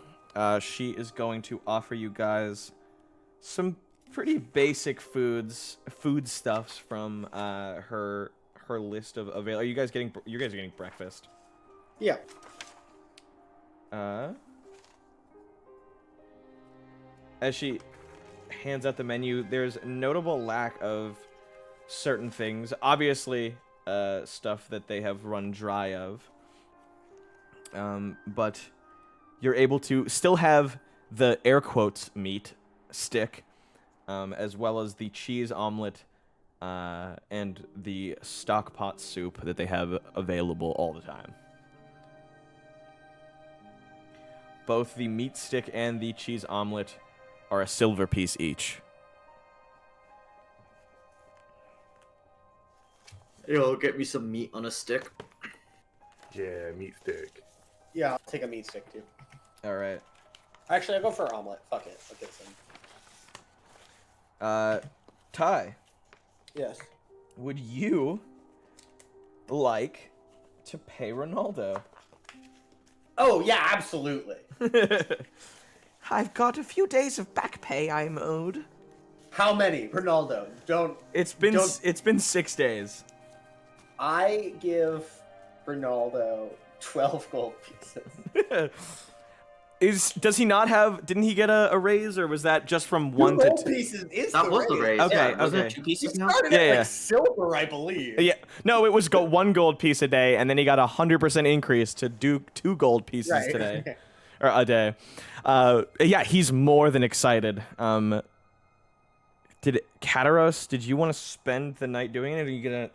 Speaker 1: She is going to offer you guys some pretty basic foodstuffs from her list of available. Are you guys getting? You guys are getting breakfast.
Speaker 2: Yeah.
Speaker 1: As she hands out the menu, there's a notable lack of certain things. Obviously, stuff that they have run dry of. But you're able to still have the air quotes meat stick, as well as the cheese omelet, and the stock pot soup that they have available all the time. Both the meat stick and the cheese omelet are a silver piece each.
Speaker 5: Yo, get me some meat on a stick.
Speaker 6: Yeah, meat stick.
Speaker 2: Yeah, I'll take a meat stick too.
Speaker 1: All right.
Speaker 2: Actually, I'll go for an omelet. Fuck it. I'll get some.
Speaker 1: Ty,
Speaker 2: Yes.
Speaker 1: would you like to pay Ronaldo?
Speaker 2: Oh, yeah, absolutely.
Speaker 1: I've got a few days of back pay I'm owed.
Speaker 2: How many? Ronaldo, don't.
Speaker 1: It's been 6 days.
Speaker 2: I give Ronaldo 12 gold pieces.
Speaker 1: Does he not have? Didn't he get a raise, or was that just from 1 to 2?
Speaker 2: Pieces is
Speaker 5: That was the raise.
Speaker 1: Okay,
Speaker 5: Yeah, wasn't
Speaker 1: okay.
Speaker 5: it 2
Speaker 2: He
Speaker 5: pieces now?
Speaker 2: started
Speaker 1: Yeah,
Speaker 2: at
Speaker 1: yeah.
Speaker 2: like silver, I believe.
Speaker 1: Yeah, no, it was 1 gold piece a day, and then he got 100% increase to do 2 gold pieces
Speaker 2: Right.
Speaker 1: today, or a day. Yeah, he's more than excited. Did Kataros? Did you want to spend the night doing it? Or are you gonna?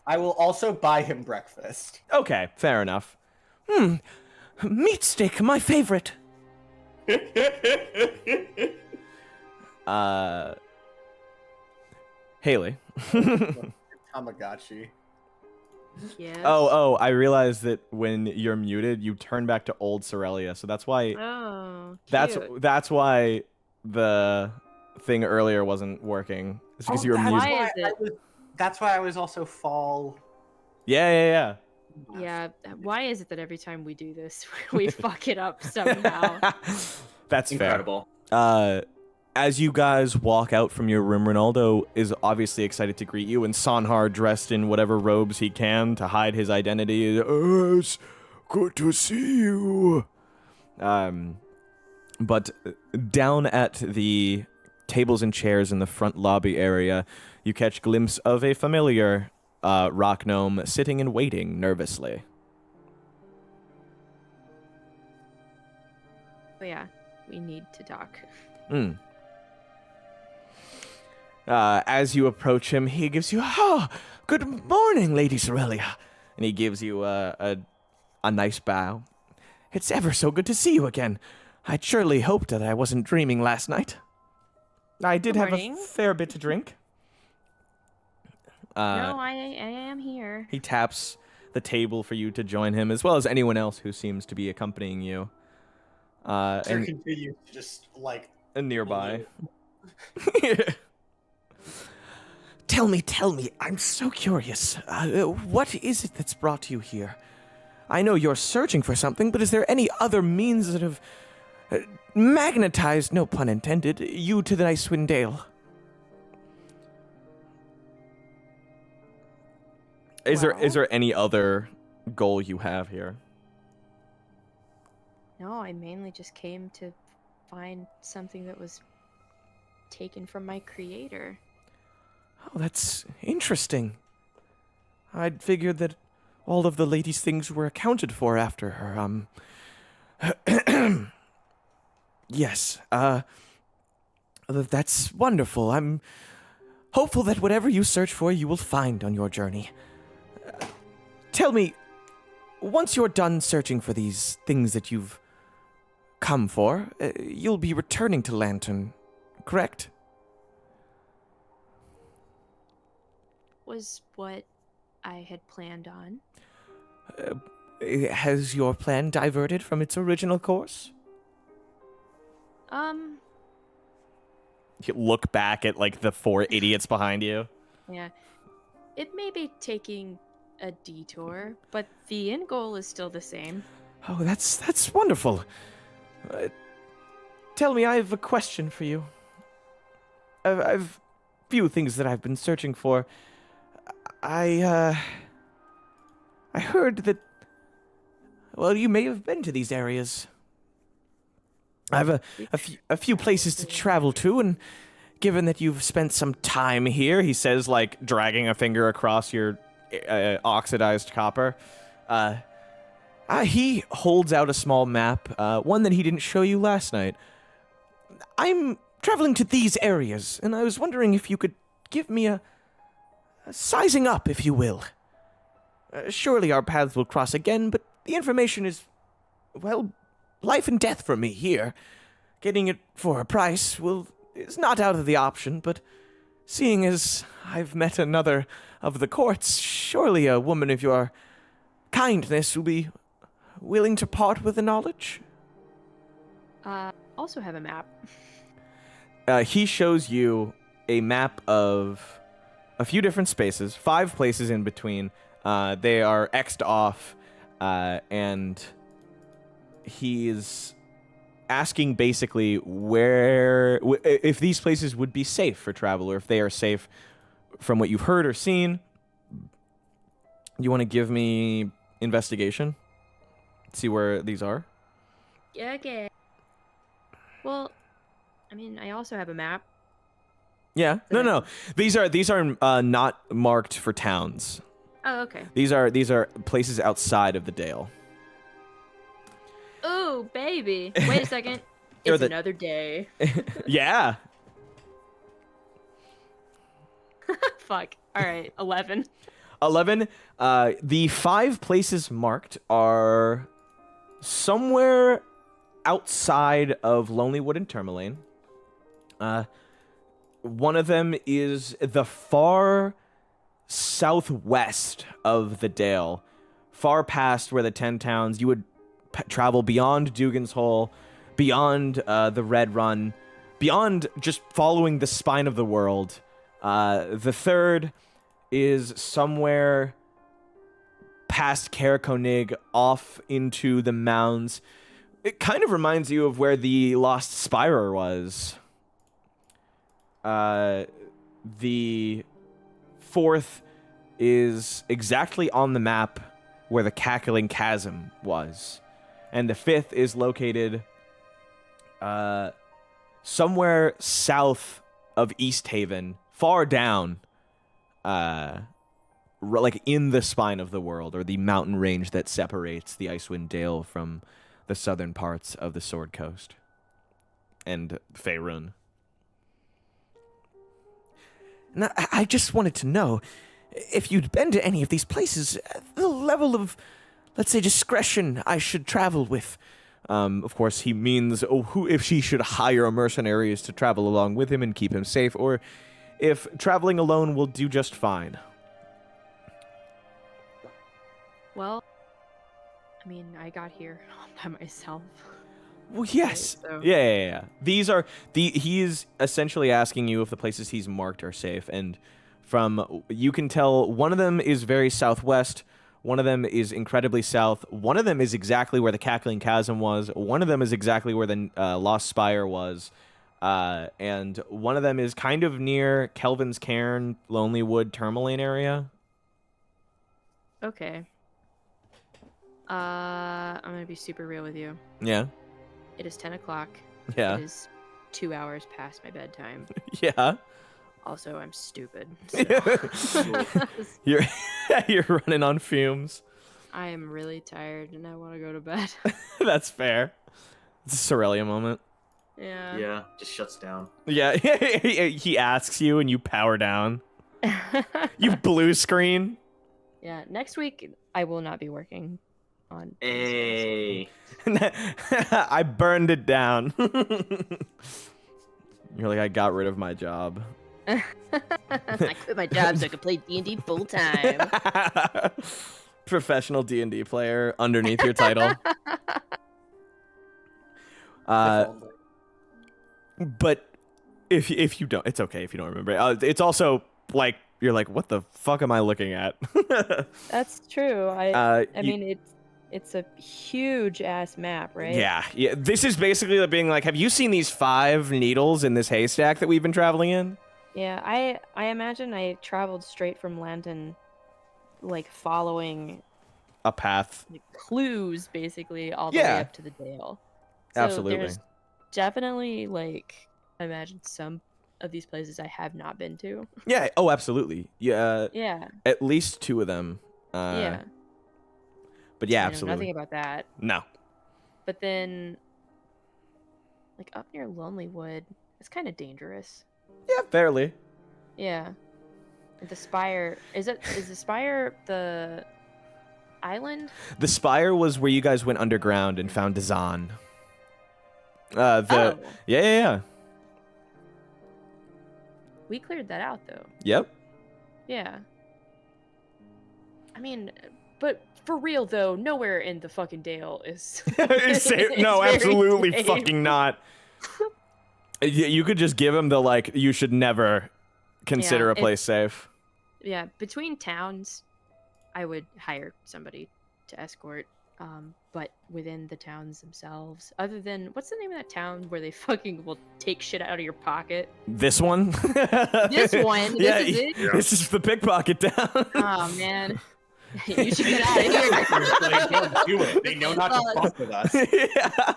Speaker 2: I will also buy him breakfast.
Speaker 1: Okay, fair enough. Meat stick, my favorite. Haley.
Speaker 2: Tamagotchi.
Speaker 4: Yes.
Speaker 1: Oh, I realized that when you're muted, you turn back to old Cerelia, so that's why
Speaker 4: Oh,
Speaker 1: that's why the thing earlier wasn't working. It's because you were muted.
Speaker 4: Why is it?
Speaker 2: That's why I was also fall.
Speaker 1: Yeah.
Speaker 4: Yeah, why is it that every time we do this, we fuck it up somehow?
Speaker 1: That's
Speaker 5: Incredible.
Speaker 1: fair. As you guys walk out from your room, Ronaldo is obviously excited to greet you, and Sanhar, dressed in whatever robes he can to hide his identity, it's good to see you. But down at the tables and chairs in the front lobby area, you catch a glimpse of a familiar rock gnome sitting and waiting nervously.
Speaker 4: Oh yeah, we need to talk.
Speaker 1: As you approach him, he gives you, good morning, Lady Cerelia. And he gives you a nice bow. It's ever so good to see you again. I'd surely hoped that I wasn't dreaming last night. I did
Speaker 4: Good
Speaker 1: have a
Speaker 4: morning.
Speaker 1: fair bit to drink.
Speaker 4: No, I am here.
Speaker 1: He taps the table for you to join him, as well as anyone else who seems to be accompanying you. And
Speaker 2: Continue to just like.
Speaker 1: nearby. Tell me, I'm so curious. What is it that's brought you here? I know you're searching for something, but is there any other means that have magnetized, no pun intended, you to the Icewind Dale? Is there any other goal you have here?
Speaker 4: No, I mainly just came to find something that was taken from my creator.
Speaker 1: Oh, that's interesting. I'd figured that all of the lady's things were accounted for after her, Yes, that's wonderful. hopeful that whatever you search for, you will find on your journey. Tell me, once you're done searching for these things that you've come for, you'll be returning to Lantern, correct?
Speaker 4: Was what I had planned on.
Speaker 1: Has your plan diverted from its original course? You look back at, like, the 4 idiots behind you.
Speaker 4: Yeah. It may be taking a detour, but the end goal is still the same.
Speaker 1: Oh, that's wonderful. Tell me, I have a question for you. I've few things that I've been searching for. I heard that, well, you may have been to these areas. I have a few places to travel to, and given that you've spent some time here, he says, like, dragging a finger across your oxidized copper, he holds out a small map, one that he didn't show you last night. I'm traveling to these areas, and I was wondering if you could give me a sizing up, if you will. Surely our paths will cross again, but the information is, well, life and death for me here. Getting it for a price is not out of the option, but seeing as I've met another of the courts, surely a woman of your kindness will be willing to part with the knowledge?
Speaker 4: Also have a map.
Speaker 1: He shows you a map of a few different spaces, 5 places in between. They are X'd off, and he's asking basically if these places would be safe for travel, or if they are safe from what you've heard or seen. You want to give me investigation? See where these are?
Speaker 4: Yeah, okay. Well, I mean, I also have a map.
Speaker 1: Yeah. No. These are not marked for towns.
Speaker 4: Oh, okay.
Speaker 1: These are places outside of the Dale.
Speaker 4: Oh, baby. Wait a second. It's another day.
Speaker 1: Yeah.
Speaker 4: Fuck. All right. 11.
Speaker 1: 11. The 5 places marked are somewhere outside of Lonelywood and Tourmaline. One of them is the far southwest of the Dale, far past where the 10 towns. You would travel beyond Dugan's Hole, beyond the Red Run, beyond just following the spine of the world. The third is somewhere past Carriconig, off into the mounds. It kind of reminds you of where the Lost Spirer was. The fourth is exactly on the map where the Cackling Chasm was. And the fifth is located somewhere south of East Haven, far down, like in the spine of the world, or the mountain range that separates the Icewind Dale from the southern parts of the Sword Coast and Faerun. And I just wanted to know if you'd been to any of these places, the level of, let's say, discretion I should travel with. Of course, he means if she should hire mercenaries to travel along with him and keep him safe, or if traveling alone will do just fine.
Speaker 4: Well, I mean, I got here all by myself.
Speaker 1: Well, yes.
Speaker 4: Okay, so.
Speaker 1: Yeah. These are he is essentially asking you if the places he's marked are safe, and from you can tell one of them is very southwest, one of them is incredibly south, one of them is exactly where the Cackling Chasm was, one of them is exactly where the Lost Spire was, and one of them is kind of near Kelvin's Cairn, Lonelywood, Tourmaline area.
Speaker 4: Okay. I'm gonna be super real with you.
Speaker 1: Yeah.
Speaker 4: It is 10 o'clock.
Speaker 1: Yeah.
Speaker 4: It is 2 hours past my bedtime.
Speaker 1: Yeah.
Speaker 4: Also, I'm stupid. So.
Speaker 1: You're running on fumes.
Speaker 4: I am really tired and I want to go to bed.
Speaker 1: That's fair. It's a Cerelia moment.
Speaker 4: Yeah.
Speaker 5: Yeah, just shuts down.
Speaker 1: Yeah, he asks you and you power down. You blue screen.
Speaker 4: Yeah. Next week I will not be working on.
Speaker 5: Hey.
Speaker 1: I burned it down. You're like, I got rid of my job.
Speaker 4: I quit my job so I could play D&D full time.
Speaker 1: Professional D&D player underneath your title. But if you don't, it's okay if you don't remember. It's also like you're like, what the fuck am I looking at?
Speaker 4: That's true. I mean, it's a huge ass map, right?
Speaker 1: Yeah. This is basically being like, have you seen these 5 needles in this haystack that we've been traveling in?
Speaker 4: Yeah. I imagine I traveled straight from Landon, like following
Speaker 1: A path.
Speaker 4: like, clues, basically, all the way up to the Dale. So
Speaker 1: Absolutely.
Speaker 4: There's definitely like, I imagine some of these places I have not been to.
Speaker 1: Yeah. Oh, absolutely. Yeah.
Speaker 4: Yeah.
Speaker 1: At least 2 of them.
Speaker 4: Yeah.
Speaker 1: But yeah,
Speaker 4: I know
Speaker 1: absolutely.
Speaker 4: nothing about that.
Speaker 1: No.
Speaker 4: But then, like up near Lonelywood, it's kind of dangerous.
Speaker 1: Yeah, fairly.
Speaker 4: Yeah. The Spire is the Spire the island?
Speaker 1: The Spire was where you guys went underground and found Dazan. Yeah.
Speaker 4: We cleared that out though.
Speaker 1: Yep.
Speaker 4: Yeah. I mean, but for real though, nowhere in the fucking Dale is.
Speaker 1: It's safe. No,
Speaker 4: very
Speaker 1: absolutely
Speaker 4: safe.
Speaker 1: fucking not. You could just give him the like. You should never consider
Speaker 4: Yeah,
Speaker 1: a place safe.
Speaker 4: Yeah, between towns, I would hire somebody to escort. But within the towns themselves, other than what's the name of that town where they fucking will take shit out of your pocket?
Speaker 1: This one.
Speaker 4: This one.
Speaker 1: Yeah,
Speaker 4: This is it.
Speaker 6: Yeah.
Speaker 1: this is the pickpocket town.
Speaker 4: Oh man, you should get out of here.
Speaker 2: Like, don't do it. They know not to fuck with us.
Speaker 1: Yeah.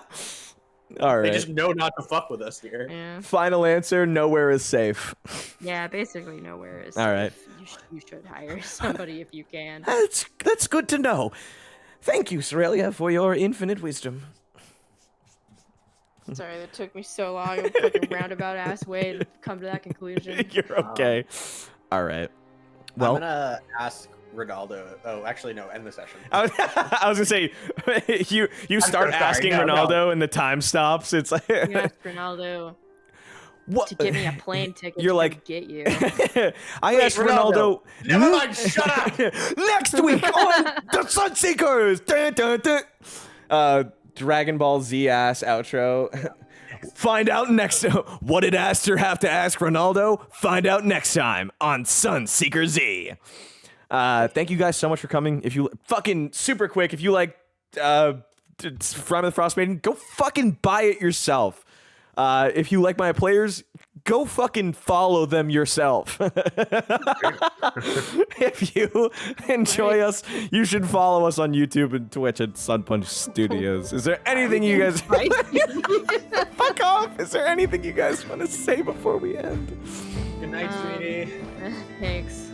Speaker 1: All
Speaker 2: They
Speaker 1: right.
Speaker 2: just know not to fuck with us here.
Speaker 4: Yeah,
Speaker 1: Final answer: nowhere is safe.
Speaker 4: yeah. Basically, nowhere is.
Speaker 1: All right.
Speaker 4: safe. You should hire somebody if you can.
Speaker 1: That's good to know. Thank you, Cerelia, for your infinite wisdom.
Speaker 4: Sorry, that took me so long. A fucking roundabout ass way to come to that conclusion.
Speaker 1: You're okay. All right. Well,
Speaker 2: I'm gonna ask Ronaldo. Oh, actually, no. End the session.
Speaker 1: I was gonna say, you start
Speaker 2: so sorry.
Speaker 1: asking
Speaker 2: No,
Speaker 1: Ronaldo and the time stops. It's like,
Speaker 4: You asked Ronaldo
Speaker 1: what?
Speaker 4: to give me a plane ticket.
Speaker 1: You're
Speaker 4: to
Speaker 1: like,
Speaker 4: get you.
Speaker 1: I asked Ronaldo.
Speaker 2: Never mind. Shut up.
Speaker 1: Next week on the Sunseekers. Dun, dun, dun. Dragon Ball Z ass outro. Find out next. What did Aster have to ask Ronaldo? Find out next time on Sunseeker Z. Thank you guys so much for coming. If you fucking super quick, if you like Frame of the Frost Maiden, go fucking buy it yourself. If you like my players, go fucking follow them yourself. If you enjoy us, you should follow us on YouTube and Twitch at Sunpunch Studios. Is there anything you guys fuck off? Is there anything you guys want to say before we end?
Speaker 2: Good night, sweetie.
Speaker 4: Thanks.